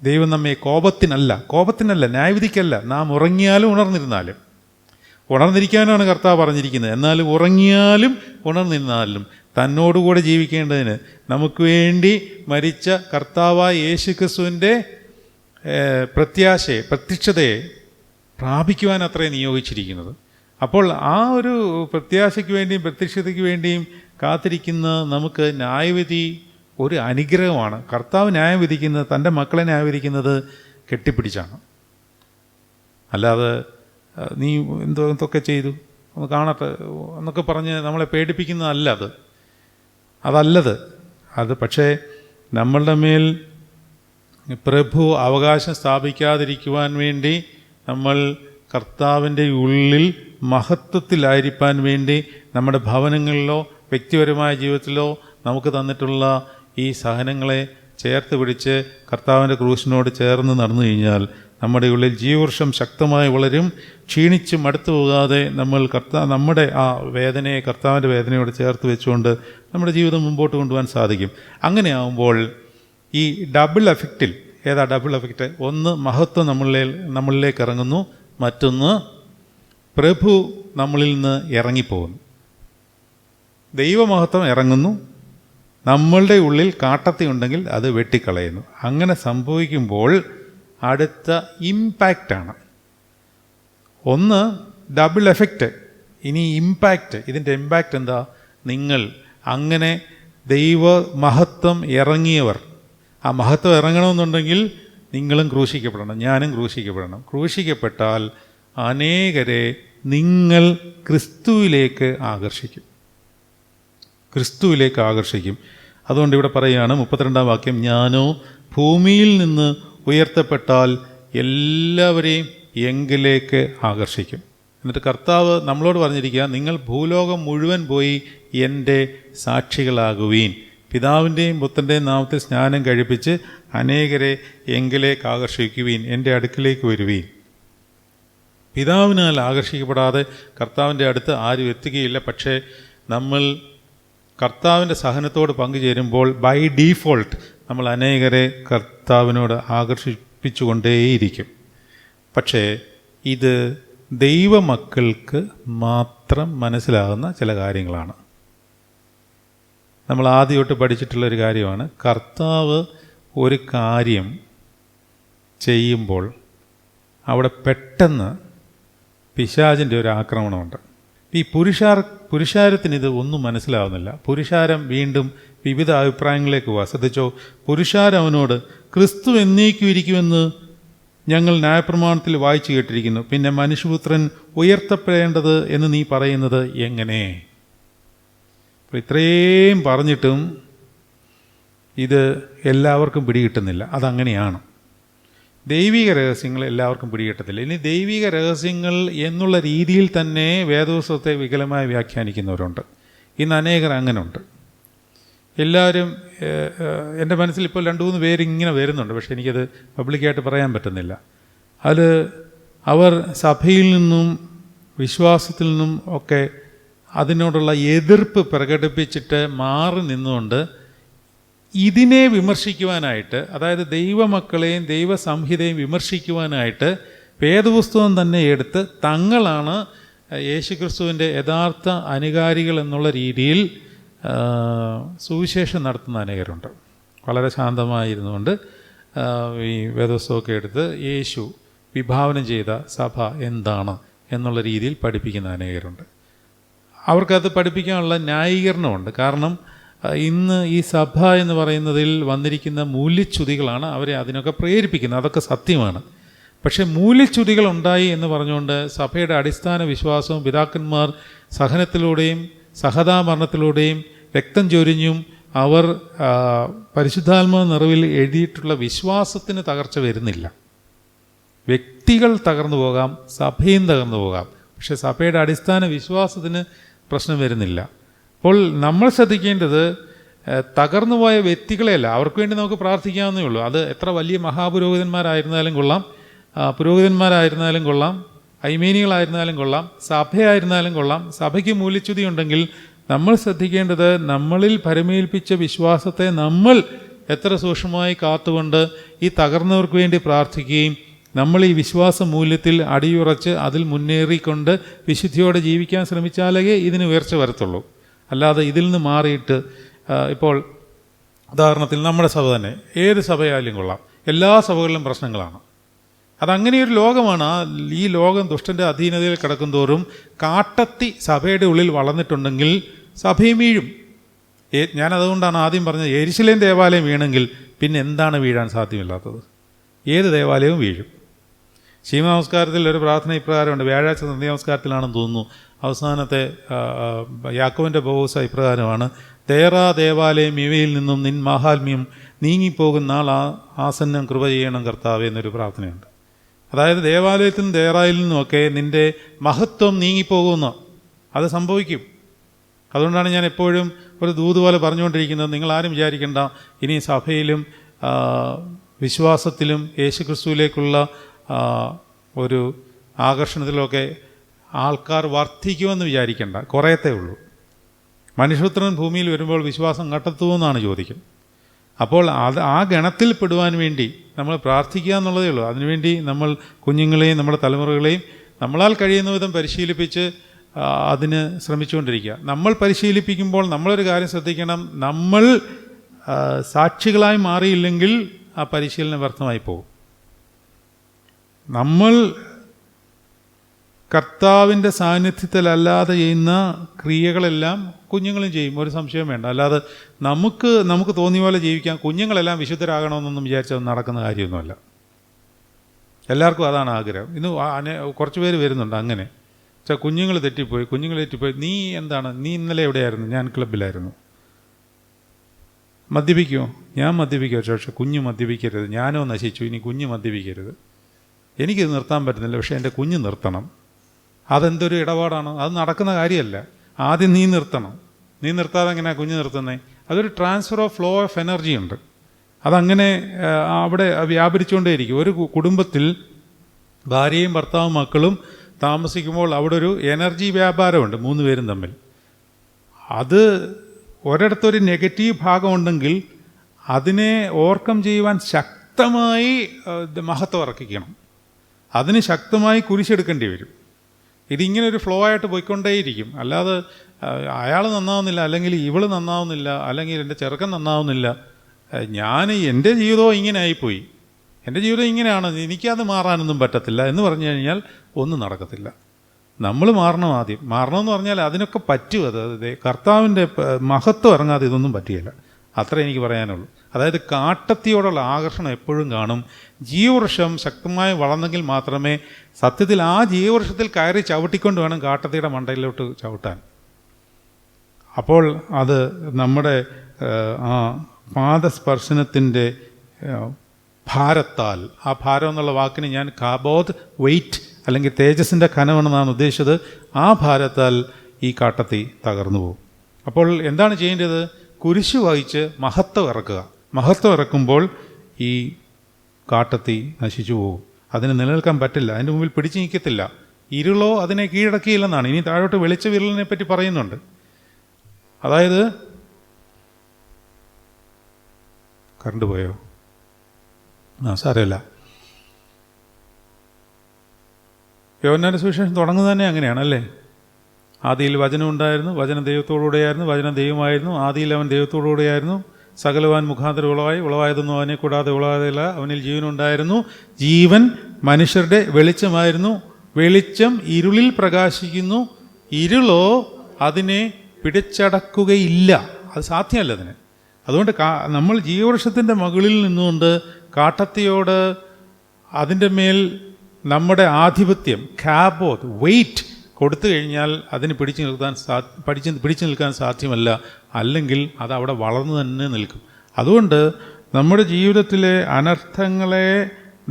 ദൈവം നമ്മെ കോപത്തിനല്ല ന്യായവിധിക്കല്ല, നാം ഉറങ്ങിയാലും ഉണർന്നിരിക്കാനാണ് കർത്താവ് പറഞ്ഞിരിക്കുന്നത്. എന്നാലും ഉറങ്ങിയാലും ഉണർന്നിരുന്നാലും തന്നോടുകൂടെ ജീവിക്കേണ്ടതിന് നമുക്ക് വേണ്ടി മരിച്ച കർത്താവായ യേശുക്രിസ്തുവിൻ്റെ പ്രത്യക്ഷതയെ പ്രാപിക്കുവാൻ അത്രേ നിയോഗിച്ചിരിക്കുന്നത്. അപ്പോൾ ആ ഒരു പ്രത്യാശയ്ക്ക് വേണ്ടിയും പ്രത്യക്ഷതയ്ക്ക് വേണ്ടിയും കാത്തിരിക്കുന്ന നമുക്ക് ന്യായവിധി ഒരു അനുഗ്രഹമാണ്. കർത്താവ് ന്യായം വിധിക്കുന്നത്, തൻ്റെ മക്കളെ ന്യായം വിധിക്കുന്നത് കെട്ടിപ്പിടിച്ചാണ്. അല്ലാതെ നീ എന്തൊക്കെ ചെയ്തു ഒന്ന് കാണട്ടെ എന്നൊക്കെ പറഞ്ഞ് നമ്മളെ പേടിപ്പിക്കുന്നതല്ല അതല്ലത്. പക്ഷേ നമ്മളുടെ മേൽ പ്രഭു അവകാശം സ്ഥാപിക്കാതിരിക്കുവാൻ വേണ്ടി നമ്മൾ കർത്താവിൻ്റെ ഉള്ളിൽ മഹത്വത്തിലായിരിക്കാൻ വേണ്ടി നമ്മുടെ ഭവനങ്ങളിലോ വ്യക്തിപരമായ ജീവിതത്തിലോ നമുക്ക് തന്നിട്ടുള്ള ഈ സഹനങ്ങളെ ചേർത്ത് പിടിച്ച് കർത്താവിൻ്റെ ക്രൂശിനോട് ചേർന്ന് നടന്നു കഴിഞ്ഞാൽ നമ്മുടെ ഉള്ളിൽ ജീവവൃക്ഷം ശക്തമായി വളരും. ക്ഷീണിച്ച് മടുത്തു പോകാതെ നമ്മൾ നമ്മുടെ ആ വേദനയെ കർത്താവിൻ്റെ വേദനയോട് ചേർത്ത് വെച്ചുകൊണ്ട് നമ്മുടെ ജീവിതം മുമ്പോട്ട് കൊണ്ടുപോകാൻ സാധിക്കും. അങ്ങനെയാകുമ്പോൾ ഈ ഡബിൾ എഫക്റ്റിൽ ഡബിൾ എഫക്റ്റ്? ഒന്ന്, മഹത്വം നമ്മളിലേക്ക് ഇറങ്ങുന്നു. മറ്റൊന്ന്, പ്രഭു നമ്മളിൽ നിന്ന് ഇറങ്ങിപ്പോകുന്നു. ദൈവമഹത്വം ഇറങ്ങുന്നു, നമ്മളുടെ ഉള്ളിൽ കാട്ടത്തി ഉണ്ടെങ്കിൽ അത് വെട്ടിക്കളയുന്നു. അങ്ങനെ സംഭവിക്കുമ്പോൾ അടുത്ത ഇമ്പാക്റ്റാണ്. ഒന്ന് ഡബിൾ എഫക്റ്റ്. ഇനി ഇമ്പാക്റ്റ്, ഇതിൻ്റെ ഇമ്പാക്റ്റ് എന്താ? നിങ്ങൾ അങ്ങനെ ദൈവ മഹത്വം ഇറങ്ങിയവർ, ആ മഹത്വം ഇറങ്ങണമെന്നുണ്ടെങ്കിൽ നിങ്ങളും ക്രൂശിക്കപ്പെടണം, ഞാനും ക്രൂശിക്കപ്പെടണം. ക്രൂശിക്കപ്പെട്ടാൽ അനേകരെ നിങ്ങൾ ക്രിസ്തുവിലേക്ക് ആകർഷിക്കും. അതുകൊണ്ട് ഇവിടെ പറയുകയാണ് 32-ാം വാക്യം, ഞാനോ ഭൂമിയിൽ നിന്ന് ഉയർത്തപ്പെട്ടാൽ എല്ലാവരെയും എങ്കിലേക്ക് ആകർഷിക്കും. എന്നിട്ട് കർത്താവ് നമ്മളോട് പറഞ്ഞിരിക്കുക, നിങ്ങൾ ഭൂലോകം മുഴുവൻ പോയി എൻ്റെ സാക്ഷികളാകുവീൻ. പിതാവിൻ്റെയും പുത്രൻ്റെയും നാമത്തിൽ സ്നാനം കഴിപ്പിച്ച് അനേകരെ എങ്കിലേക്ക് ആകർഷിക്കുവീൻ, എൻ്റെ അടുക്കിലേക്ക് വരുവീൻ. പിതാവിനാൽ ആകർഷിക്കപ്പെടാതെ കർത്താവിൻ്റെ അടുത്ത് ആരും എത്തുകയില്ല. പക്ഷേ നമ്മൾ കർത്താവിൻ്റെ സഹനത്തോട് പങ്കുചേരുമ്പോൾ ബൈ ഡീഫോൾട്ട് നമ്മൾ അനേകരെ കർത്താവിനോട് ആകർഷിപ്പിച്ചുകൊണ്ടേയിരിക്കും. പക്ഷേ ഇത് ദൈവമക്കൾക്ക് മാത്രം മനസ്സിലാകുന്ന ചില കാര്യങ്ങളാണ്. നമ്മൾ ആദ്യം തൊട്ട് പഠിച്ചിട്ടുള്ളൊരു കാര്യമാണ്, കർത്താവ് ഒരു കാര്യം ചെയ്യുമ്പോൾ അവിടെ പെട്ടെന്ന് പിശാചിൻ്റെ ഒരു ആക്രമണമുണ്ട്. ഈ പുരുഷാരത്തിന് ഇത് ഒന്നും മനസ്സിലാവുന്നില്ല. പുരുഷാരം വീണ്ടും വിവിധ അഭിപ്രായങ്ങളിലേക്ക് പോവാ. ശ്രദ്ധിച്ചോ, പുരുഷാരം അവനോട്, ക്രിസ്തു എന്നേക്കും ഇരിക്കുമെന്ന് ഞങ്ങൾ ന്യായപ്രമാണത്തിൽ വായിച്ചു കേട്ടിരിക്കുന്നു, പിന്നെ മനുഷ്യപുത്രൻ ഉയർത്തപ്പെടേണ്ടത് എന്ന് നീ പറയുന്നത് എങ്ങനെ? അപ്പോൾ ഇത്രയും പറഞ്ഞിട്ടും ഇത് എല്ലാവർക്കും പിടികിട്ടുന്നില്ല. അതങ്ങനെയാണ്. ദൈവിക രഹസ്യങ്ങൾ എല്ലാവർക്കും പിടികിട്ടത്തില്ല. ഇനി ദൈവിക രഹസ്യങ്ങൾ എന്നുള്ള രീതിയിൽ തന്നെ വേദപുസ്തകത്തെ വികലമായി വ്യാഖ്യാനിക്കുന്നവരുണ്ട്. ഇന്ന് അനേകർ അങ്ങനെയുണ്ട്. എല്ലാവരും എൻ്റെ മനസ്സിൽ ഇപ്പോൾ 2-3 പേര് ഇങ്ങനെ വരുന്നുണ്ട്. പക്ഷേ എനിക്കത് പബ്ലിക്കായിട്ട് പറയാൻ പറ്റുന്നില്ല. അത് അവർ സഭയിൽ നിന്നും വിശ്വാസത്തിൽ നിന്നും ഒക്കെ അതിനോടുള്ള എതിർപ്പ് പ്രകടിപ്പിച്ചിട്ട് മാറി നിന്നുകൊണ്ട് ഇതിനെ വിമർശിക്കുവാനായിട്ട്, അതായത് ദൈവമക്കളെയും ദൈവസംഹിതയും വിമർശിക്കുവാനായിട്ട് വേദപുസ്തകം തന്നെ എടുത്ത് തങ്ങളാണ് യേശുക്രിസ്തുവിൻ്റെ യഥാർത്ഥ അനുകാരികൾ എന്നുള്ള രീതിയിൽ സുവിശേഷം നടത്തുന്ന അനേകരുണ്ട്. വളരെ ശാന്തമായിരുന്നുകൊണ്ട് ഈ വേദപുസ്തകമൊക്കെ എടുത്ത് യേശു വിഭാവനം ചെയ്ത സഭ എന്താണ് എന്നുള്ള രീതിയിൽ പഠിപ്പിക്കുന്ന അനേകരുണ്ട്. അവർക്കത് പഠിപ്പിക്കാനുള്ള ന്യായീകരണമുണ്ട്. കാരണം ഇന്ന് ഈ സഭ എന്ന് പറയുന്നതിൽ വന്നിരിക്കുന്ന മൂല്യച്യുതികളാണ് അവരെ അതിനൊക്കെ പ്രേരിപ്പിക്കുന്നത്. അതൊക്കെ സത്യമാണ്. പക്ഷേ മൂല്യച്യുതികൾ ഉണ്ടായി എന്ന് പറഞ്ഞുകൊണ്ട് സഭയുടെ അടിസ്ഥാന വിശ്വാസവും പിതാക്കന്മാർ സഹനത്തിലൂടെയും സഹതാമരണത്തിലൂടെയും രക്തം ചൊരിഞ്ഞും അവർ പരിശുദ്ധാത്മാ നിറവിൽ എഴുതിയിട്ടുള്ള വിശ്വാസത്തിന് തകർച്ച വരുന്നില്ല. വ്യക്തികൾ തകർന്നു പോകാം, സഭയും തകർന്നു പോകാം, പക്ഷേ സഭയുടെ അടിസ്ഥാന വിശ്വാസത്തിന് പ്രശ്നം വരുന്നില്ല. അപ്പോൾ നമ്മൾ ശ്രദ്ധിക്കേണ്ടത് തകർന്നുപോയ വ്യക്തികളെയല്ല. അവർക്ക് വേണ്ടി നമുക്ക് പ്രാർത്ഥിക്കാവുന്നേ ഉള്ളൂ. അത് എത്ര വലിയ മഹാപുരോഹിതന്മാരായിരുന്നാലും കൊള്ളാം, പുരോഹിതന്മാരായിരുന്നാലും കൊള്ളാം, ഐമേനികളായിരുന്നാലും കൊള്ളാം, സഭയായിരുന്നാലും കൊള്ളാം. സഭയ്ക്ക് മൂല്യച്യുതി ഉണ്ടെങ്കിൽ നമ്മൾ ശ്രദ്ധിക്കേണ്ടത് നമ്മളിൽ പരമേൽപ്പിച്ച വിശ്വാസത്തെ നമ്മൾ എത്ര സൂക്ഷ്മമായി കാത്തുകൊണ്ട് ഈ തകർന്നവർക്ക് വേണ്ടി പ്രാർത്ഥിക്കുകയും നമ്മൾ ഈ വിശ്വാസ മൂല്യത്തിൽ അടിയുറച്ച് അതിൽ മുന്നേറിക്കൊണ്ട് വിശുദ്ധിയോടെ ജീവിക്കാൻ ശ്രമിച്ചാലേ ഇതിന് ഉയർച്ച വരത്തുള്ളൂ. അല്ലാതെ ഇതിൽ നിന്ന് മാറിയിട്ട് ഇപ്പോൾ ഉദാഹരണത്തിൽ നമ്മുടെ സഭ തന്നെ, ഏത് സഭയായാലും കൊള്ളാം, എല്ലാ സഭകളിലും പ്രശ്നങ്ങളാണ്. അതങ്ങനെയൊരു ലോകമാണ്. ഈ ലോകം ദുഷ്ടൻ്റെ അധീനതയിൽ കിടക്കുന്തോറും കാട്ടത്തി സഭയുടെ ഉള്ളിൽ വളർന്നിട്ടുണ്ടെങ്കിൽ സഭയും വീഴും. ഞാനതുകൊണ്ടാണ് ആദ്യം പറഞ്ഞത്, യെരുശലേം ദേവാലയം വീണെങ്കിൽ പിന്നെ എന്താണ് വീഴാൻ സാധ്യമില്ലാത്തത്? ഏത് ദേവാലയവും വീഴും. ശീമനമസ്കാരത്തിൽ ഒരു പ്രാർത്ഥന ഇപ്രകാരമുണ്ട്, വ്യാഴാഴ്ച സന്ധ്യാനമസ്കാരത്തിലാണെന്ന് തോന്നുന്നു. അവസാനത്തെ യാക്കോബിൻ്റെ ബഹൂസ ഇപ്രകാരമാണ്: ദേറാ ദേവാലയം ഇവയിൽ നിന്നും നിൻ മാഹാത്മ്യം നീങ്ങിപ്പോകുന്ന നാൾ ആസന്നം കൃപ ചെയ്യണം കർത്താവേ എന്നൊരു പ്രാർത്ഥനയുണ്ട്. അതായത് ദേവാലയത്തിൽ നിന്നും ദേറായിൽ നിന്നുമൊക്കെ നിൻ്റെ മഹത്വം നീങ്ങിപ്പോകുന്ന അത് സംഭവിക്കും. അതുകൊണ്ടാണ് ഞാൻ എപ്പോഴും ഒരു ദൂത് പോലെ പറഞ്ഞുകൊണ്ടിരിക്കുന്നത്, നിങ്ങളാരും വിചാരിക്കേണ്ട ഇനി സഭയിലും വിശ്വാസത്തിലും യേശുക്രിസ്തുവിലേക്കുള്ള ഒരു ആകർഷണത്തിലൊക്കെ ആൾക്കാർ വർദ്ധിക്കുമെന്ന് വിചാരിക്കേണ്ട, കുറയത്തേ ഉള്ളൂ. മനുഷ്യപുത്രൻ ഭൂമിയിൽ വരുമ്പോൾ വിശ്വാസം കണ്ടെത്തുമെന്നാണ് ചോദിക്കുന്നത്. അപ്പോൾ ആ ഗണത്തിൽ പെടുവാൻ വേണ്ടി നമ്മൾ പ്രാർത്ഥിക്കുക എന്നുള്ളതേ ഉള്ളൂ. അതിനുവേണ്ടി നമ്മൾ കുഞ്ഞുങ്ങളെയും നമ്മുടെ തലമുറകളെയും നമ്മളാൽ കഴിയുന്ന വിധം പരിശീലിപ്പിച്ച് അതിന് ശ്രമിച്ചുകൊണ്ടിരിക്കുക. നമ്മൾ പരിശീലിപ്പിക്കുമ്പോൾ നമ്മളൊരു കാര്യം ശ്രദ്ധിക്കണം, നമ്മൾ സാക്ഷികളായി മാറിയില്ലെങ്കിൽ ആ പരിശീലനം വ്യർത്ഥമായി പോകും. നമ്മൾ കർത്താവിൻ്റെ സാന്നിധ്യത്തിലല്ലാതെ ചെയ്യുന്ന ക്രിയകളെല്ലാം കുഞ്ഞുങ്ങളും ചെയ്യും, ഒരു സംശയം വേണ്ട. അല്ലാതെ നമുക്ക് തോന്നിയ പോലെ ജീവിക്കാൻ കുഞ്ഞുങ്ങളെല്ലാം വിശുദ്ധരാകണമെന്നൊന്നും വിചാരിച്ചത് നടക്കുന്ന കാര്യമൊന്നുമല്ല. എല്ലാവർക്കും അതാണ് ആഗ്രഹം. ഇന്ന് കുറച്ച് പേര് വരുന്നുണ്ട് അങ്ങനെ. പക്ഷേ കുഞ്ഞുങ്ങൾ തെറ്റിപ്പോയി. നീ എന്താണ്, നീ ഇന്നലെ എവിടെയായിരുന്നു? ഞാൻ ക്ലബിലായിരുന്നു. മദ്യപിക്കുമോ? ഞാൻ മദ്യപിക്കുമോ? പക്ഷേ കുഞ്ഞ് മദ്യപിക്കരുത്. ഞാനോ നശിച്ചു, ഇനി കുഞ്ഞ് മദ്യപിക്കരുത്. എനിക്കിത് നിർത്താൻ പറ്റുന്നില്ല, പക്ഷേ എൻ്റെ കുഞ്ഞ് നിർത്തണം. അതെന്തൊരു ഇടപാടാണ്? അത് നടക്കുന്ന കാര്യമല്ല. ആദ്യം നീ നിർത്തണം. നീ നിർത്താതെ എങ്ങനെയാണ് കുഞ്ഞ് നിർത്തുന്നത്? അതൊരു transfer of flow of energy ഉണ്ട്. അതങ്ങനെ അവിടെ വ്യാപരിച്ചുകൊണ്ടേയിരിക്കും. ഒരു കുടുംബത്തിൽ ഭാര്യയും ഭർത്താവും മക്കളും താമസിക്കുമ്പോൾ അവിടെ ഒരു എനർജി വ്യാപാരമുണ്ട് 3 പേരും തമ്മിൽ. അത് ഒരിടത്തൊരു നെഗറ്റീവ് ഭാഗമുണ്ടെങ്കിൽ അതിനെ ഓവർകം ചെയ്യുവാൻ ശക്തമായി മഹത്വം ഇറക്കിക്കണം. അതിന് ശക്തമായി കുരിശെടുക്കേണ്ടി വരും. ഇതിങ്ങനെ ഒരു ഫ്ലോ ആയിട്ട് പോയിക്കൊണ്ടേയിരിക്കും. അല്ലാതെ അയാൾ നന്നാവുന്നില്ല, അല്ലെങ്കിൽ ഇവൾ നന്നാവുന്നില്ല, അല്ലെങ്കിൽ എൻ്റെ ചെറുക്കൻ നന്നാവുന്നില്ല, എൻ്റെ ജീവിതവും ഇങ്ങനെ ആയിപ്പോയി, എൻ്റെ ജീവിതം ഇങ്ങനെയാണ്, എനിക്കത് മാറാനൊന്നും പറ്റത്തില്ല എന്ന് പറഞ്ഞു കഴിഞ്ഞാൽ ഒന്നും നടക്കത്തില്ല. നമ്മൾ മാറണം. ആദ്യം മാറണമെന്ന് പറഞ്ഞാൽ അതിനൊക്കെ പറ്റും. അത് കർത്താവിൻ്റെ മഹത്വം ഇറങ്ങാതെ ഇതൊന്നും പറ്റുകയില്ല. അത്രേ എനിക്ക് പറയാനുള്ളൂ. അതായത് കാട്ടത്തിയോടുള്ള ആകർഷണം എപ്പോഴും കാണും. ജീവവൃക്ഷം ശക്തമായി വളർന്നെങ്കിൽ മാത്രമേ സത്യത്തിൽ ആ ജീവവൃക്ഷത്തിൽ കയറി ചവിട്ടിക്കൊണ്ട് വേണം കാട്ടത്തിയുടെ മണ്ടയിലോട്ട് ചവിട്ടാൻ. അപ്പോൾ അത് നമ്മുടെ ആ പാദസ്പർശനത്തിൻ്റെ ഭാരത്താൽ, ആ ഭാരം എന്നുള്ള വാക്കിന് ഞാൻ കാബോധ്, വെയിറ്റ് അല്ലെങ്കിൽ തേജസ്സിൻ്റെ കനമെന്നാണ് ഉദ്ദേശിച്ചത്. ആ ഭാരത്താൽ ഈ കാട്ടത്തി തകർന്നു പോകും. അപ്പോൾ എന്താണ് ചെയ്യേണ്ടത്? കുരിശു വഹിച്ച് മഹത്വം ഇറക്കുക. മഹത്വം ഇറക്കുമ്പോൾ ഈ കാട്ടത്തി നശിച്ചു പോകും. അതിന് നിലനിൽക്കാൻ പറ്റില്ല, അതിൻ്റെ മുമ്പിൽ പിടിച്ചു നിൽക്കത്തില്ല. ഇരുളോ അതിനെ കീഴടക്കിയില്ലെന്നാണ്. ഇനി താഴോട്ട് വെളിച്ച വിരലിനെ പറ്റി പറയുന്നുണ്ട്. അതായത് കറണ്ട് പോയോ? സാരമില്ല. യോഹന്നാന്റെ സുവിശേഷം തുടങ്ങുന്നത് തന്നെ അങ്ങനെയാണല്ലേ? ആദിയിൽ വചനം ഉണ്ടായിരുന്നു, വചനം ദൈവത്തോടുകൂടെയായിരുന്നു, വചനം ദൈവമായിരുന്നു, ആദിയിൽ അവൻ ദൈവത്തോടുകൂടെയായിരുന്നു, സകലവാൻ മുഖാന്തരം ഉളവായതൊന്നും അവനെ കൂടാതെ ഉളവായതല്ല, അവനിൽ ജീവനുണ്ടായിരുന്നു, ജീവൻ മനുഷ്യരുടെ വെളിച്ചമായിരുന്നു, വെളിച്ചം ഇരുളിൽ പ്രകാശിക്കുന്നു, ഇരുളോ അതിനെ പിടിച്ചടക്കുകയില്ല. അത് സാധ്യമല്ല അതിന്. അതുകൊണ്ട് നമ്മൾ ജീവവൃക്ഷത്തിൻ്റെ മുകളിൽ നിന്നുകൊണ്ട് കാട്ടത്തിയോട് അതിൻ്റെ മേൽ നമ്മുടെ ആധിപത്യം, കാബോത്ത്, വെയിറ്റ് കൊടുത്തു കഴിഞ്ഞാൽ അതിന് പിടിച്ചു നിൽക്കാൻ സാധ്യമല്ല. അല്ലെങ്കിൽ അത് അവിടെ വളർന്നു തന്നെ നിൽക്കും. അതുകൊണ്ട് നമ്മുടെ ജീവിതത്തിലെ അനർത്ഥങ്ങളെ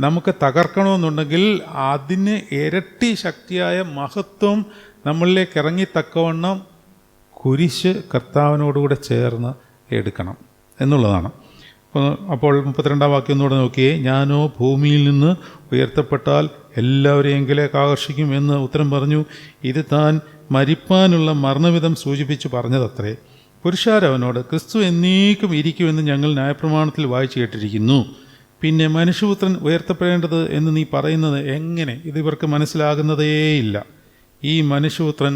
നമുക്ക് തകർക്കണമെന്നുണ്ടെങ്കിൽ അതിന് ഇരട്ടി ശക്തിയായ മഹത്വം നമ്മളിലേക്ക് ഇറങ്ങിത്തക്കവണ്ണം കുരിശ് കർത്താവിനോടുകൂടെ ചേർന്ന് എടുക്കണം എന്നുള്ളതാണ്. അപ്പോൾ 32-ാം വാക്യം ഒന്നുകൂടെ നോക്കിയേ. ഞാനോ ഭൂമിയിൽ നിന്ന് ഉയർത്തപ്പെട്ടാൽ എല്ലാവരെയും എങ്കിലേക്ക് ആകർഷിക്കും എന്ന് ഉത്തരം പറഞ്ഞു. ഇത് താൻ മരിപ്പാനുള്ള മരണവിധം സൂചിപ്പിച്ച് പറഞ്ഞതത്രേ. പുരുഷാരവനോട്, ക്രിസ്തു എന്നേക്കും ഇരിക്കുമെന്ന് ഞങ്ങൾ ന്യായപ്രമാണത്തിൽ വായിച്ചു കേട്ടിരിക്കുന്നു. പിന്നെ മനുഷ്യപുത്രൻ ഉയർത്തപ്പെടേണ്ടത് എന്ന് നീ പറയുന്നത് എങ്ങനെ? ഇത് ഇവർക്ക് മനസ്സിലാകുന്നതേയില്ല. ഈ മനുഷ്യപുത്രൻ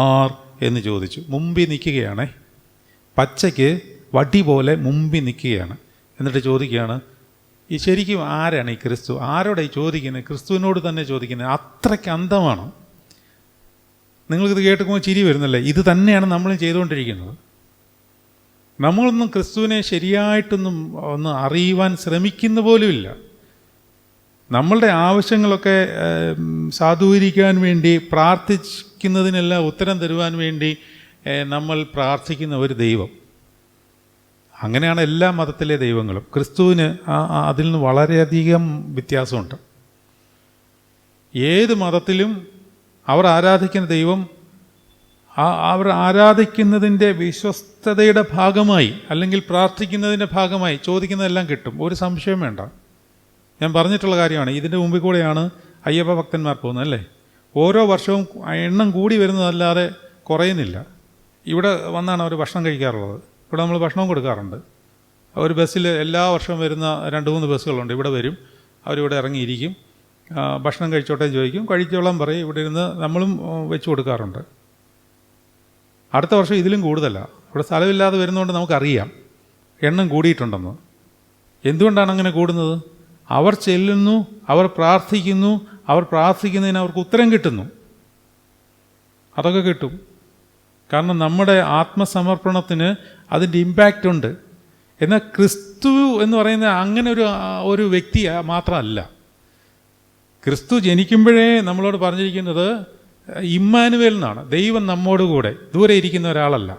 ആർ എന്ന് ചോദിച്ചു. മുമ്പിൽ നിൽക്കുകയാണേ, പച്ചയ്ക്ക് വടി പോലെ മുമ്പിൽ നിൽക്കുകയാണ്. എന്നിട്ട് ചോദിക്കുകയാണ്, ഈ ശരിക്കും ആരാണ് ഈ ക്രിസ്തു? ആരോടെ ചോദിക്കുന്നത്? ക്രിസ്തുവിനോട് തന്നെ ചോദിക്കുന്നത്. അത്രയ്ക്ക് അന്തമാണ്. നിങ്ങൾക്കിത് കേട്ടുമ്പോൾ ചിരി വരുന്നല്ലേ? ഇത് തന്നെയാണ് നമ്മൾ ചെയ്തുകൊണ്ടിരിക്കുന്നത്. നമ്മളൊന്നും ക്രിസ്തുവിനെ ശരിയായിട്ടൊന്നും ഒന്ന് അറിയുവാൻ ശ്രമിക്കുന്ന പോലുമില്ല. നമ്മളുടെ ആവശ്യങ്ങളൊക്കെ സാധൂകരിക്കാൻ വേണ്ടി, പ്രാർത്ഥിക്കുന്നതിനെല്ലാം ഉത്തരം തരുവാൻ വേണ്ടി നമ്മൾ പ്രാർത്ഥിക്കുന്ന ഒരു ദൈവം. അങ്ങനെയാണ് എല്ലാ മതത്തിലെ ദൈവങ്ങളും. ക്രിസ്തുവിന് അതിൽ നിന്ന് വളരെയധികം വ്യത്യാസമുണ്ട്. ഏത് മതത്തിലും അവർ ആരാധിക്കുന്ന ദൈവം, അവർ ആരാധിക്കുന്നതിൻ്റെ വിശ്വസ്തതയുടെ ഭാഗമായി അല്ലെങ്കിൽ പ്രാർത്ഥിക്കുന്നതിൻ്റെ ഭാഗമായി ചോദിക്കുന്നതെല്ലാം കിട്ടും. ഒരു സംശയം വേണ്ട. ഞാൻ പറഞ്ഞിട്ടുള്ള കാര്യമാണ്. ഇതിൻ്റെ മുമ്പിൽ കൂടെയാണ് അയ്യപ്പ ഭക്തന്മാർ പോകുന്നത് അല്ലേ? ഓരോ വർഷവും എണ്ണം കൂടി വരുന്നതല്ലാതെ കുറയുന്നില്ല. ഇവിടെ വന്നാണ് അവർ ഭക്ഷണം കഴിക്കാറുള്ളത്. ഇവിടെ നമ്മൾ ഭക്ഷണവും കൊടുക്കാറുണ്ട്. ഒരു ബസ്സിൽ എല്ലാ വർഷവും വരുന്ന 2-3 ബസ്സുകളുണ്ട്. ഇവിടെ വരും, അവരിവിടെ ഇറങ്ങിയിരിക്കും, ഭക്ഷണം കഴിച്ചോട്ടെ ചോദിക്കും, കഴിച്ചോളാൻ പറയും. ഇവിടെ ഇരുന്ന് നമ്മളും വെച്ച് കൊടുക്കാറുണ്ട്. അടുത്ത വർഷം ഇതിലും കൂടുതലാണ്. ഇവിടെ സ്ഥലമില്ലാതെ വരുന്നതുകൊണ്ട് നമുക്കറിയാം എണ്ണം കൂടിയിട്ടുണ്ടെന്ന്. എന്തുകൊണ്ടാണ് അങ്ങനെ കൂടുന്നത്? അവർ ചെല്ലുന്നു, അവർ പ്രാർത്ഥിക്കുന്നു, അവർ പ്രാർത്ഥിക്കുന്നതിന് അവർക്ക് ഉത്തരം കിട്ടുന്നു. അതൊക്കെ കിട്ടും. കാരണം നമ്മുടെ ആത്മസമർപ്പണത്തിന് അതിൻ്റെ ഇമ്പാക്റ്റ് ഉണ്ട്. എന്നാൽ ക്രിസ്തു എന്ന് പറയുന്നത് അങ്ങനെ ഒരു വ്യക്തി മാത്രമല്ല. ക്രിസ്തു ജനിക്കുമ്പോഴേ നമ്മളോട് പറഞ്ഞിരിക്കുന്നത് ഇമ്മാനുവേൽ എന്നാണ്. ദൈവം നമ്മോട് കൂടെ, ദൂരെ ഇരിക്കുന്ന ഒരാളല്ല.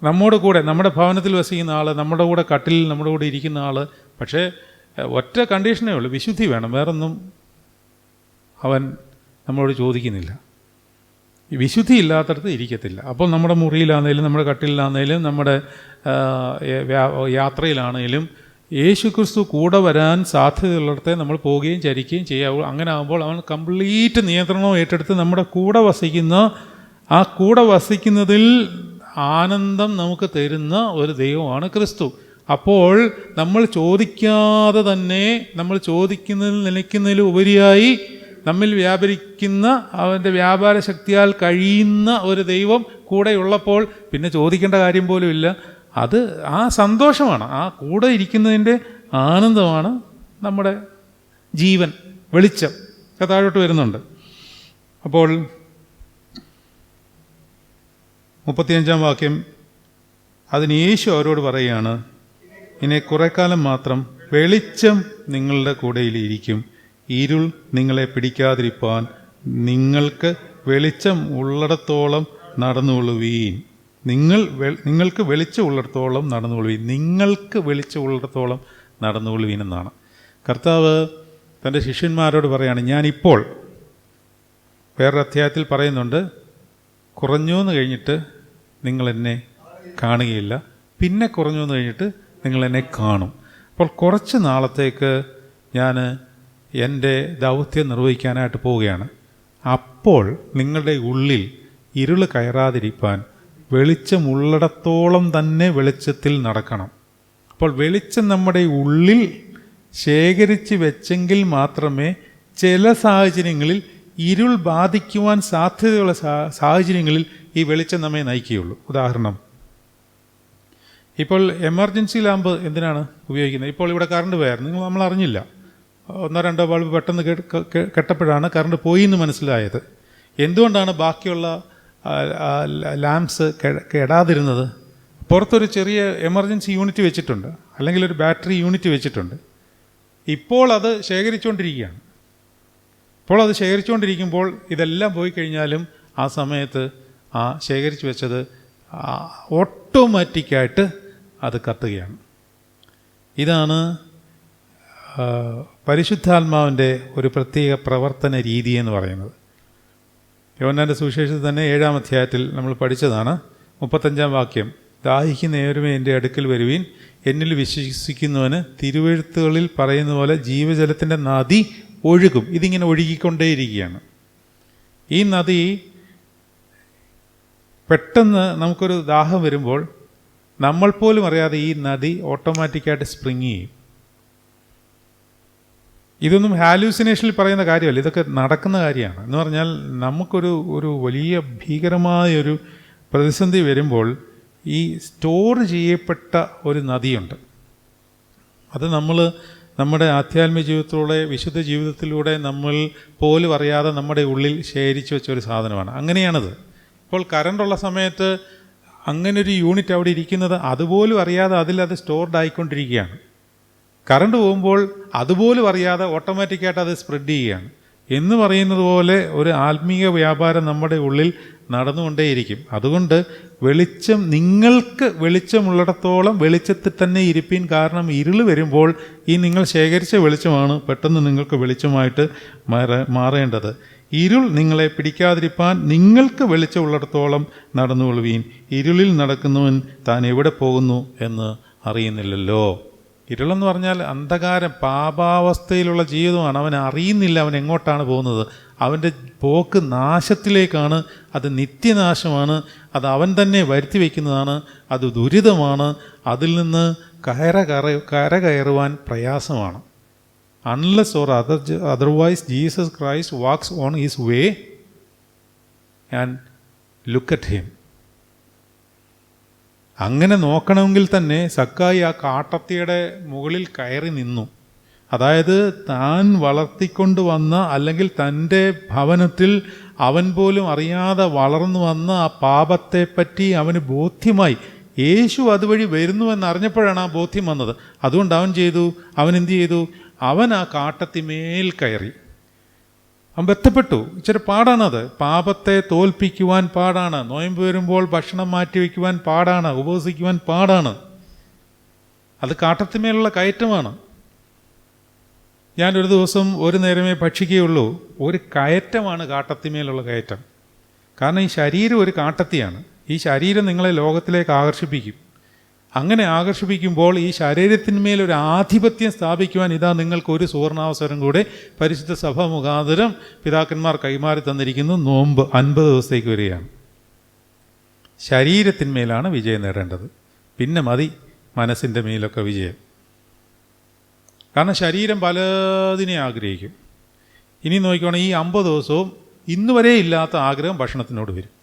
നമ്മോട് കൂടെ, നമ്മുടെ ഭവനത്തിൽ വസിക്കുന്ന ആൾ, നമ്മുടെ കൂടെ കട്ടിലിൽ നമ്മുടെ കൂടെ ഇരിക്കുന്ന ആൾ. പക്ഷേ ഒറ്റ കണ്ടീഷനേ ഉള്ളൂ, വിശുദ്ധി വേണം. വേറൊന്നും അവൻ നമ്മളോട് ചോദിക്കുന്നില്ല. ഈ വിശുദ്ധി ഇല്ലാത്തടത്ത് ഇരിക്കത്തില്ല. അപ്പോൾ നമ്മുടെ മുറിയിലാണെങ്കിലും നമ്മുടെ കട്ടിലാണെങ്കിലും നമ്മുടെ യാത്രയിലാണെങ്കിലും യേശു ക്രിസ്തു കൂടെ വരാൻ സാധ്യതയുള്ളിടത്തെ നമ്മൾ പോവുകയും ചരിക്കുകയും ചെയ്യാവൂ. അങ്ങനെ ആകുമ്പോൾ അവൻ കംപ്ലീറ്റ് നിയന്ത്രണവും ഏറ്റെടുത്ത് നമ്മുടെ കൂടെ വസിക്കുന്ന, ആ കൂടെ വസിക്കുന്നതിൽ ആനന്ദം നമുക്ക് തരുന്ന ഒരു ദൈവമാണ് ക്രിസ്തു. അപ്പോൾ നമ്മൾ ചോദിക്കാതെ തന്നെ, നമ്മൾ ചോദിക്കുന്നതിൽ നിലയ്ക്കുന്നതിൽ ഉപരിയായി നമ്മിൽ വ്യാപരിക്കുന്ന, അവൻ്റെ വ്യാപാര ശക്തിയാൽ കഴിയുന്ന ഒരു ദൈവം കൂടെയുള്ളപ്പോൾ പിന്നെ ചോദിക്കേണ്ട കാര്യം പോലും ഇല്ല. അത് ആ സന്തോഷമാണ്, ആ കൂടെ ഇരിക്കുന്നതിൻ്റെ ആനന്ദമാണ് നമ്മുടെ ജീവൻ, വെളിച്ചം താഴോട്ട് വരുന്നുണ്ട്. അപ്പോൾ 35-ാം വാക്യം, അതിന് യേശു അവരോട് പറയുകയാണ്, ഇനി കുറെ കാലം മാത്രം വെളിച്ചം നിങ്ങളുടെ കൂടെയിലിരിക്കും, ഇരുൾ നിങ്ങളെ പിടിക്കാതിരിപ്പാൻ നിങ്ങൾക്ക് വെളിച്ചം ഉള്ളിടത്തോളം നടന്നുകൊള്ളുവീൻ. നിങ്ങൾക്ക് വെളിച്ചം ഉള്ളിടത്തോളം നടന്നുകൊള്ളുവീൻ. നിങ്ങൾക്ക് വെളിച്ചം ഉള്ളിടത്തോളം നടന്നുകൊള്ളുവീൻ എന്നാണ് കർത്താവ് തൻ്റെ ശിഷ്യന്മാരോട് പറയുകയാണ്. ഞാനിപ്പോൾ വേറൊരു അധ്യായത്തിൽ പറയുന്നുണ്ട്, കുറഞ്ഞു എന്ന് കഴിഞ്ഞിട്ട് നിങ്ങളെന്നെ കാണുകയില്ല, പിന്നെ കുറഞ്ഞു എന്ന് കഴിഞ്ഞിട്ട് നിങ്ങളെന്നെ കാണും. അപ്പോൾ കുറച്ച് നാളത്തേക്ക് ഞാൻ എൻ്റെ ദൗത്യം നിർവഹിക്കാനായിട്ട് പോവുകയാണ്. അപ്പോൾ നിങ്ങളുടെ ഉള്ളിൽ ഇരുൾ കയറാതിരിക്കാൻ വെളിച്ചമുള്ളിടത്തോളം തന്നെ വെളിച്ചത്തിൽ നടക്കണം. അപ്പോൾ വെളിച്ചം നമ്മുടെ ഉള്ളിൽ ശേഖരിച്ച് വെച്ചെങ്കിൽ മാത്രമേ ചില സാഹചര്യങ്ങളിൽ ഇരുൾ ബാധിക്കുവാൻ സാധ്യതയുള്ള സാഹചര്യങ്ങളിൽ ഈ വെളിച്ചം നമ്മെ നയിക്കുകയുള്ളൂ. ഉദാഹരണം, ഇപ്പോൾ എമർജൻസി ലാമ്പ് എന്തിനാണ് ഉപയോഗിക്കുന്നത്? ഇപ്പോൾ ഇവിടെ കറണ്ട് പോയായിരുന്നു, നമ്മൾ അറിഞ്ഞില്ല, 1-2 ബൾബ് പെട്ടെന്ന് കെട്ടപ്പോഴാണ് കറണ്ട് പോയി എന്ന് മനസ്സിലായത്. എന്തുകൊണ്ടാണ് ബാക്കിയുള്ള ലാംപ്സ് കെടാതിരുന്നത്? പുറത്തൊരു ചെറിയ എമർജൻസി യൂണിറ്റ് വെച്ചിട്ടുണ്ട്, അല്ലെങ്കിൽ ഒരു ബാറ്ററി യൂണിറ്റ് വെച്ചിട്ടുണ്ട്. ഇപ്പോൾ അത് ശേഖരിച്ചുകൊണ്ടിരിക്കുകയാണ്. ഇപ്പോൾ അത് ശേഖരിച്ചുകൊണ്ടിരിക്കുമ്പോൾ ഇതെല്ലാം പോയി കഴിഞ്ഞാലും ആ സമയത്ത് ആ ശേഖരിച്ച് വെച്ചത് ഓട്ടോമാറ്റിക്കായിട്ട് അത് കത്തുകയാണ്. ഇതാണ് പരിശുദ്ധാത്മാവിൻ്റെ ഒരു പ്രത്യേക പ്രവർത്തന രീതി എന്ന് പറയുന്നത്. യോഹന്നാൻ്റെ സുവിശേഷത്തിൽ തന്നെ 7-ാം അധ്യായത്തിൽ നമ്മൾ പഠിച്ചതാണ്. 35-ാം വാക്യം, ദാഹിക്കുന്ന ഏവരുമേ എൻ്റെ അടുക്കൽ വരുവീൻ, എന്നിൽ വിശ്വസിക്കുന്നവന് തിരുവെഴുത്തുകളിൽ പറയുന്ന പോലെ ജീവജലത്തിൻ്റെ നദി ഒഴുകും. ഇതിങ്ങനെ ഒഴുകിക്കൊണ്ടേയിരിക്കുകയാണ്. ഈ നദി പെട്ടെന്ന് നമുക്കൊരു ദാഹം വരുമ്പോൾ നമ്മൾ പോലും അറിയാതെ ഈ നദി ഓട്ടോമാറ്റിക്കായിട്ട് സ്പ്രിങ് ചെയ്യും. ഇതൊന്നും ഹാലൂസിനേഷനിൽ പറയുന്ന കാര്യമല്ല, ഇതൊക്കെ നടക്കുന്ന കാര്യമാണ്. എന്ന് പറഞ്ഞാൽ നമുക്കൊരു വലിയ ഭീകരമായൊരു പ്രതിസന്ധി വരുമ്പോൾ ഈ സ്റ്റോർ ചെയ്യപ്പെട്ട ഒരു നദിയുണ്ട്. അത് നമ്മുടെ ആധ്യാത്മിക ജീവിതത്തിലൂടെ, വിശുദ്ധ ജീവിതത്തിലൂടെ നമ്മൾ പോലും അറിയാതെ നമ്മുടെ ഉള്ളിൽ ശേഖരിച്ചു വെച്ച ഒരു സാധനമാണ്. അങ്ങനെയാണത്. ഇപ്പോൾ കറണ്ടുള്ള സമയത്ത് അങ്ങനൊരു യൂണിറ്റ് അവിടെ ഇരിക്കുന്നത് അതുപോലും അറിയാതെ അതിലത് സ്റ്റോർഡ് ആയിക്കൊണ്ടിരിക്കുകയാണ്. കറണ്ട് പോകുമ്പോൾ അതുപോലും അറിയാതെ ഓട്ടോമാറ്റിക്കായിട്ട് അത് സ്പ്രെഡ് ചെയ്യുകയാണ്. എന്ന് പറയുന്നത് പോലെ ഒരു ആത്മീയ വ്യാപാരം നമ്മുടെ ഉള്ളിൽ നടന്നുകൊണ്ടേയിരിക്കും. അതുകൊണ്ട് നിങ്ങൾക്ക് വെളിച്ചമുള്ളിടത്തോളം വെളിച്ചത്തിൽ തന്നെ ഇരിപ്പീൻ. കാരണം ഇരുൾ വരുമ്പോൾ ഈ നിങ്ങൾ ശേഖരിച്ച വെളിച്ചമാണ് പെട്ടെന്ന് നിങ്ങൾക്ക് വെളിച്ചമായിട്ട് മാറേണ്ടത്. ഇരുൾ നിങ്ങളെ പിടിക്കാതിരിപ്പാൻ നിങ്ങൾക്ക് വെളിച്ചമുള്ളിടത്തോളം നടന്നുകൊള്ളുവീൻ. ഇരുളിൽ നടക്കുന്നവൻ താൻ എവിടെ പോകുന്നു എന്ന് അറിയുന്നില്ലല്ലോ. ഇരുളെന്ന് പറഞ്ഞാൽ അന്ധകാരം, പാപാവസ്ഥയിലുള്ള ജീവിതമാണ്. അവൻ അറിയുന്നില്ല അവൻ എങ്ങോട്ടാണ് പോകുന്നത്. അവൻ്റെ പോക്ക് നാശത്തിലേക്കാണ്. അത് നിത്യനാശമാണ്. അത് അവൻ തന്നെ വരുത്തി വയ്ക്കുന്നതാണ്. അത് ദുരിതമാണ്. അതിൽ നിന്ന് കയറുവാൻ പ്രയാസമാണ്. Unless or otherwise Jesus Christ walks on his way and look at him. അങ്ങനെ നോക്കണമെങ്കിൽ തന്നെ സക്കായി ആ കാട്ടത്തിയുടെ മുകളിൽ കയറി നിന്നു. അതായത് താൻ വളർത്തിക്കൊണ്ട് വന്ന, അല്ലെങ്കിൽ തൻ്റെ ഭവനത്തിൽ അവൻ പോലും അറിയാതെ വളർന്നു വന്ന ആ പാപത്തെപ്പറ്റി അവന് ബോധ്യമായി. യേശു അതുവഴി വരുന്നുവെന്നറിഞ്ഞപ്പോഴാണ് ആ ബോധ്യം വന്നത്. അതുകൊണ്ട് അവൻ എന്ത് ചെയ്തു? അവൻ ആ കാട്ടത്തിമേൽ കയറി. അവൻ ബന്ധപ്പെട്ടു. ഇച്ചിരി പാടാണത്. പാപത്തെ തോൽപ്പിക്കുവാൻ പാടാണ്. നോയമ്പ് വരുമ്പോൾ ഭക്ഷണം മാറ്റിവെക്കുവാൻ പാടാണ്. ഉപവസിക്കുവാൻ പാടാണ്. അത് കാട്ടത്തിമേലുള്ള കയറ്റമാണ്. ഞാനൊരു ദിവസം ഒരു നേരമേ ഭക്ഷിക്കുകയുള്ളൂ. ഒരു കയറ്റമാണ് കാട്ടത്തിമേലുള്ള കയറ്റം. കാരണം ഈ ശരീരം ഒരു കാട്ടത്തിയാണ്. ഈ ശരീരം നിങ്ങളെ ലോകത്തിലേക്ക് ആകർഷിപ്പിക്കും. അങ്ങനെ ആകർഷിപ്പിക്കുമ്പോൾ ഈ ശരീരത്തിന്മേലൊരു ആധിപത്യം സ്ഥാപിക്കുവാൻ ഇതാ നിങ്ങൾക്കൊരു സുവർണാവസരം കൂടെ പരിശുദ്ധ സഭ മുഖാന്തരം പിതാക്കന്മാർ കൈമാറി തന്നിരിക്കുന്നു. നോമ്പ് 50 ദിവസത്തേക്ക് വരികയാണ്. ശരീരത്തിന്മേലാണ് വിജയം നേടേണ്ടത്. പിന്നെ മതി മനസ്സിൻ്റെ മേലൊക്കെ വിജയം. കാരണം ശരീരം പലതിനെ ആഗ്രഹിക്കും. ഇനി നോക്കിക്കോണം, ഈ 50 ദിവസവും ഇന്നുവരെ ഇല്ലാത്ത ആഗ്രഹം ഭക്ഷണത്തിനോട് വരും.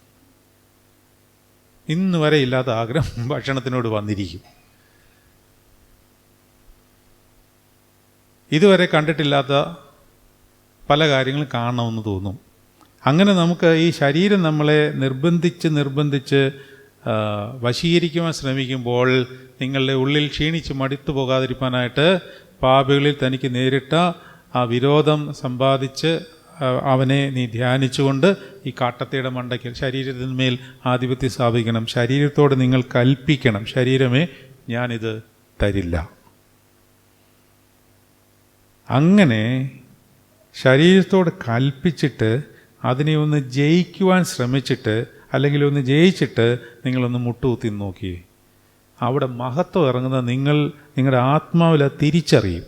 ഇന്ന് വരെ ഇല്ലാത്ത ആഗ്രഹം ഭക്ഷണത്തിനോട് വന്നിരിക്കും. ഇതുവരെ കണ്ടിട്ടില്ലാത്ത പല കാര്യങ്ങളും കാണണമെന്ന് തോന്നും. അങ്ങനെ നമുക്ക് ഈ ശരീരം നമ്മളെ നിർബന്ധിച്ച് വശീകരിക്കുവാൻ ശ്രമിക്കുമ്പോൾ നിങ്ങളുടെ ഉള്ളിൽ ക്ഷീണിച്ച് മടുത്തു പോകാതിരിക്കാനായിട്ട് പാപികളിൽ തനിക്ക് നേരിട്ട ആ വിരോധം സമ്പാദിച്ച് അവനെ നീ ധ്യാനിച്ചുകൊണ്ട് ഈ കാട്ടത്തിയുടെ മണ്ടയ്ക്ക് ശരീരത്തിന്മേൽ ആധിപത്യം സ്ഥാപിക്കണം. ശരീരത്തോട് നിങ്ങൾ കൽപ്പിക്കണം, ശരീരമേ ഞാനിത് തരില്ല. അങ്ങനെ ശരീരത്തോട് കൽപ്പിച്ചിട്ട് അതിനെ ഒന്ന് ജയിക്കുവാൻ ശ്രമിച്ചിട്ട് അല്ലെങ്കിൽ ഒന്ന് ജയിച്ചിട്ട് നിങ്ങളൊന്ന് മുട്ടുകുത്തി നോക്കി, അവിടെ മഹത്വം ഇറങ്ങുന്ന നിങ്ങളുടെ ആത്മാവിൽ തിരിച്ചറിയും.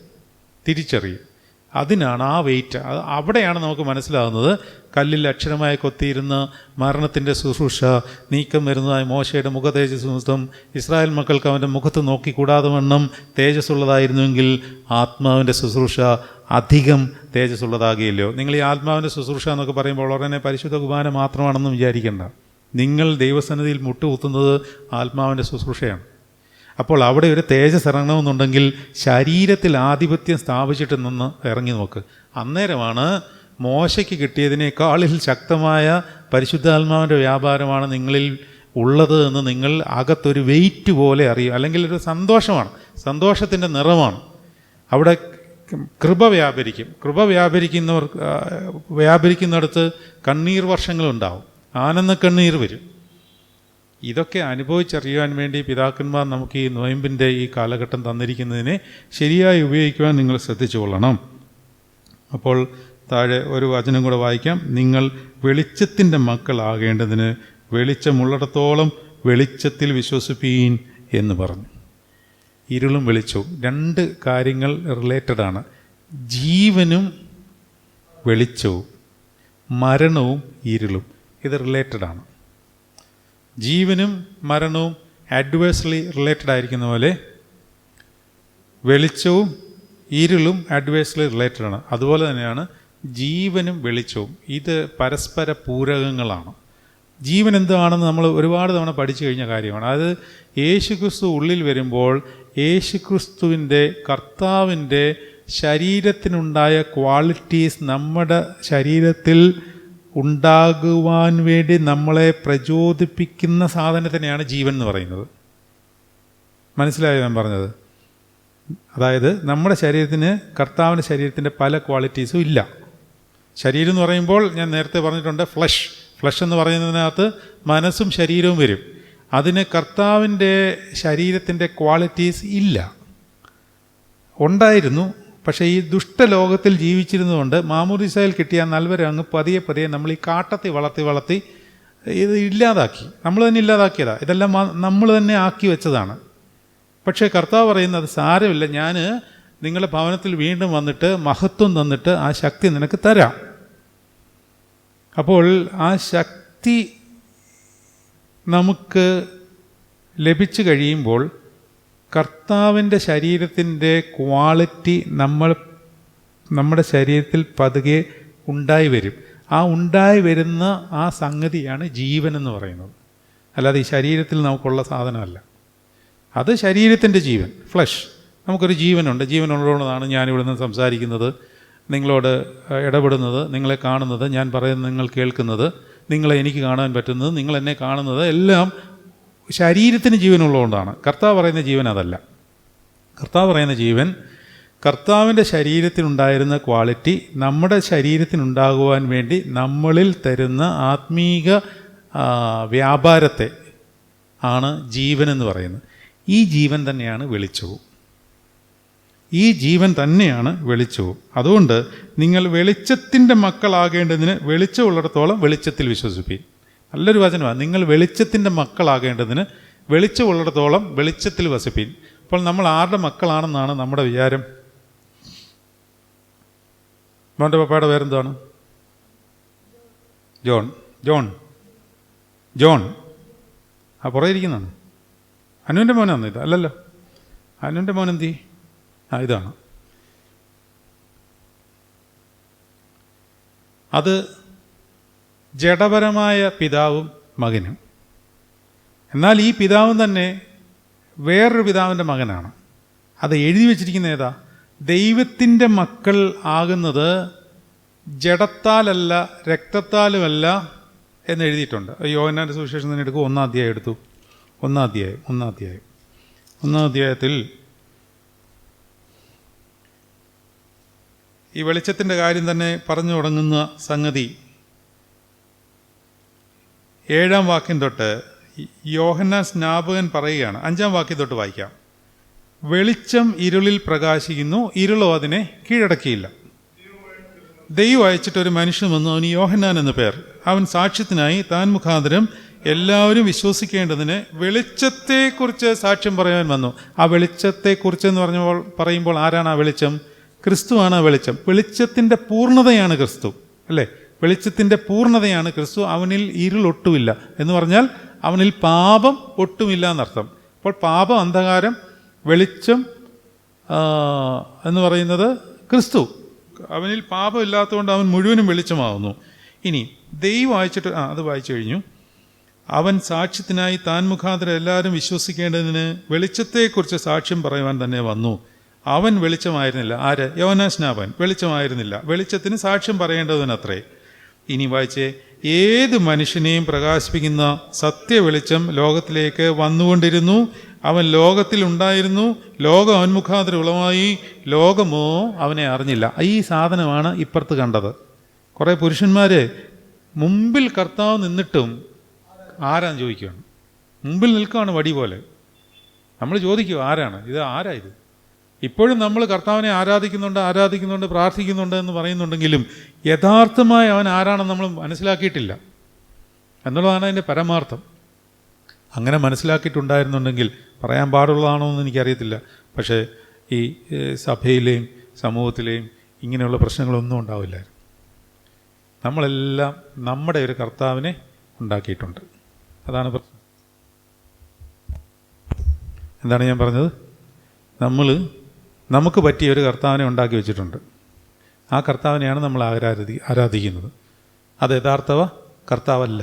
അതിനാണ് ആ വെയിറ്റ്. അവിടെയാണ് നമുക്ക് മനസ്സിലാകുന്നത്. കല്ലിൽ അക്ഷരമായി കൊത്തിയിരുന്ന മരണത്തിൻ്റെ ശുശ്രൂഷ നീക്കം വരുന്നതായ മോശയുടെ മുഖ തേജസ് നിമിത്തം ഇസ്രായേൽ മക്കൾക്ക് അവൻ്റെ മുഖത്ത് നോക്കിക്കൂടാതെ വണ്ണം തേജസ്സുള്ളതായിരുന്നുവെങ്കിൽ ആത്മാവിൻ്റെ ശുശ്രൂഷ അധികം തേജസ്സുള്ളതാകുകയില്ലോ. നിങ്ങൾ ഈ ആത്മാവിൻ്റെ ശുശ്രൂഷ എന്നൊക്കെ പറയുമ്പോൾ ഉടനെ പരിശുദ്ധ കുർബാന മാത്രമാണെന്ന് വിചാരിക്കേണ്ട. നിങ്ങൾ ദൈവസന്നിധിയിൽ മുട്ടുകുത്തുന്നത് ആത്മാവിൻ്റെ ശുശ്രൂഷയാണ്. അപ്പോൾ അവിടെ ഒരു തേജസ് ഇറങ്ങണമെന്നുണ്ടെങ്കിൽ ശരീരത്തിൽ ആധിപത്യം സ്ഥാപിച്ചിട്ട് നിന്ന് ഇറങ്ങി നോക്ക്. അന്നേരമാണ് മോശയ്ക്ക് കിട്ടിയതിനേക്കാളിൽ ശക്തമായ പരിശുദ്ധാത്മാവിൻ്റെ വ്യാപാരമാണ് നിങ്ങളിൽ ഉള്ളത് എന്ന് നിങ്ങൾ അകത്തൊരു വെയിറ്റ് പോലെ അറിയും. അല്ലെങ്കിൽ ഒരു സന്തോഷത്തിൻ്റെ നിറമാണ്. അവിടെ കൃപ വ്യാപരിക്കുന്നിടത്ത് കണ്ണീർ വർഷങ്ങളുണ്ടാവും, ആനന്ദ കണ്ണീർ വരും. ഇതൊക്കെ അനുഭവിച്ചറിയാൻ വേണ്ടി പിതാക്കന്മാർ നമുക്ക് ഈ നൊയമ്പിൻ്റെ ഈ കാലഘട്ടം തന്നിരിക്കുന്നതിനെ ശരിയായി ഉപയോഗിക്കുവാൻ നിങ്ങൾ ശ്രദ്ധിച്ചു കൊള്ളണം. അപ്പോൾ താഴെ ഒരു വചനം കൂടെ വായിക്കാം. നിങ്ങൾ വെളിച്ചത്തിൻ്റെ മക്കളാകേണ്ടതിന് വെളിച്ചമുള്ളിടത്തോളം വെളിച്ചത്തിൽ വിശ്വസിപ്പീൻ എന്ന് പറഞ്ഞു. ഇരുളും വെളിച്ചവും രണ്ട് കാര്യങ്ങൾ റിലേറ്റഡാണ്. ജീവനും വെളിച്ചവും, മരണവും ഇരുളും, ഇത് റിലേറ്റഡാണ്. ജീവനും മരണവും അഡ്വേഴ്സ്ലി റിലേറ്റഡ് ആയിരിക്കുന്ന പോലെ വെളിച്ചവും ഇരുളും അഡ്വേഴ്സ്ലി റിലേറ്റഡാണ്. അതുപോലെ തന്നെയാണ് ജീവനും വെളിച്ചവും. ഇത് പരസ്പര പൂരകങ്ങളാണ്. ജീവൻ എന്താണെന്ന് നമ്മൾ ഒരുപാട് തവണ പഠിച്ചു കഴിഞ്ഞ കാര്യമാണ്. അത് യേശുക്രിസ്തു ഉള്ളിൽ വരുമ്പോൾ യേശുക്രിസ്തുവിൻ്റെ കർത്താവിൻ്റെ ശരീരത്തിനുണ്ടായ ക്വാളിറ്റീസ് നമ്മുടെ ശരീരത്തിൽ ഉണ്ടാകുവാൻ വേണ്ടി നമ്മളെ പ്രചോദിപ്പിക്കുന്ന സാധനത്തിനെയാണ് ജീവൻ എന്ന് പറയുന്നത്. മനസ്സിലായോ ഞാൻ പറഞ്ഞത്? അതായത് നമ്മുടെ ശരീരത്തിന് കർത്താവിൻ്റെ ശരീരത്തിൻ്റെ പല ക്വാളിറ്റീസും ഇല്ല. ശരീരം എന്ന് പറയുമ്പോൾ ഞാൻ നേരത്തെ പറഞ്ഞിട്ടുണ്ട്, ഫ്ലഷ് എന്ന് പറയുന്നതിനകത്ത് മനസ്സും ശരീരവും വരും. അതിന് കർത്താവിൻ്റെ ശരീരത്തിൻ്റെ ക്വാളിറ്റീസ് ഇല്ല. ഉണ്ടായിരുന്നു, പക്ഷേ ഈ ദുഷ്ടലോകത്തിൽ ജീവിച്ചിരുന്നതുകൊണ്ട് മാമോദീസയിൽ കിട്ടിയ നൽവരെ അങ്ങ് പതിയെ നമ്മൾ ഈ കാട്ടത്തി വളർത്തി ഇത് ഇല്ലാതാക്കി. നമ്മൾ തന്നെ ഇല്ലാതാക്കിയതാണ്. ഇതെല്ലാം നമ്മൾ തന്നെ ആക്കി വെച്ചതാണ്. പക്ഷേ കർത്താവ് പറയുന്നത് സാരമില്ല, ഞാൻ നിങ്ങളുടെ ഭവനത്തിൽ വീണ്ടും വന്നിട്ട് മഹത്വം തന്നിട്ട് ആ ശക്തി നിനക്ക് തരാം. അപ്പോൾ ആ ശക്തി നമുക്ക് ലഭിച്ചു കഴിയുമ്പോൾ കർത്താവിൻ്റെ ശരീരത്തിൻ്റെ ക്വാളിറ്റി നമ്മുടെ ശരീരത്തിൽ പതുക്കെ ഉണ്ടായി വരും. ആ ഉണ്ടായി വരുന്ന ആ സംഗതിയാണ് ജീവൻ എന്ന് പറയുന്നത്. അല്ലാതെ ഈ ശരീരത്തിൽ നമുക്കുള്ള സാധനമല്ല. അത് ശരീരത്തിൻ്റെ ജീവൻ, ഫ്ലഷ്. നമുക്കൊരു ജീവനുണ്ട്. ജീവനുള്ളതാണ് ഞാനിവിടെ നിന്ന് സംസാരിക്കുന്നത്, നിങ്ങളോട് ഇടപെടുന്നത്, നിങ്ങളെ കാണുന്നത്, ഞാൻ പറയുന്നത് നിങ്ങൾ കേൾക്കുന്നത്, നിങ്ങളെ എനിക്ക് കാണാൻ പറ്റുന്നത്, നിങ്ങൾ എന്നെ കാണുന്നത്, എല്ലാം ശരീരത്തിന് ജീവനുള്ളതുകൊണ്ടാണ്. കർത്താവ് പറയുന്ന ജീവൻ അതല്ല. കർത്താവ് പറയുന്ന ജീവൻ കർത്താവിൻ്റെ ശരീരത്തിനുണ്ടായിരുന്ന ക്വാളിറ്റി നമ്മുടെ ശരീരത്തിനുണ്ടാകുവാൻ വേണ്ടി നമ്മളിൽ തരുന്ന ആത്മീക വ്യാപാരത്തെ ആണ് ജീവൻ എന്ന് പറയുന്നത്. ഈ ജീവൻ തന്നെയാണ് വെളിച്ചവും. അതുകൊണ്ട് നിങ്ങൾ വെളിച്ചത്തിൻ്റെ മക്കളാകേണ്ടതിന് വെളിച്ചമുള്ളിടത്തോളം വെളിച്ചത്തിൽ വിശ്വസിപ്പീൻ. നല്ലൊരു വചനമാണ്. നിങ്ങൾ വെളിച്ചത്തിൻ്റെ മക്കളാകേണ്ടതിന് വെളിച്ചമുള്ളിടത്തോളം വെളിച്ചത്തിൽ വസിപ്പീൻ. അപ്പോൾ നമ്മൾ ആരുടെ മക്കളാണെന്നാണ് നമ്മുടെ വിചാരം? മോൻ്റെ പപ്പയുടെ പേരെന്താണ്? ജോൺ. ആ പുറകെ ഇരിക്കുന്നതാണ് അനുവിൻ്റെ മോനാണ്. ഇത് അല്ലല്ലോ. അനുവിൻ്റെ മോൻ എന്തി? ഇതാണ്. അത് ജഡപരമായ പിതാവും മകനും. എന്നാൽ ഈ പിതാവും തന്നെ വേറൊരു പിതാവിൻ്റെ മകനാണ്. അത് എഴുതി വച്ചിരിക്കുന്ന ഏതാ? ദൈവത്തിൻ്റെ മക്കൾ ആകുന്നത് ജഡത്താലല്ല രക്തത്താലുമല്ല എന്നെഴുതിയിട്ടുണ്ട്. യോഹന്നാൻ്റെ സുവിശേഷം തന്നെ എടുക്കും, 1-ാം അധ്യായം എടുത്തു. 1-ാം അധ്യായത്തിൽ ഈ വെളിച്ചത്തിൻ്റെ കാര്യം തന്നെ പറഞ്ഞു തുടങ്ങുന്ന സംഗതി 7-ാം വാക്യം തൊട്ട് യോഹന്നാൻ സ്നാപകൻ പറയുകയാണ്. 5-ാം വാക്യം തൊട്ട് വായിക്കാം. വെളിച്ചം ഇരുളിൽ പ്രകാശിക്കുന്നു, ഇരുളോ അതിനെ കീഴടക്കിയില്ല. ദൈവം അയച്ചിട്ടൊരു മനുഷ്യൻ വന്നു, അവന് യോഹന്നാൻ എന്നു പേർ. അവൻ സാക്ഷ്യത്തിനായി താൻ മുഖാന്തരം എല്ലാവരും വിശ്വസിക്കേണ്ടതിന് വെളിച്ചത്തെക്കുറിച്ച് സാക്ഷ്യം പറയാൻ വന്നു. ആ വെളിച്ചത്തെക്കുറിച്ച് എന്ന് പറയുമ്പോൾ ആരാണ് ആ വെളിച്ചം? ക്രിസ്തുവാണ് ആ വെളിച്ചം. വെളിച്ചത്തിൻ്റെ പൂർണ്ണതയാണ് ക്രിസ്തു, അല്ലേ? വെളിച്ചത്തിൻ്റെ പൂർണ്ണതയാണ് ക്രിസ്തു. അവനിൽ ഇരുളൊട്ടുമില്ല എന്ന് പറഞ്ഞാൽ അവനിൽ പാപം ഒട്ടുമില്ല എന്നർത്ഥം. അപ്പോൾ പാപം, അന്ധകാരം, വെളിച്ചം എന്ന് പറയുന്നത് ക്രിസ്തു. അവനിൽ പാപമില്ലാത്തതുകൊണ്ട് അവൻ മുഴുവനും വെളിച്ചമാകുന്നു. ഇനി ദൈവം അയച്ചിട്ട് അത് വായിച്ചു കഴിഞ്ഞു. അവൻ സാക്ഷ്യത്തിനായി താൻ മുഖാന്തരം എല്ലാവരും വിശ്വസിക്കേണ്ടതിന് വെളിച്ചത്തെക്കുറിച്ച് സാക്ഷ്യം പറയുവാൻ തന്നെ വന്നു. അവൻ വെളിച്ചമായിരുന്നില്ല. ആര്? യോഹന്നാൻ സ്നാപകൻ വെളിച്ചമായിരുന്നില്ല. വെളിച്ചത്തിന് സാക്ഷ്യം പറയേണ്ടതിനത്രേ. ഇനി വായിച്ചേ. ഏത് മനുഷ്യനെയും പ്രകാശിപ്പിക്കുന്ന സത്യവെളിച്ചം ലോകത്തിലേക്ക് വന്നുകൊണ്ടിരുന്നു. അവൻ ലോകത്തിൽ ഉണ്ടായിരുന്നു, ലോകം അവൻ മുഖാന്തരം ഉളവായി, ലോകമോ അവനെ അറിഞ്ഞില്ല. ഈ സാധനമാണ് ഇപ്പുറത്ത് കണ്ടത്. കുറേ പുരുഷന്മാർ മുമ്പിൽ കർത്താവ് നിന്നിട്ടും ആരാന്ന് ചോദിക്കുകയാണ്. മുമ്പിൽ നിൽക്കുകയാണ് വടി പോലെ. നമ്മൾ ചോദിക്കുക ആരാണ് ഇത്, ആരാ ഇത്? ഇപ്പോഴും നമ്മൾ കർത്താവിനെ ആരാധിക്കുന്നുണ്ട്, പ്രാർത്ഥിക്കുന്നുണ്ട് എന്ന് പറയുന്നുണ്ടെങ്കിലും യഥാർത്ഥമായി അവൻ ആരാണെന്ന് നമ്മൾ മനസ്സിലാക്കിയിട്ടില്ല എന്നുള്ളതാണ് അതിൻ്റെ പരമാർത്ഥം. അങ്ങനെ മനസ്സിലാക്കിയിട്ടുണ്ടായിരുന്നുണ്ടെങ്കിൽ പറയാൻ പാടുള്ളതാണോ എന്ന് എനിക്കറിയത്തില്ല. പക്ഷേ ഈ സഭയിലെയും സമൂഹത്തിലെയും ഇങ്ങനെയുള്ള പ്രശ്നങ്ങളൊന്നും ഉണ്ടാവില്ലായിരുന്നു. നമ്മളെല്ലാം നമ്മുടെ ഒരു കർത്താവിനെ ഉണ്ടാക്കിയിട്ടുണ്ട്. അതാണ് പ്രശ്നം. എന്താണ് ഞാൻ പറഞ്ഞത്? നമുക്ക് പറ്റിയ ഒരു കർത്താവിനെ ഉണ്ടാക്കി വെച്ചിട്ടുണ്ട്. ആ കർത്താവിനെയാണ് നമ്മൾ ആരാധിക്കുന്നത്. അത് യഥാർത്ഥ കർത്താവല്ല.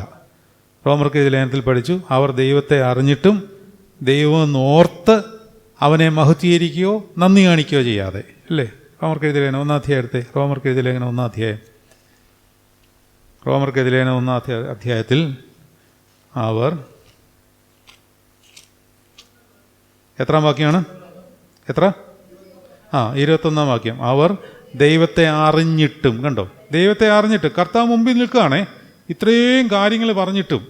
റോമർക്ക് ലേഖനത്തിൽ പഠിച്ചു, അവർ ദൈവത്തെ അറിഞ്ഞിട്ടും ദൈവമെന്ന് ഓർത്ത് അവനെ മഹത്വീകരിക്കുകയോ നന്ദി കാണിക്കുകയോ ചെയ്യാതെ, അല്ലേ? റോമർക്ക് ലേഖനം 1-ാം അധ്യായം എടുത്തേ. റോമർക്ക് ലേഖനം 1-ാം അധ്യായം. റോമർക്ക് ലേഖനം 1-ാം അധ്യായത്തിൽ അവർ എത്രാം വാക്യമാണ്? 21-ാം വാക്യം. അവർ ദൈവത്തെ അറിഞ്ഞിട്ടും, കണ്ടോ? ദൈവത്തെ അറിഞ്ഞിട്ട് കർത്താവ് മുമ്പിൽ നിൽക്കുകയാണേ, ഇത്രയും കാര്യങ്ങൾ പറഞ്ഞിട്ടും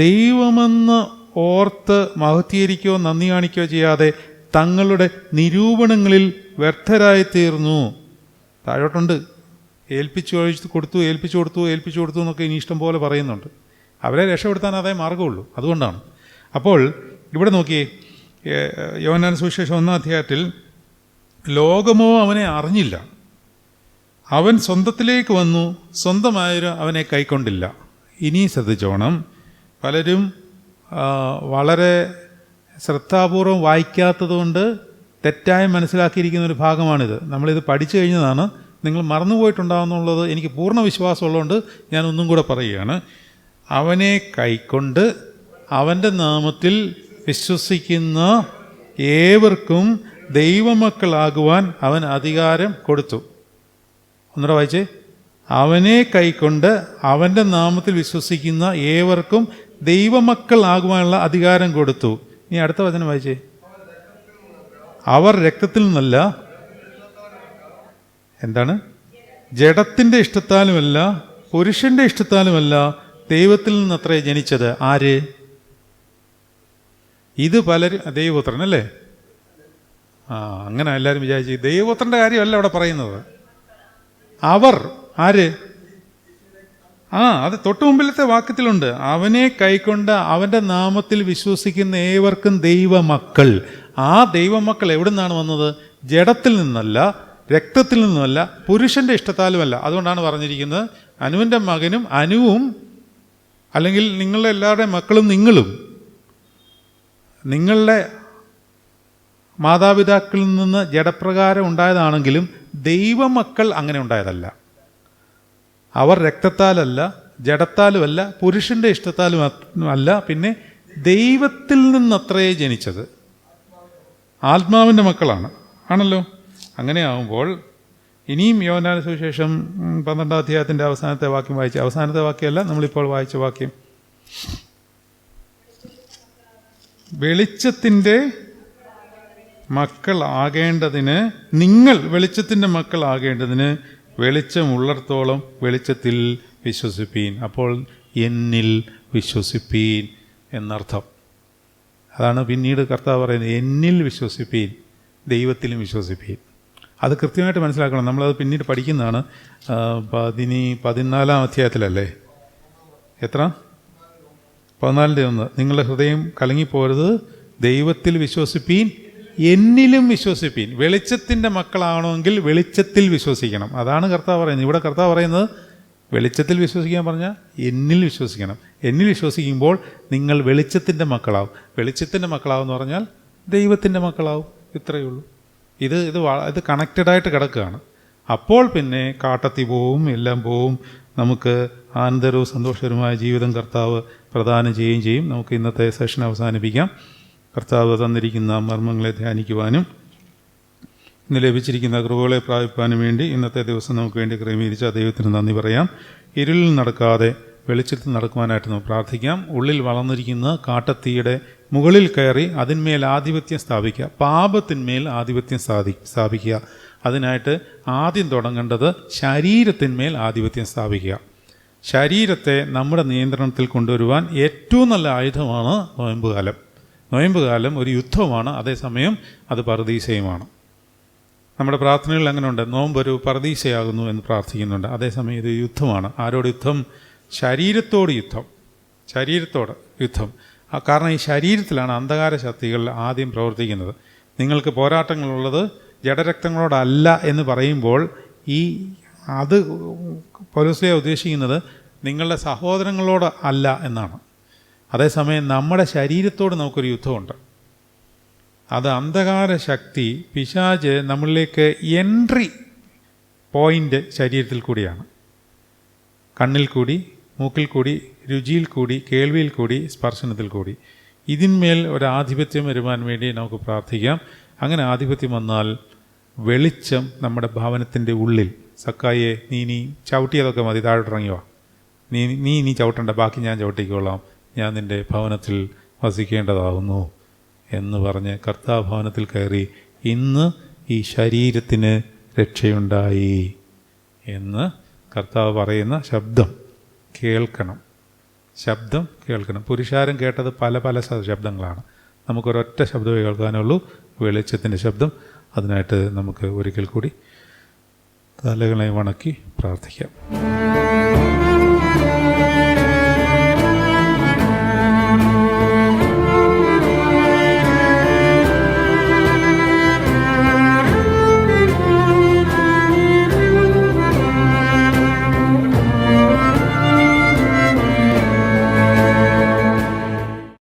ദൈവമെന്ന് ഓർത്ത് മഹത്വീകരിക്കുകയോ നന്ദി കാണിക്കുകയോ ചെയ്യാതെ തങ്ങളുടെ നിരൂപണങ്ങളിൽ വ്യർത്ഥരായിത്തീർന്നു. താഴോട്ടുണ്ട്. ഏൽപ്പിച്ചു കൊടുത്തു എന്നൊക്കെ ഇനി ഇഷ്ടം പോലെ പറയുന്നുണ്ട്. അവരെ രക്ഷപ്പെടുത്താൻ അതേ മാർഗമുള്ളൂ. അതുകൊണ്ടാണ്. അപ്പോൾ ഇവിടെ നോക്കിയേ, യോഹന്നാൻ സുവിശേഷം 1-ാം അധ്യായത്തിൽ ലോകമോ അവനെ അറിഞ്ഞില്ല. അവൻ സ്വന്തത്തിലേക്ക് വന്നു, സ്വന്തമായൊരു അവനെ കൈക്കൊണ്ടില്ല. ഇനി ശ്രദ്ധിച്ചോണം. പലരും വളരെ ശ്രദ്ധാപൂർവം വായിക്കാത്തതുകൊണ്ട് തെറ്റായി മനസ്സിലാക്കിയിരിക്കുന്ന ഒരു ഭാഗമാണിത്. നമ്മളിത് പഠിച്ചു കഴിഞ്ഞതാണ്. നിങ്ങൾ മറന്നുപോയിട്ടുണ്ടാകുന്നുള്ളത് എനിക്ക് പൂർണ്ണ വിശ്വാസമുള്ളതുകൊണ്ട് ഞാൻ ഒന്നും കൂടെ പറയുകയാണ്. അവനെ കൈക്കൊണ്ട് അവൻ്റെ നാമത്തിൽ വിശ്വസിക്കുന്ന ഏവർക്കും ദൈവമക്കളാകുവാൻ അവൻ അധികാരം കൊടുത്തു. ഒന്നുകൂടെ വായിച്ചേ. അവനെ കൈക്കൊണ്ട് അവൻ്റെ നാമത്തിൽ വിശ്വസിക്കുന്ന ഏവർക്കും ദൈവമക്കളാകുവാനുള്ള അധികാരം കൊടുത്തു. ഇനി അടുത്ത വചനം വായിച്ചേ. അവർ രക്തത്തിൽ നിന്നല്ല, എന്താണ്? ജഡത്തിൻ്റെ ഇഷ്ടത്താലുമല്ല, പുരുഷൻ്റെ ഇഷ്ടത്താലുമല്ല, ദൈവത്തിൽ നിന്നത്രേ ജനിച്ചത്. ആര്? ഇത് പലരും ദൈവപുത്രൻ, അല്ലേ? അങ്ങനെ എല്ലാവരും വിചാരിച്ചു. ദൈവപുത്രൻ്റെ കാര്യമല്ല അവിടെ പറയുന്നത്. അവർ ആര്? അത് തൊട്ടു മുമ്പിലത്തെ വാക്യത്തിലുണ്ട്. അവനെ കൈക്കൊണ്ട് അവൻ്റെ നാമത്തിൽ വിശ്വസിക്കുന്ന ഏവർക്കും ദൈവമക്കൾ. ആ ദൈവമക്കൾ എവിടെ നിന്നാണ് വന്നത്? ജഡത്തിൽ നിന്നല്ല, രക്തത്തിൽ നിന്നുമല്ല, പുരുഷൻ്റെ ഇഷ്ടത്താലുമല്ല. അതുകൊണ്ടാണ് പറഞ്ഞിരിക്കുന്നത് അനുവിൻ്റെ മകനും അനുവും, അല്ലെങ്കിൽ നിങ്ങളുടെ എല്ലാവരുടെയും മക്കളും നിങ്ങളുടെ മാതാപിതാക്കളിൽ നിന്ന് ജഡപ്രകാരം ഉണ്ടായതാണെങ്കിലും ദൈവമക്കൾ അങ്ങനെ ഉണ്ടായതല്ല. അവർ രക്തത്താലല്ല, ജഡത്താലുമല്ല, പുരുഷൻ്റെ ഇഷ്ടത്താലും അല്ല, പിന്നെ ദൈവത്തിൽ നിന്നത്രേ ജനിച്ചത്. ആത്മാവിൻ്റെ മക്കളാണ്. ആണല്ലോ. അങ്ങനെയാകുമ്പോൾ ഇനിയും യോഹന്നാന്റെ സുവിശേഷം 12-ാം അധ്യായത്തിൻ്റെ അവസാനത്തെ വാക്യം വായിച്ച്, അവസാനത്തെ വാക്യമല്ല നമ്മളിപ്പോൾ വായിച്ച വാക്യം, വെളിച്ചത്തിൻ്റെ മക്കളാകേണ്ടതിന്, നിങ്ങൾ വെളിച്ചത്തിൻ്റെ മക്കളാകേണ്ടതിന് വെളിച്ചമുള്ളിടത്തോളം വെളിച്ചത്തിൽ വിശ്വസിപ്പീൻ. അപ്പോൾ എന്നിൽ വിശ്വസിപ്പീൻ എന്നർത്ഥം. അതാണ് പിന്നീട് കർത്താവ് പറയുന്നത്, എന്നിൽ വിശ്വസിപ്പീൻ, ദൈവത്തിലും വിശ്വസിപ്പീൻ. അത് കൃത്യമായിട്ട് മനസ്സിലാക്കണം. നമ്മളത് പിന്നീട് പഠിക്കുന്നതാണ്. 14-ാം അധ്യായത്തിലല്ലേ, എത്ര, 14-1, നിങ്ങളുടെ ഹൃദയം കലങ്ങിപ്പോരുത്, ദൈവത്തിൽ വിശ്വസിപ്പീൻ, എന്നിലും വിശ്വസിപ്പീൻ. വെളിച്ചത്തിൻ്റെ മക്കളാണെങ്കിൽ വെളിച്ചത്തിൽ വിശ്വസിക്കണം. അതാണ് കർത്താവ് പറയുന്നത്. ഇവിടെ കർത്താവ് പറയുന്നത് വെളിച്ചത്തിൽ വിശ്വസിക്കാൻ പറഞ്ഞാൽ എന്നിൽ വിശ്വസിക്കണം. എന്നിൽ വിശ്വസിക്കുമ്പോൾ നിങ്ങൾ വെളിച്ചത്തിൻ്റെ മക്കളാവും. വെളിച്ചത്തിൻ്റെ മക്കളാവെന്ന് പറഞ്ഞാൽ ദൈവത്തിൻ്റെ മക്കളാവും. ഇത്രയേ ഉള്ളൂ. ഇത് കണക്റ്റഡായിട്ട് കിടക്കുകയാണ്. അപ്പോൾ പിന്നെ കാട്ടത്തി പോവും, എല്ലാം പോവും. നമുക്ക് ആനന്ദരവും സന്തോഷകരമായ ജീവിതം കർത്താവ് പ്രദാനം ചെയ്യുകയും ചെയ്യും. നമുക്ക് ഇന്നത്തെ സെഷൻ അവസാനിപ്പിക്കാം. കർത്താവ് തന്നിരിക്കുന്ന മർമ്മങ്ങളെ ധ്യാനിക്കുവാനും ഇന്ന് ലഭിച്ചിരിക്കുന്ന കൃപകളെ പ്രാപിപ്പാനും വേണ്ടി ഇന്നത്തെ ദിവസം നമുക്ക് വേണ്ടി ക്രമീകരിച്ച ദൈവത്തിന് നന്ദി പറയാം. ഇരുളിൽ നടക്കാതെ വെളിച്ചത്തിൽ നടക്കുവാനായിട്ട് നമുക്ക് പ്രാർത്ഥിക്കാം. ഉള്ളിൽ വളർന്നിരിക്കുന്ന കാട്ടത്തീയുടെ മുകളിൽ കയറി അതിന്മേൽ ആധിപത്യം സ്ഥാപിക്കുക, പാപത്തിന്മേൽ ആധിപത്യം സ്ഥാപിക്കുക. അതിനായിട്ട് ആദ്യം തുടങ്ങേണ്ടത് ശരീരത്തിന്മേൽ ആധിപത്യം സ്ഥാപിക്കുക. ശരീരത്തെ നമ്മുടെ നിയന്ത്രണത്തിൽ കൊണ്ടുവരുവാൻ ഏറ്റവും നല്ല ആയുധമാണ് നോയമ്പുകാലം. നോയമ്പുകാലം ഒരു യുദ്ധമാണ്, അതേസമയം അത് പറുദീസയുമാണ്. നമ്മുടെ പ്രാർത്ഥനകളിൽ അങ്ങനെ ഉണ്ട്, നോമ്പൊരു പറുദീസയാകുന്നു എന്ന് പ്രാർത്ഥിക്കുന്നുണ്ട്. അതേസമയം ഇത് യുദ്ധമാണ്. ആരോട് യുദ്ധം? ശരീരത്തോട് യുദ്ധം. ശരീരത്തോട് യുദ്ധം. കാരണം ഈ ശരീരത്തിലാണ് അന്ധകാര ശക്തികൾ ആദ്യം പ്രവർത്തിക്കുന്നത്. നിങ്ങൾക്ക് പോരാട്ടങ്ങളുള്ളത് ജഡരക്തങ്ങളോടല്ല എന്ന് പറയുമ്പോൾ അത് പൗലോസ്ലീഹ ഉദ്ദേശിക്കുന്നത് നിങ്ങളുടെ സഹോദരങ്ങളോട് അല്ല എന്നാണ്. അതേസമയം നമ്മുടെ ശരീരത്തോട് നമുക്കൊരു യുദ്ധമുണ്ട്. അത് അന്ധകാര ശക്തി, പിശാച് നമ്മളിലേക്ക് എൻട്രി പോയിൻ്റ് ശരീരത്തിൽ കൂടിയാണ്. കണ്ണിൽ കൂടി, മൂക്കിൽ കൂടി, രുചിയിൽ കൂടി, കേൾവിയിൽ കൂടി, സ്പർശനത്തിൽ കൂടി. ഇതിന്മേൽ ഒരാധിപത്യം വരുവാൻ വേണ്ടി നമുക്ക് പ്രാർത്ഥിക്കാം. അങ്ങനെ ആധിപത്യം വന്നാൽ വെളിച്ചം നമ്മുടെ ഭവനത്തിൻ്റെ ഉള്ളിൽ, സക്കായെ നീ ചവിട്ടിയതൊക്കെ മതി, താഴോട്ടിറങ്ങി വാ, നീ ചവിട്ടണ്ട, ബാക്കി ഞാൻ ചവിട്ടിക്കോളാം, ഞാൻ നിൻ്റെ ഭവനത്തിൽ വസിക്കേണ്ടതാകുന്നു എന്ന് പറഞ്ഞ് കർത്താവ് ഭവനത്തിൽ കയറി ഇന്ന് ഈ ശരീരത്തിന് രക്ഷയുണ്ടായി എന്ന് കർത്താവ് പറയുന്ന ശബ്ദം കേൾക്കണം. ശബ്ദം കേൾക്കണം. പുരുഷാരം കേട്ടത് പല ശബ്ദങ്ങളാണ്. നമുക്കൊരൊറ്റ ശബ്ദമേ കേൾക്കാനുള്ളൂ, വെളിച്ചത്തിൻ്റെ ശബ്ദം. അതിനായിട്ട് നമുക്ക് ഒരിക്കൽ കൂടി തലകളെ വണക്കി പ്രാർത്ഥിക്കാം.